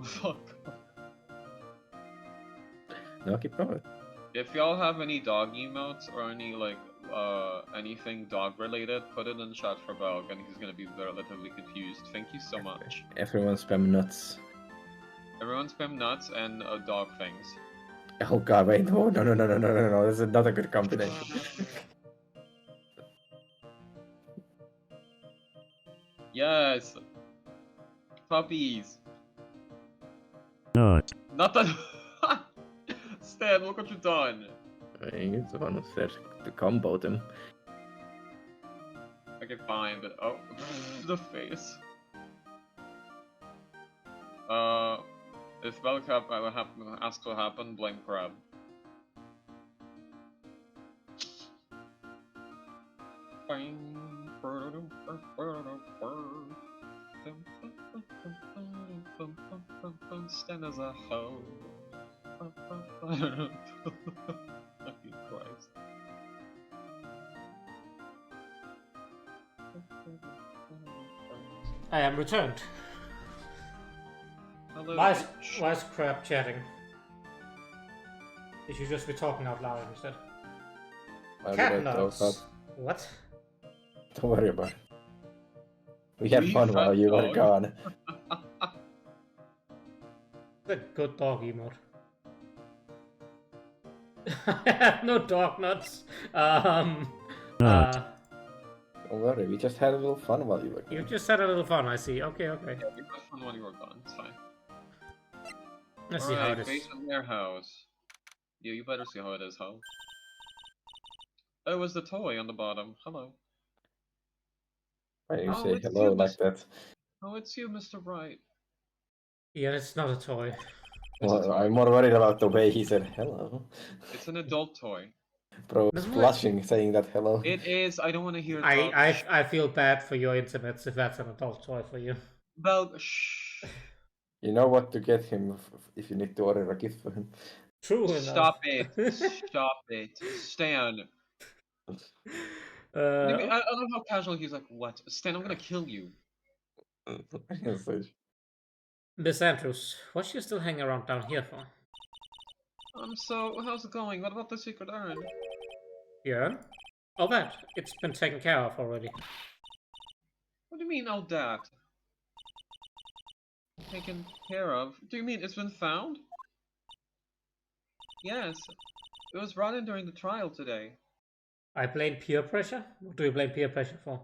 Fuck. No, keep going. If y'all have any dog emotes or any anything dog related, put it in the chat for Belg and he's gonna be relatively confused. Thank you so much. Everyone spam nuts. Everyone spam nuts and dog things. Oh god, wait, no, no, this is not a good combination. Yes! Puppies! Nut. Not that. Stan, look what you've done! It's the one who said to combo them. Okay, fine, but oh, the face. If Velcap asks what happened, blame Crab. Stand as a hoe. Fucking Christ. I am returned. Hello, Why bitch. is Crab chatting? You should just be talking out loud instead. Cat nuts. What? Don't worry about it. We had We fun while fat you were dog. gone. The good dog emote. I have no dog nuts. Nut. Don't worry, we just had a little fun while you were gone. You just had a little fun, I see. Okay. We had fun when you were gone, it's fine. Let's see how it is. Based on their house. You better see how it is, how? Oh, it was the toy on the bottom. Hello. Why do you Oh, say it's hello you, like that? Oh, it's you, Mr. Bright. Yeah, it's not a toy. It's a Well, toy. I'm more worried about the way he said hello. It's an adult toy. Bro was Doesn't it- blushing saying that hello. It is. I don't want to hear it. talk. I feel bad for your intimates if that's an adult toy for you. Well, shh. You know what to get him if you need to order a gift for him. True enough. Stop it. Stop it. Stan. I love how casual he's like, what? Stan, I'm gonna kill you. Miss Andrews, what's you still hanging around down here for? So, how's it going? What about the secret urn? Yeah? Oh, that. It's been taken care of already. What do you mean, all that? Taken care of? Do you mean it's been found? Yes. It was brought in during the trial today. I blame peer pressure? What do you blame peer pressure for?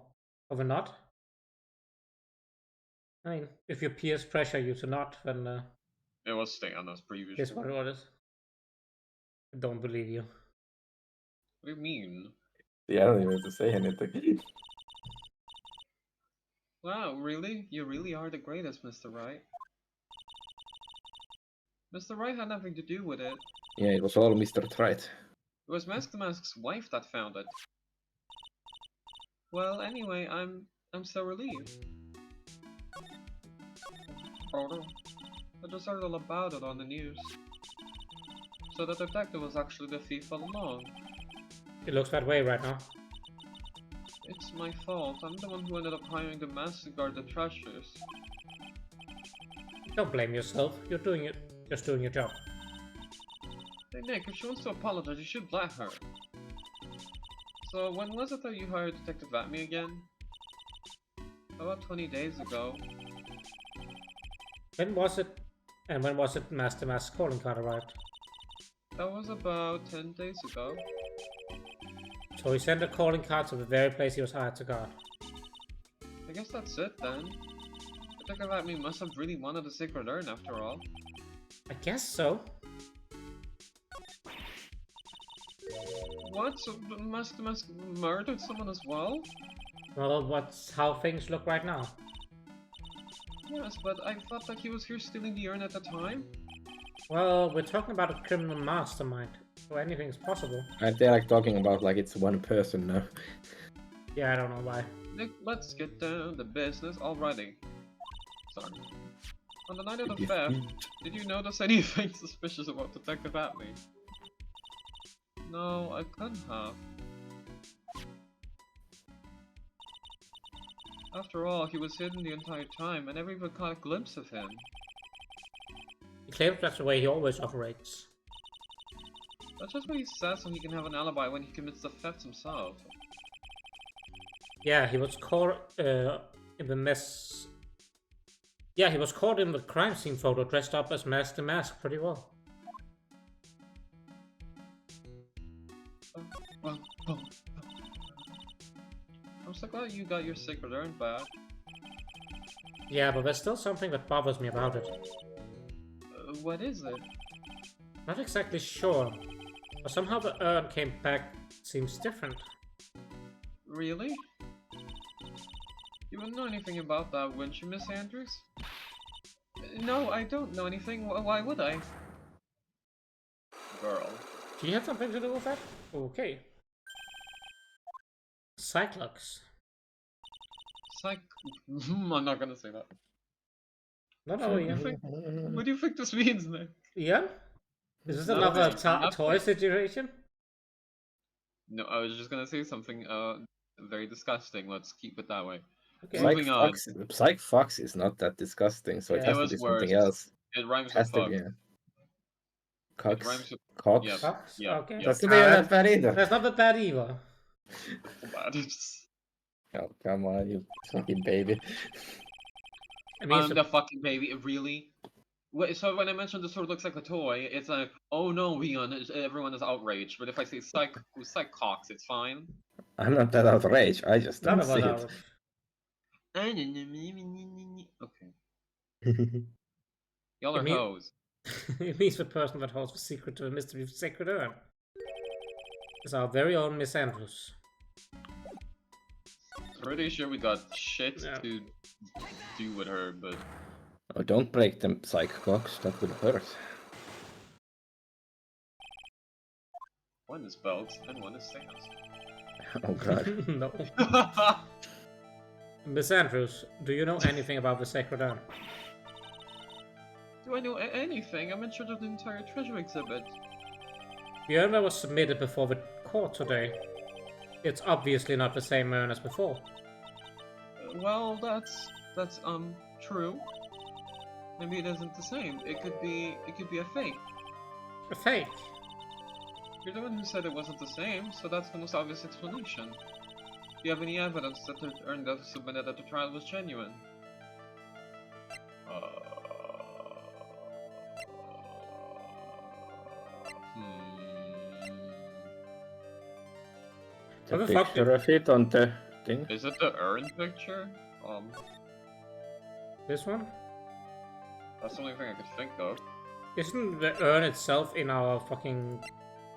Over not? I mean, if your peers pressure you to not, then It was Stan, as previous. here's what it is. I don't believe you. What do you mean? Yeah, I don't even have to say anything. Wow, really? You really are the greatest, Mr. Wright. Mr. Wright had nothing to do with it. Yeah, it was all Mr. Trite. It was Mask the Mask's wife that found it. Well, anyway, I'm so relieved. Oh, I just heard all about it on the news. So the detective was actually the thief all along. It looks that way right now. It's my fault. I'm the one who ended up hiring the mask to guard the treasures. Don't blame yourself. You're doing it. Just doing your job. Hey Nick, if she wants to apologize, you should let her. So when was it that you hired Detective Atme again? About 20 days ago. When was it? And when was it Master Mask calling card arrived? That was about 10 days ago. So he sent a calling card to the very place he was hired to guard. I guess that's it then. Detective Atme must have really wanted the secret urn after all. I guess so. What? So Mask the Mask murdered someone as well? Well, what's how things look right now? Yes, but I thought that he was here stealing the urn at the time. Well, we're talking about a criminal mastermind, so anything is possible. Aren't they like talking about like it's one person now? Yeah, I don't know why. Nick, let's get down to business already. Sorry. On the night of the theft, did you notice anything suspicious about Detective Atme? No, I couldn't have. After all, he was hidden the entire time, and never even caught a glimpse of him. He claims that's the way he always operates. That's just what he says so he can have an alibi when he commits the theft himself. Yeah, he was caught in the mess Yeah, he was caught in the crime scene photo dressed up as Mask the Mask pretty well. Oh. I'm so glad you got your Sacred Urn back. Yeah, but there's still something that bothers me about it. What is it? Not exactly sure, but somehow the urn came back seems different. Really? You wouldn't know anything about that, wouldn't you, Miss Andrews? No, I don't know anything. Why would I? Girl. Do you have something to do with that? Okay. Cyclops. I'm not gonna say that. No, What do you Ian. think? What do you think this means, Nick? Ian? Is this Nothing, another nothing. toy situation? No, I was just gonna say something very disgusting. Let's keep it that way. Okay. Moving on. Psych Fox is not that disgusting, so it Yeah. has It to was be something worse. else. It rhymes It has with to be. fuck. It Cox. rhymes with Cox. Yep. Fox? Yeah, Okay. yeah. That's not that bad either. That's not that bad either. bad. Oh, come on, you fucking baby. I mean, I'm the fucking baby. Really? Wait, so when I mentioned the sword looks like a toy, it's like, oh no, Leon, everyone is outraged. But if I say Psychox, it's fine. I'm not that outraged. I just none don't of see us are. Okay. Y'all are You mean- hoes. It means the person that holds the secret to the mystery of the Sacred Urn is our very own Miss Andrews. Pretty sure we got shit Yeah. to do with her, but Oh, don't break them, Psych Cox. That would hurt. one is belts and one is Sans. Oh god. No. Miss Andrews, do you know anything about the Sacred Urn? Do I know anything? I'm in charge of the entire treasure exhibit. The urn that was submitted before the court today. It's obviously not the same urn as before. Well, that's true. Maybe it isn't the same. It could be a fake. A fake. You're the one who said it wasn't the same, so that's the most obvious explanation. Do you have any evidence that the urn that was submitted at the trial was genuine? The What the fuck picture of it on the thing. Is it the urn picture? This one? That's the only thing I could think of. Isn't the urn itself in our fucking...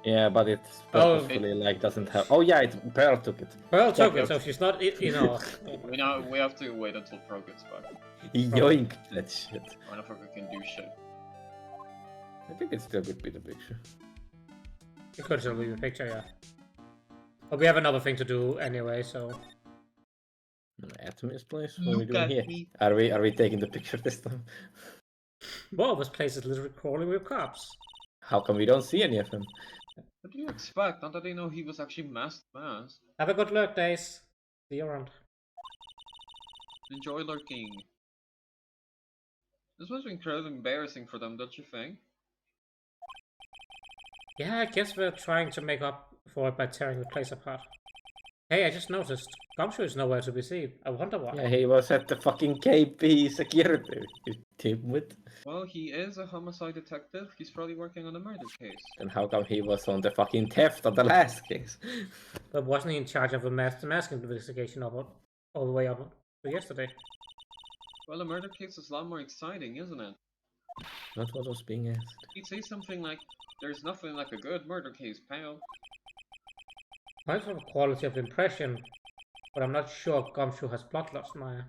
Yeah, but it's Oh. purposefully like doesn't have. Oh yeah, Pearl took it. Pearl took Yeah. it, so she's not in our... We have to wait until Pro gets back. Yoink that shit. Motherfucker can do shit. I think it still could be the picture. It could still be the picture, yeah. But we have another thing to do anyway, so... Atomis place? What are we Look doing at here? me. Are we taking the picture this time? Well, this place is literally crawling with cops. How come we don't see any of them? What do you expect? Not that they know he was actually masked. Have a good luck, Days. See you around. Enjoy lurking. This must be incredibly embarrassing for them, don't you think? Yeah, I guess we're trying to make up for it by tearing the place apart. Hey, I just noticed. Gumshoe is nowhere to be seen. I wonder why. Yeah, he was at the fucking KP security. You dimwit. Well, he is a homicide detective. He's probably working on a murder case. Then how come he was on the fucking theft of the last case? But wasn't he in charge of the mask investigation all the way up to yesterday? Well, a murder case is a lot more exciting, isn't it? Not what was being asked. He'd say something like, "There's nothing like a good murder case, pal." Might have a quality of impression, but I'm not sure Gumshoe has bloodlust, Maya.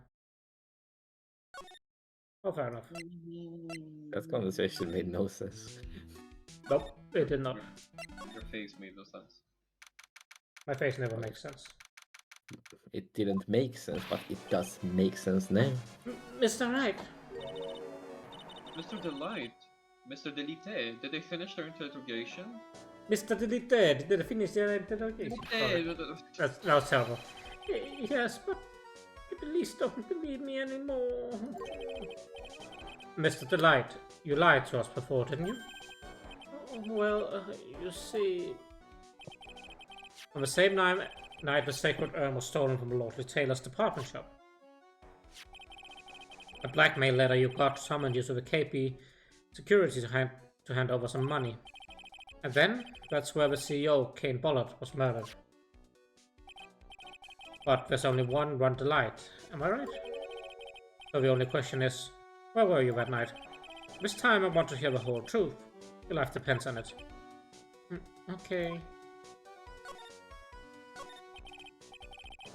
Oh, fair enough. That conversation made no sense. Nope, it did not. Your face made no sense. My face never makes sense. It didn't make sense, but it does make sense now. Mr. Wright, Mr. Delight, Mr. Delite, did they finish their interrogation? Mr. Deleted, did I finish the interrogation? Sorry. That was terrible. Yes, but please don't believe me anymore. Mr. Delight, you lied to us before, didn't you? Oh, well, you see... On the same night, the Sacred Urn was stolen from Lordly Taylor's department shop. A blackmail letter you got summoned you to the KP security to hand over some money. And then, that's where the CEO, Kane Bollard, was murdered. But there's only one run to light, am I right? So the only question is, where were you that night? This time I want to hear the whole truth. Your life depends on it. Okay.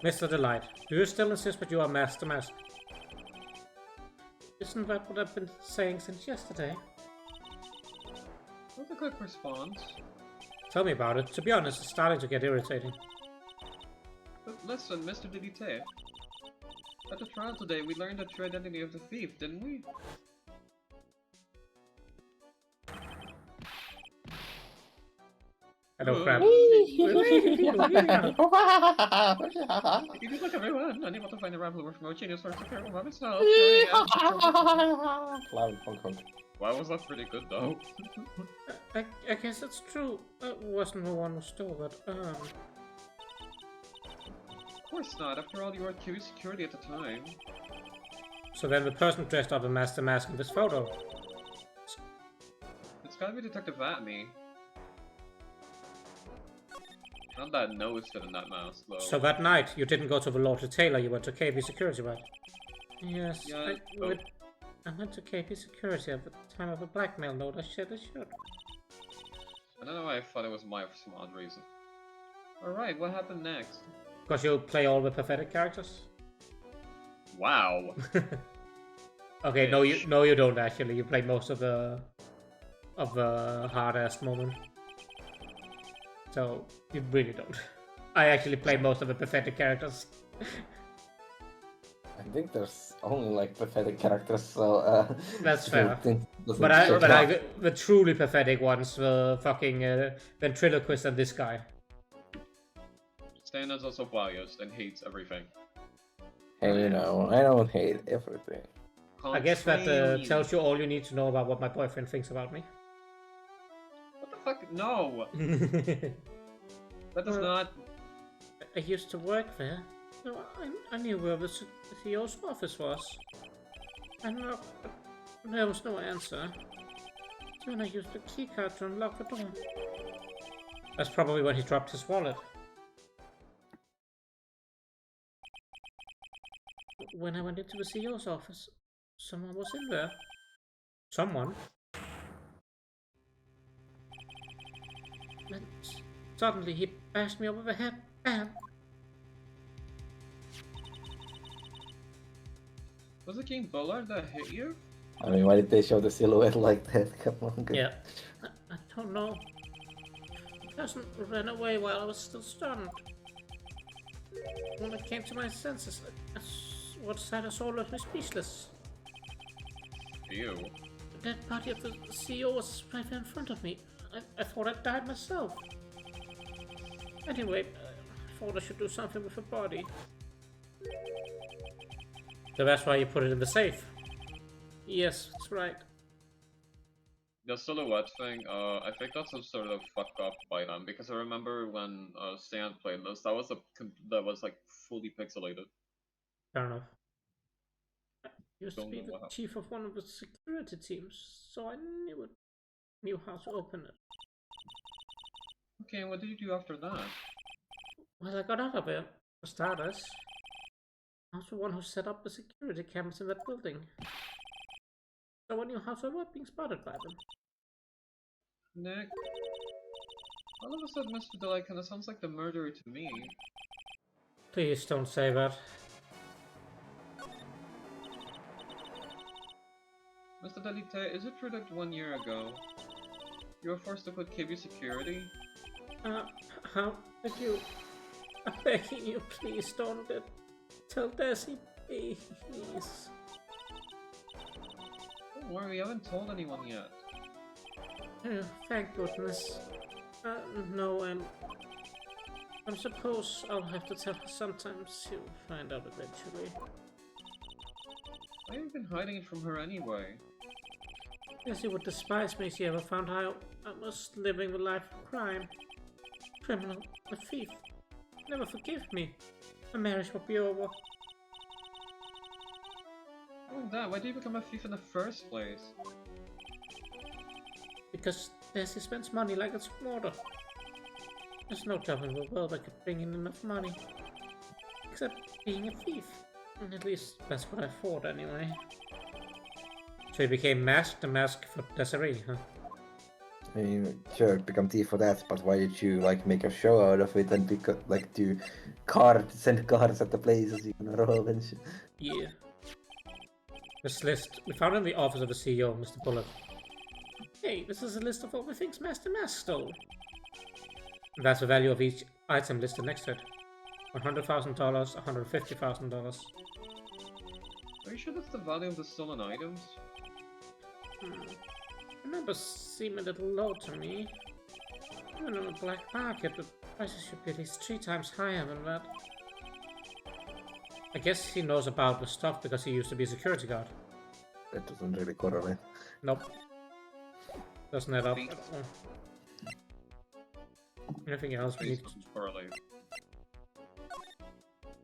Mr. Delight, do you still insist that you are Master Mask? Isn't that what I've been saying since yesterday? That's a quick response. Tell me about it. To be honest, it's starting to get irritating. But listen, Mr. Delite. At the trial today, we learned the true identity of the thief, didn't we? Hello, crab. You good luck, everyone. Unable to find a rival or promote genius source of terrible rabbit style. Cloud honk honk. Why was that pretty good, though? I guess that's true. I wasn't the one who stole it. Of course not. After all, you were QE security at the time. So then the person dressed up as Master Mask in this photo. It's gotta be Detective Vatme. Not that nose fit in that mask, though. So that night, you didn't go to the Lord Taylor, you went to KP Security, right? Yes, Yeah, I went to KP Security at the time of a blackmail note. I should. I don't know why I thought it was Maya for some odd reason. Alright, what happened next? Because you play all the pathetic characters? Wow! Okay, no, you don't actually. You play most of the hard-ass moment. So you really don't. I actually play most of the pathetic characters. I think there's only like pathetic characters, so That's fair. Doesn't But check out. the truly pathetic ones, the fucking ventriloquist and this guy. Stan is also biased and hates everything. Hey, you know, I don't hate everything. I guess that Contrary. tells you all you need to know about what my boyfriend thinks about me. What the fuck? No! I That does not... used to work there, so I knew where the CEO's office was. And there was no answer. So then I used the keycard to unlock the door. That's probably when he dropped his wallet. When I went into the CEO's office, someone was in there. Someone? And suddenly he bashed me over the head. Bam! Was it King Bullard that hit you? I mean, why did they show the silhouette like that? Come on, guys. Yeah. I don't know. The person ran away while I was still stunned. When I came to my senses, I saw left me speechless. You? The dead body of the CEO was right there in front of me. I thought I'd died myself. Anyway, I thought I should do something with the body. So that's why you put it in the safe. Yes, that's right. The silhouette thing, I think that's a sort of fucked up by them, because I remember when Stan played this, that was like fully pixelated. Fair enough. I used to Don't be know the what happened. chief of one of the security teams, so I knew how to open it. Okay, and what did you do after that? Well, I got out of it, for starters. I was the one who set up the security cameras in that building. So I knew how to avoid being spotted by them. Nick? All of a sudden, Mr. Delight kinda sounds like the murderer to me. Please don't say that. Mr. Delite, is it true that 1 year ago, you were forced to put KB security? How did you... I'm begging you, please don't tell Desi, please. Don't worry, we haven't told anyone yet. Oh, thank goodness. No, I suppose I'll have to tell her sometimes. She'll find out eventually. Why have you been hiding it from her anyway? Desi would despise me if she ever found out I was living the life of crime. Criminal, a thief. Never forgive me. My marriage will be over. Oh, Dad, why did you become a thief in the first place? Because Desi spends money like it's water. There's no job in the world that could bring in enough money. Except being a thief. And at least that's what I thought anyway. So you became the mask for Desiree, huh? I mean, sure, become thief for that, but why did you like make a show out of it and like do send cards at the places you can rob and shit? Yeah. This list we found in the office of the CEO, Mr. Bullet. Hey, this is a list of all the things Master Mask stole. And that's the value of each item listed next to it. $100,000, $150,000. Are you sure that's the value of the stolen items? The numbers seem a little low to me. Even on the black market, the prices should be at least 3 times higher than that. I guess he knows about the stuff because he used to be a security guard. That doesn't really correlate. Nope. Doesn't add up at all. Anything else we Please need? don't correlate.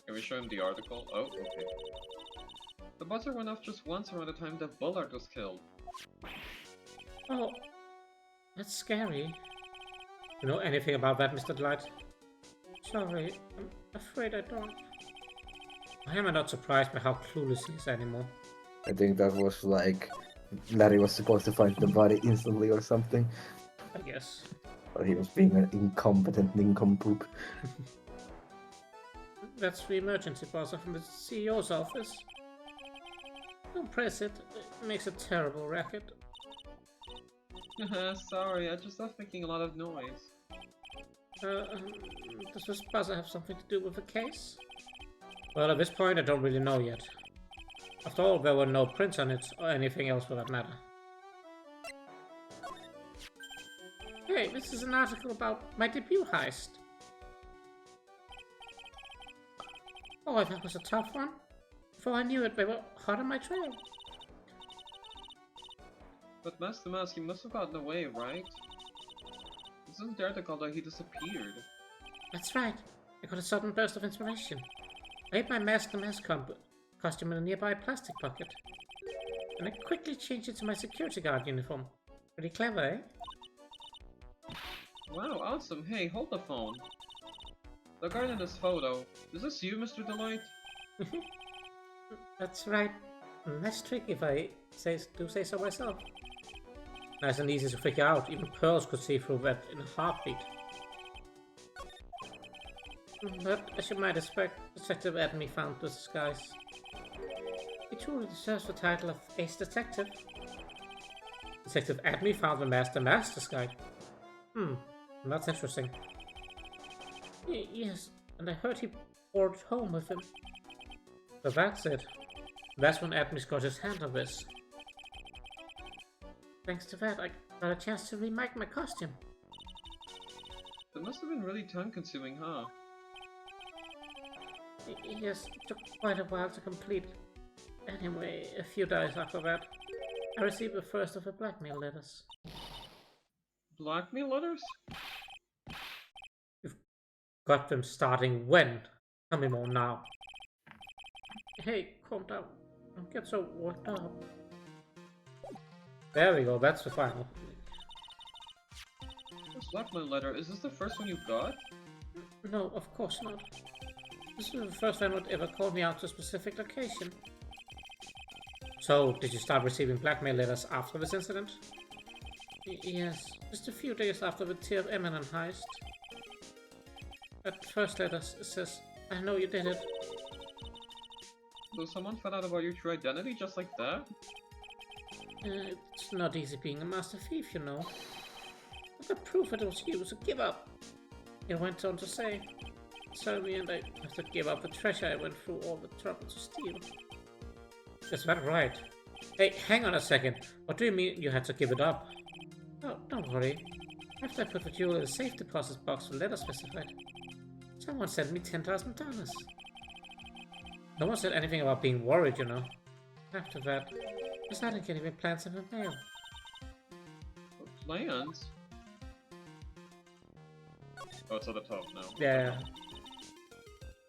Can we show him the article? Oh, okay. The buzzer went off just once around the time that Bullard was killed. Oh, that's scary. You know anything about that, Mr. Delight? Sorry, I'm afraid I don't. Why am I not surprised by how clueless he is anymore? I think that was like Larry was supposed to find the body instantly or something, I guess. or he was being an incompetent nincompoop. That's the emergency buzzer from the CEO's office. Don't press it. It makes a terrible racket. Sorry, I just left making a lot of noise. Does this buzzer have something to do with the case? Well, at this point, I don't really know yet. After all, there were no prints on it, or anything else for that matter. Hey, this is an article about my debut heist. Oh, that was a tough one. Before I knew it, they were hot on my trail. But Master Mask, he must have gotten away, right? This isn't the article that he disappeared. That's right. I got a sudden burst of inspiration. I hid my Master Mask costume in a nearby plastic pocket. And I quickly changed it to my security guard uniform. Pretty clever, eh? Wow, awesome. Hey, hold the phone. The guard in this photo. Is this you, Mr. Delight? That's right. Nice trick if I do say so myself. Nice and easy to figure out. Even Pearls could see through that in a heartbeat. But as you might expect, Detective Adamy found the disguise. He truly deserves the title of Ace Detective. Detective Adamy found the Master Mask disguise. That's interesting. Yes, and I heard he brought it home with him. So that's it. That's when Adamy's got his hand on this. Thanks to that, I got a chance to remake my costume. That must have been really time-consuming, huh? Yes, it took quite a while to complete. Anyway, a few days after that, I received the first of the blackmail letters. Blackmail letters? Got them starting when? Tell me more now. Hey, calm down. Don't get so worked up. There we go, that's the final. This blackmail letter, is this the first one you got? No, of course not. This is the first time it ever called me out to a specific location. So, did you start receiving blackmail letters after this incident? Yes, just a few days after the Tear of Eminem heist. That first letter says, I know you did it. So someone found out about your true identity just like that? It's not easy being a master thief, you know. But the proof it was you was a give up. It went on to say, sorry, and I have to give up the treasure I went through all the trouble to steal. Is that right? Hey, hang on a second. What do you mean you had to give it up? Oh, don't worry. After I put the jewel in the safe deposit box with letter specified, someone sent me $10,000. No one said anything about being worried, you know. After that, I started getting me plans in the mail. Plans? Oh, it's at the top now. Yeah.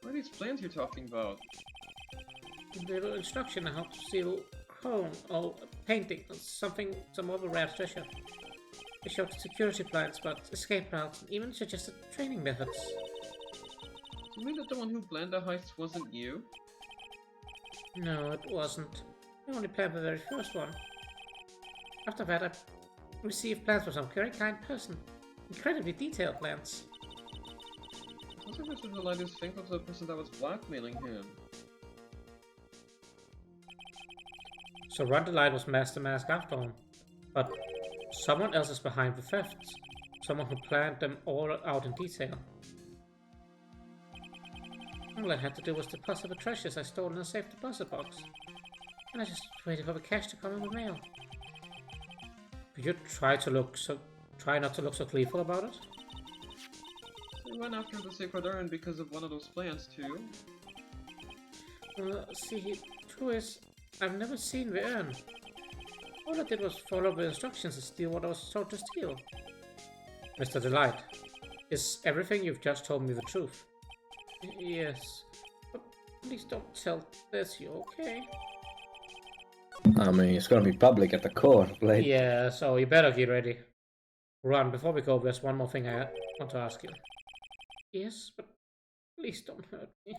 What are these plans you're talking about? little instruction on how to steal chrome or painting or something, some other rare treasure. They showed security plans, but escape routes, and even suggested training methods. You mean that the one who planned the heist wasn't you? No, it wasn't. I only planned the very first one. After that, I received plans from some very kind person. Incredibly detailed plans. What did Mr. Delightus think of the person that was blackmailing him? So Rondelight was Master Mask after all. But someone else is behind the thefts. Someone who planned them all out in detail. All I had to do was deposit the treasures I stole in a safe deposit box. And I just waited for the cash to come in the mail. Could you try not to look so gleeful about it? They went after the Sacred Urn because of one of those plans too. See, true is, I've never seen the urn. All I did was follow the instructions and steal what I was told to steal. Mr. Delight, is everything you've just told me the truth? Yes, but please don't tell this, you okay? I mean, it's gonna be public at the court, like. Yeah, so you better get ready. Ron, before we go, there's one more thing I want to ask you. Yes, but please don't hurt me.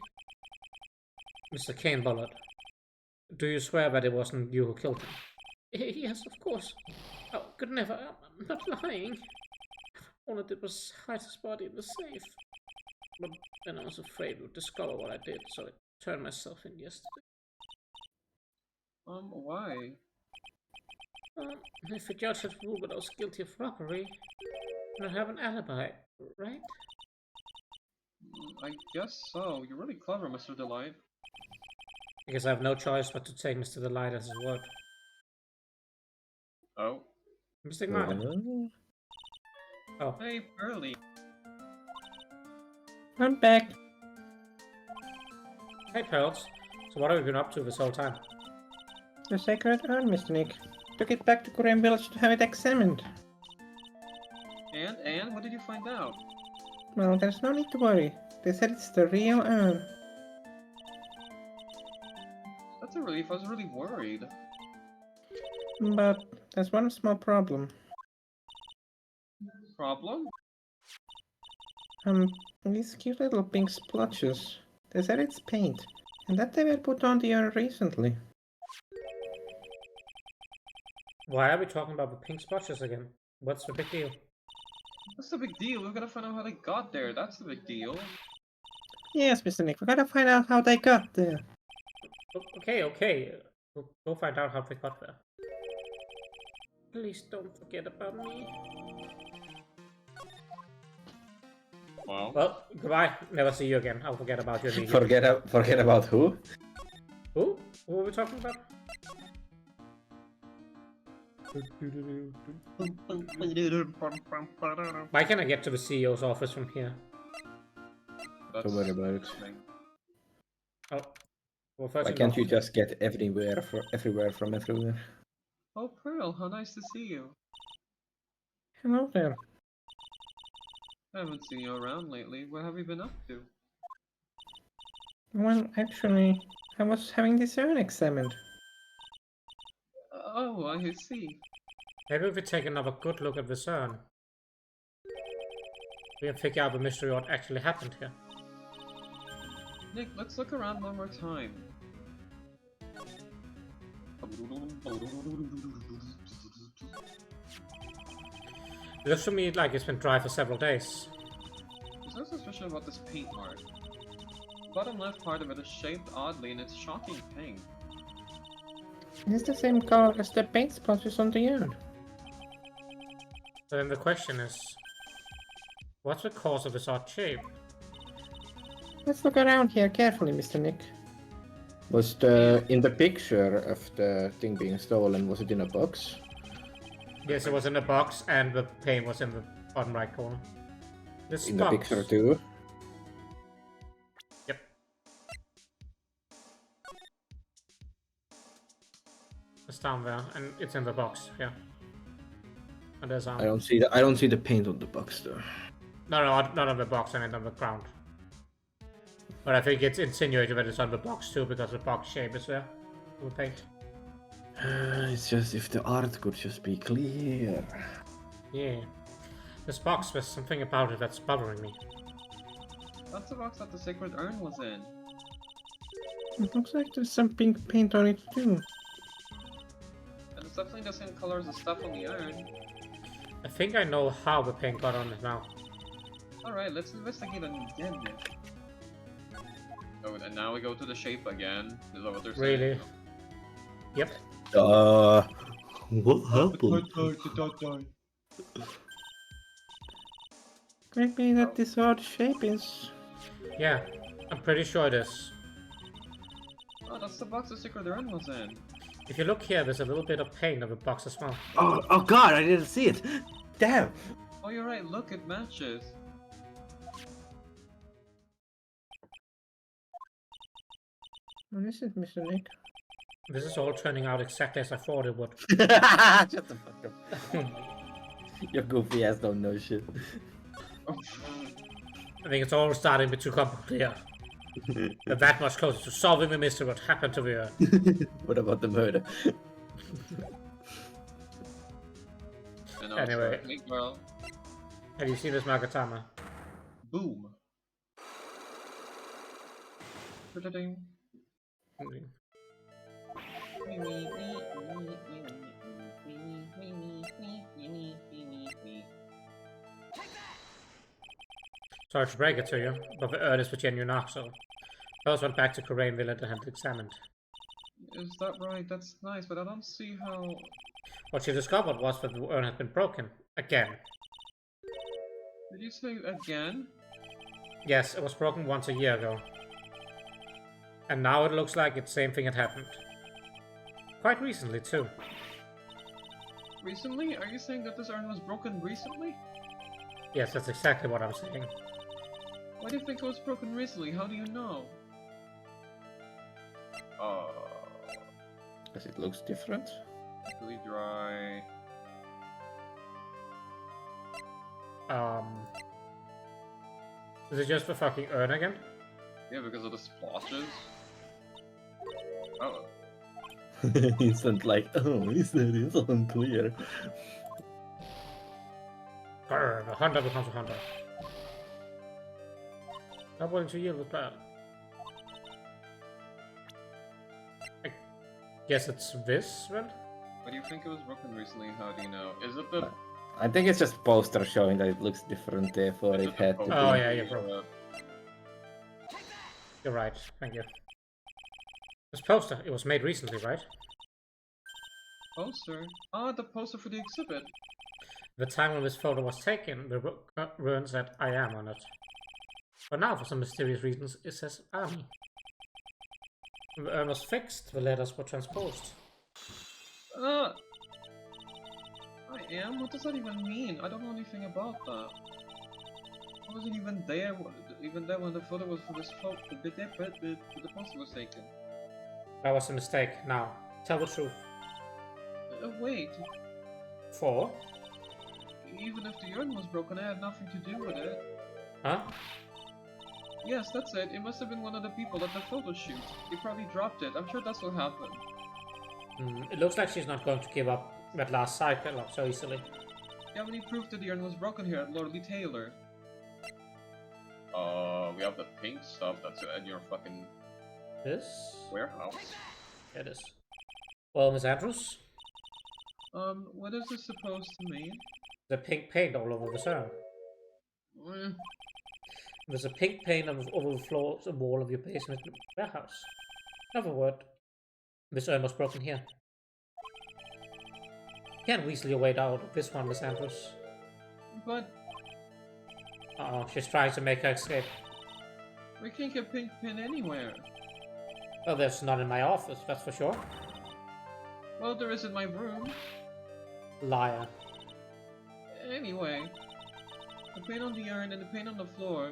Mr. Kane Bullard, do you swear that it wasn't you who killed him? Yes, of course. Oh, could never. I'm not lying. All I did was hide his body in the safe. But then I was afraid we'd discover what I did, so I turned myself in yesterday. Why? If the judge had ruled that I was guilty of robbery, then I have an alibi, right? I guess so. You're really clever, Mr. Delight. I guess I have no choice but to take Mr. Delight as his word. Oh. Mr. Martin. Oh. Hey, Pearly. I'm back. Hey, Pearls. So what have you been up to this whole time? The Sacred Urn, Mr. Nick. Took it back to Korean Village to have it examined. And what did you find out? Well, there's no need to worry. They said it's the real urn. That's a relief. I was really worried. But there's one small problem. Problem? These cute little pink splotches. They said it's paint, and that they were put on the urn recently. Why are we talking about the pink splotches again? What's the big deal? What's the big deal? We've got to find out how they got there. That's the big deal. Yes, Mr. Nick, we gotta find out how they got there. Okay. Go find out how they got there. Please don't forget about me. Well, goodbye. Never see you again. I'll forget about you immediately. Forget about who? Who? Who were we talking about? Why can't I get to the CEO's office from here? Don't worry about it. Oh. Well, first Why can't you just get everywhere from everywhere? Oh, Pearl, how nice to see you. Hello there. I haven't seen you around lately. What have you been up to? Well, actually, I was having this urn examined. Oh, I see. Maybe if we take another good look at the urn, we can figure out the mystery what actually happened here. Nick, let's look around one more time. It looks to me like it's been dry for several days. There's no suspicion about this paint mark. The bottom left part of it is shaped oddly and it's shocking pink. It's the same color as the paint splotches on the urn. So then the question is, what's the cause of this odd shape? Let's look around here carefully, Mr. Nick. Was in the picture of the thing being stolen, was it in a box? Yes, it was in a box and the paint was in the bottom right corner. This In box. the picture too? Yep. It's down there, and it's in the box. Yeah. And there's I don't see the paint on the box though. No, not on the box. I meant on the ground. But I think it's insinuated that it's on the box too, because the box shape is there. With paint. It's just if the art could just be clear. Yeah. This box, there's something about it that's bothering me. That's the box that the Sacred Urn was in. It looks like there's some pink paint on it too. And it's definitely the same color as the stuff on the urn. I think I know how the paint got on it now. Alright, let's investigate again. Oh, and now we go to the shape again. Is that what they're saying? Really? Yep. What happened? Could be that this odd shape is. Yeah, I'm pretty sure it is. Oh, that's the box the Sacred Urn was in. If you look here, there's a little bit of paint on the box as well. Oh god, I didn't see it! Damn! Oh, you're right, look, it matches. What is it, Mr. Nick? This is all turning out exactly as I thought it would. Shut the fuck up. Your goofy ass don't know shit. I think it's all starting to become clear. We're that much closer to solving the mystery what happened to the Earth. What about the murder? And Anyway. also, hey girl, Have you seen this Magatama? boom. Ta-da-ding. Sorry to break it to you, but the Earth is the genuine Oxel. Those went back to Korean Village and had it examined. Is that right? That's nice, but I don't see how... What she discovered was that the urn had been broken. Again. Did you say again? Yes, it was broken once a year ago. And now it looks like the same thing had happened. Quite recently, too. Recently? Are you saying that this urn was broken recently? Yes, that's exactly what I'm saying. Why do you think it was broken recently? How do you know? Because it looks different. Really dry. Is it just the fucking urn again? Yeah, because of the splotches. Oh. Instant like, oh, is that is unclear. Grr, the hunter becomes a hunter. Not willing to yield with bad. I guess it's this, then? Why do you think it was broken recently? How do you know? Is it the... I think it's just a poster showing that it looks different, therefore is it had to be. Oh, yeah, you're probably. probably. You're right, thank you. This poster, it was made recently, right? Poster? Ah, the poster for the exhibit. The time when this photo was taken, the ruin said I am on it. But now, for some mysterious reasons, it says Army. When the urn was fixed, the letters were transposed. I am? What does that even mean? I don't know anything about that. I wasn't even there when the photo was for this photo, the poster was taken. That was a mistake. Now, tell the truth. Wait. 4? Even if the urn was broken, I had nothing to do with it. Huh? Yes, that's it. It must have been one of the people at the photo shoot. They probably dropped it. I'm sure that's what happened. It looks like she's not going to give up that last cycle up so easily. Do you have any proof that the urn was broken here at Lordly Taylor? We have the pink stuff that's in your fucking This? warehouse. It is. Well, Miss Andrews, What is this supposed to mean? the pink paint all over the urn. There's a pink paint over the floor and wall of your basement warehouse. In other words, this urn was broken here. You can't weasel your way out of this one, Miss Andrews. But Uh-oh, she's trying to make her escape. we can't get pink pin anywhere. Well, there's none in my office, that's for sure. Well, there is in my room. Liar. Anyway, the paint on the urn and the paint on the floor.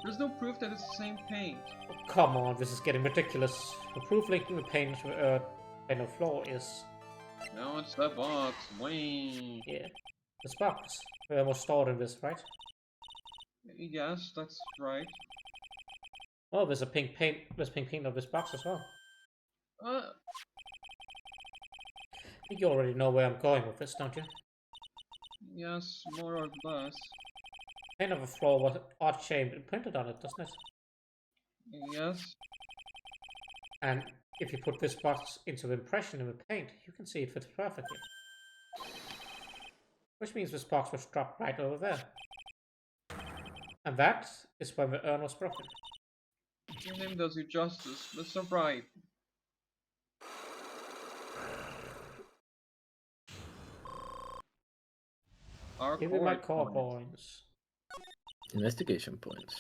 There's no proof that it's the same paint. Oh, come on, this is getting ridiculous. The proof linking the paint to the earth and the floor is... Now it's that box. Wayne. yeah. This box. We almost stored in this, right? Yes, that's right. Oh, there's a pink paint. There's pink paint on this box as well. Uh, I think you already know where I'm going with this, don't you? yes, more or less. Paint of the floor was odd shaped and printed on it, doesn't it? Yes. And if you put this box into the impression in the paint, you can see it fits perfectly. Which means this box was dropped right over there. And that is where the urn was broken. Your name does you justice, Mr. Bright. Our Give me my core core points. points. Investigation points.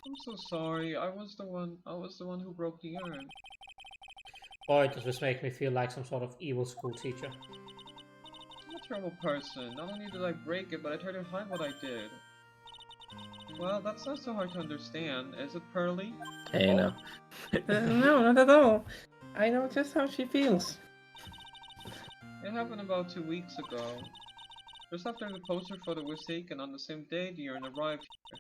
I'm so sorry. I was the one who broke the urn. Boy, does this make me feel like some sort of evil school teacher. I'm a terrible person. Not only did I break it, but I tried to hide what I did. Well, that's not so hard to understand, is it, Pearly? Hey, no. No, not at all. I know just how she feels. It happened about 2 weeks ago. Just after the poster photo was taken on the same day the urn arrived here.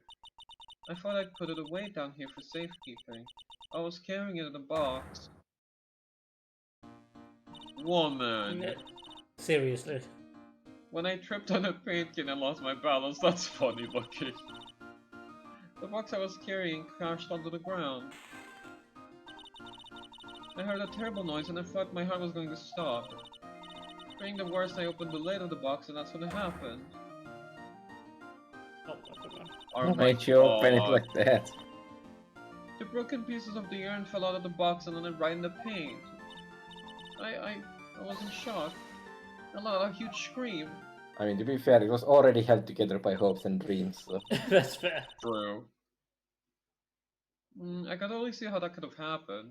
I thought I'd put it away down here for safekeeping. I was carrying it in a box. Woman! Seriously. When I tripped on a paint can and lost my balance, that's funny looking. The box I was carrying crashed onto the ground. I heard a terrible noise and I thought my heart was going to stop. Fearing the worst, I opened the lid of the box and that's when it happened. Oh my god. Oh What my made you open it God. like that? The broken pieces of the urn fell out of the box and landed right in the paint. I was in shock. I let out a huge scream. I mean, to be fair, it was already held together by hopes and dreams, so... That's fair. True. I could only see how that could have happened.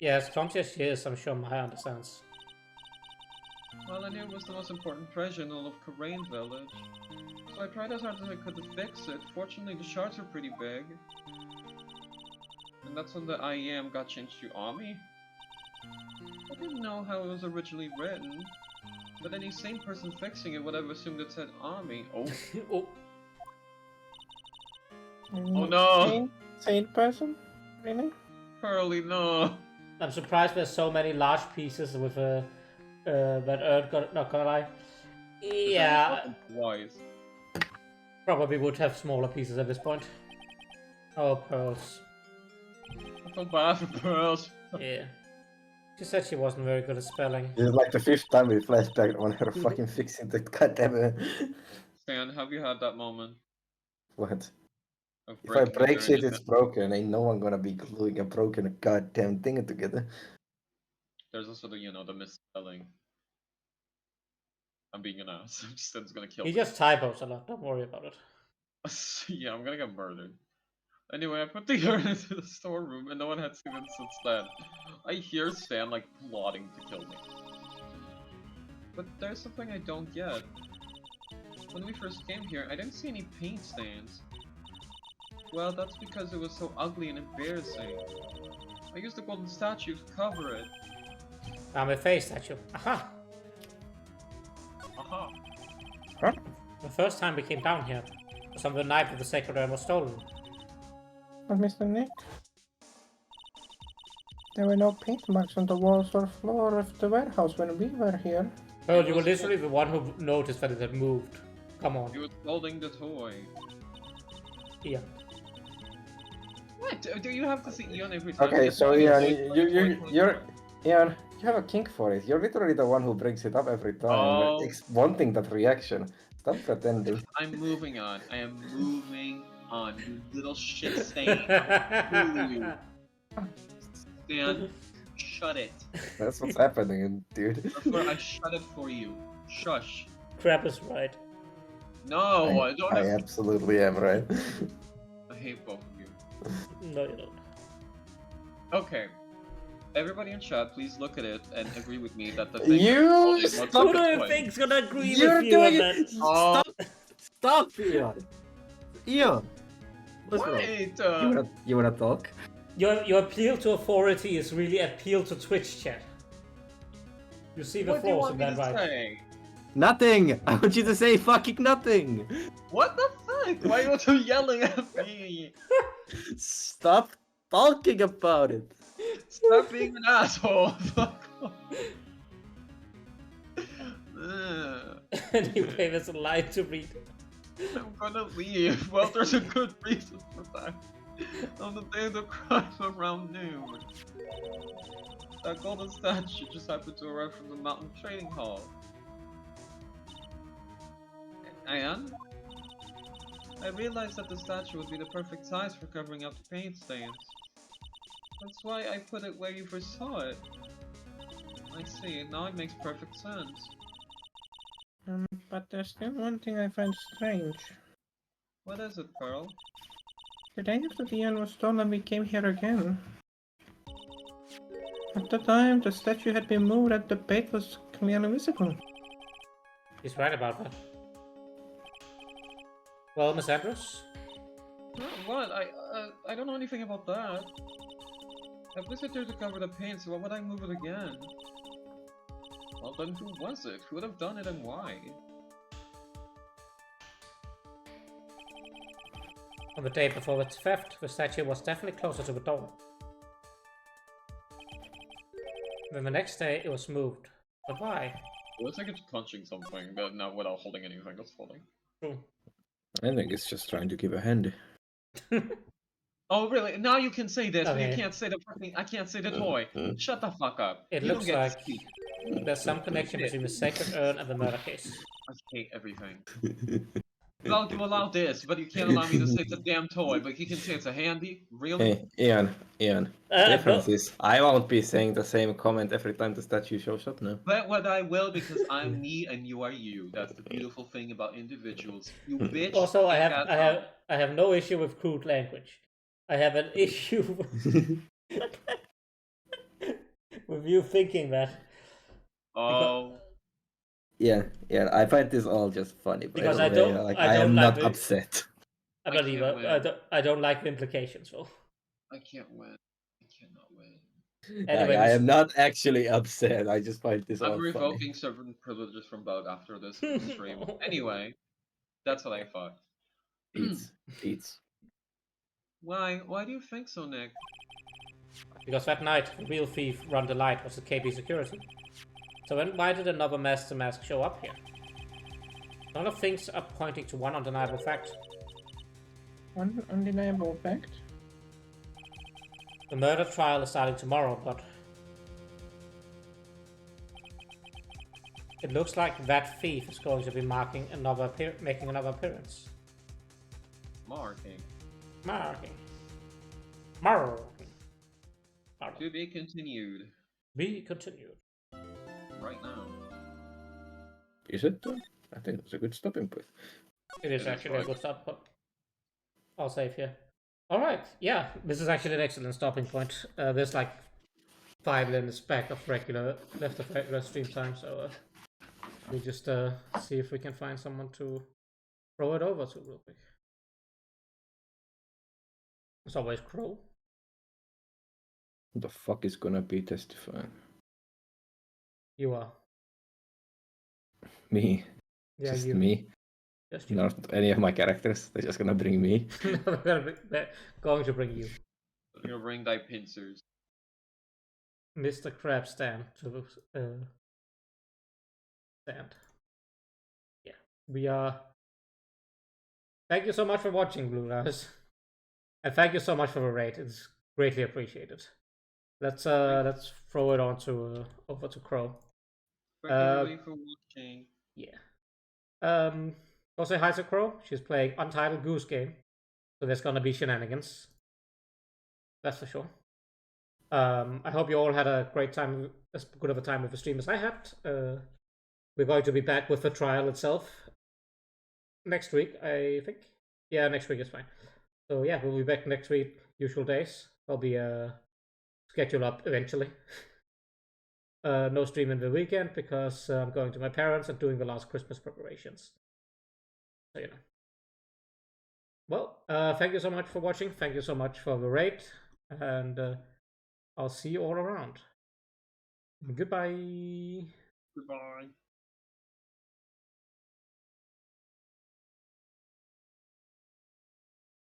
Yeah, as clumsy as she is, I'm sure Maya understands. Well, I knew it was the most important treasure in all of Karain Village. So I tried as hard as I could to fix it. Fortunately, the shards are pretty big. And that's when the I am got changed to Ami. I didn't know how it was originally written. But any sane person fixing it would have assumed it said Ami. Oh, Oh, oh no! Sane person? Really? Pearly, no! I'm surprised there's so many large pieces with that Earth got, not gonna lie. Yeah, Twice. probably would have smaller pieces at this point. Oh, pearls. I feel bad for Pearls. Yeah. She said she wasn't very good at spelling. This is like the 5th time we flashback on her fucking fixing the goddamn... Stan, have you had that moment? What? Of If I breaking break your shit, urn? it's broken. Ain't no one gonna be gluing a broken goddamn thing together. There's also the, the misspelling. I'm being an ass. Stan's gonna kill He me. just typos a lot, don't worry about it. Yeah, I'm gonna get murdered. Anyway, I put the urn into the storeroom and no one had seen it since then. I hear Stan like plotting to kill me. But there's something I don't get. When we first came here, I didn't see any paint stains. Well, that's because it was so ugly and embarrassing. I used the golden statue to cover it. Found my face statue. Aha! Aha! The first time we came down here was on the night that the sacred urn was stolen. Mr. Nick? There were no paint marks on the walls or floor of the warehouse when we were here. Pearl, you were literally the one who noticed that it had moved. Come on. He was holding the toy. Yeah. What? Do you have to see Eon every time? Okay, It's so like Ian, toy. Ian, you have a kink for it. You're literally the one who brings it up every time. Oh. Wanting that reaction. Stop pretending. I'm moving on. I am moving on, you little shit stain. Stan, shut it. That's what's happening, dude. That's where I shut it for you. Shush. Crap is right. No, I don't I have. absolutely am, right? I hate both of you. No, you don't. Okay. Everybody in chat, please look at it and agree with me that the thing. You What's stop up Who do with you toy? think's gonna agree You're with you on doing that? it. Oh. Stop, Ian. Ian. What's wrong? Wait, You wanna talk? Your appeal to authority is really appeal to Twitch chat. You see the what do you flaws want in me that, to right? say? Nothing. I want you to say fucking nothing. What the fuck? Why are you two yelling at me? Stop talking about it. Stop being an asshole. Fuck off. Ugh. And you gave us a line to read. I'm gonna leave. Well, there's a good reason for that. On the day of the crime around noon, that golden statue just happened to arrive from the mountain trading hall. And I realized that the statue would be the perfect size for covering up the paint stains. That's why I put it where you first saw it. I see, now it makes perfect sense. But there's still one thing I find strange. What is it, Pearl? The day after the end was stolen, we came here again. At the time, the statue had been moved and the bait was clearly visible. He's right about that. Well, Miss Andrews? What? I don't know anything about that. I visited to cover the paint, so why would I move it again? Well then, who was it? Who would have done it and why? On the day before the theft, the statue was definitely closer to the door. Then the next day, it was moved. But why? It looks like it's punching something, but not without holding anything that's holding. True. I think it's just trying to keep a hand. Oh really? Now you can say this, but Okay. you can't say the fucking. I can't say the toy. Shut the fuck up. It You looks don't get like to speak. there's some connection between the sacred urn and the murder case. I hate everything. Well, you allow this, but you can't allow me to say it's a damn toy. But you can say it's a handy. Really? Hey, Ian. Uh, Difference no. is, I won't be saying the same comment every time the statue shows up now. But what I will, because I'm me and you are you. That's the beautiful thing about individuals. You bitch. Also, I and have, cat I have, out. I have no issue with crude language. I have an issue with you thinking that. Oh. Yeah, I find this all just funny. By Because the I way. don't- Like, I I don't am like not the- upset. I'm I not can't even. win. I don't like the implications, though. I can't win. I cannot win. Anyway, I am not actually upset. I just find this I'm all funny. revoking certain privileges from Bug after this stream. Anyway, that's what I thought. Beats. Why? Why do you think so, Nick? Because that night, the real thief run the light was the KB security. So then why did another Master Mask show up here? A lot of things are pointing to one undeniable fact. One undeniable fact. The murder trial is starting tomorrow, but it looks like that thief is going to be making another appearance. Marking. Marking. To be continued. Be continued. Right now. Is it? I think it's a good stopping point. It is Yeah, actually a right. good start point. I'll save here. Alright, yeah, this is actually an excellent stopping point. There's like 5 minutes back of regular stream time, so we'll just see if we can find someone to throw it over to real quick. It's always Crow. Who the fuck is gonna be testifying? You are. Me. Yeah, Just you. me. Just you. Not any of my characters. They're just gonna bring me. They're going to bring you. I'm gonna bring thy pincers. Mr. Crab stand to the stand. Yeah, we are. Thank you so much for watching, Blue Guys, and thank you so much for the raid. It's greatly appreciated. Let's throw it on to over to Crow. Thank everybody for watching. Yeah. Go say hi to Crow. She's playing Untitled Goose Game, so there's gonna be shenanigans. That's for sure. I hope you all had a great time, as good of a time with the stream as I had. We're going to be back with the trial itself next week, I think. Yeah, next week is fine. So yeah, we'll be back next week, usual days. I'll be scheduled up eventually. No stream in the weekend because I'm going to my parents and doing the last Christmas preparations. So you know. Well, thank you so much for watching. Thank you so much for the raid, and I'll see you all around. Goodbye. Goodbye.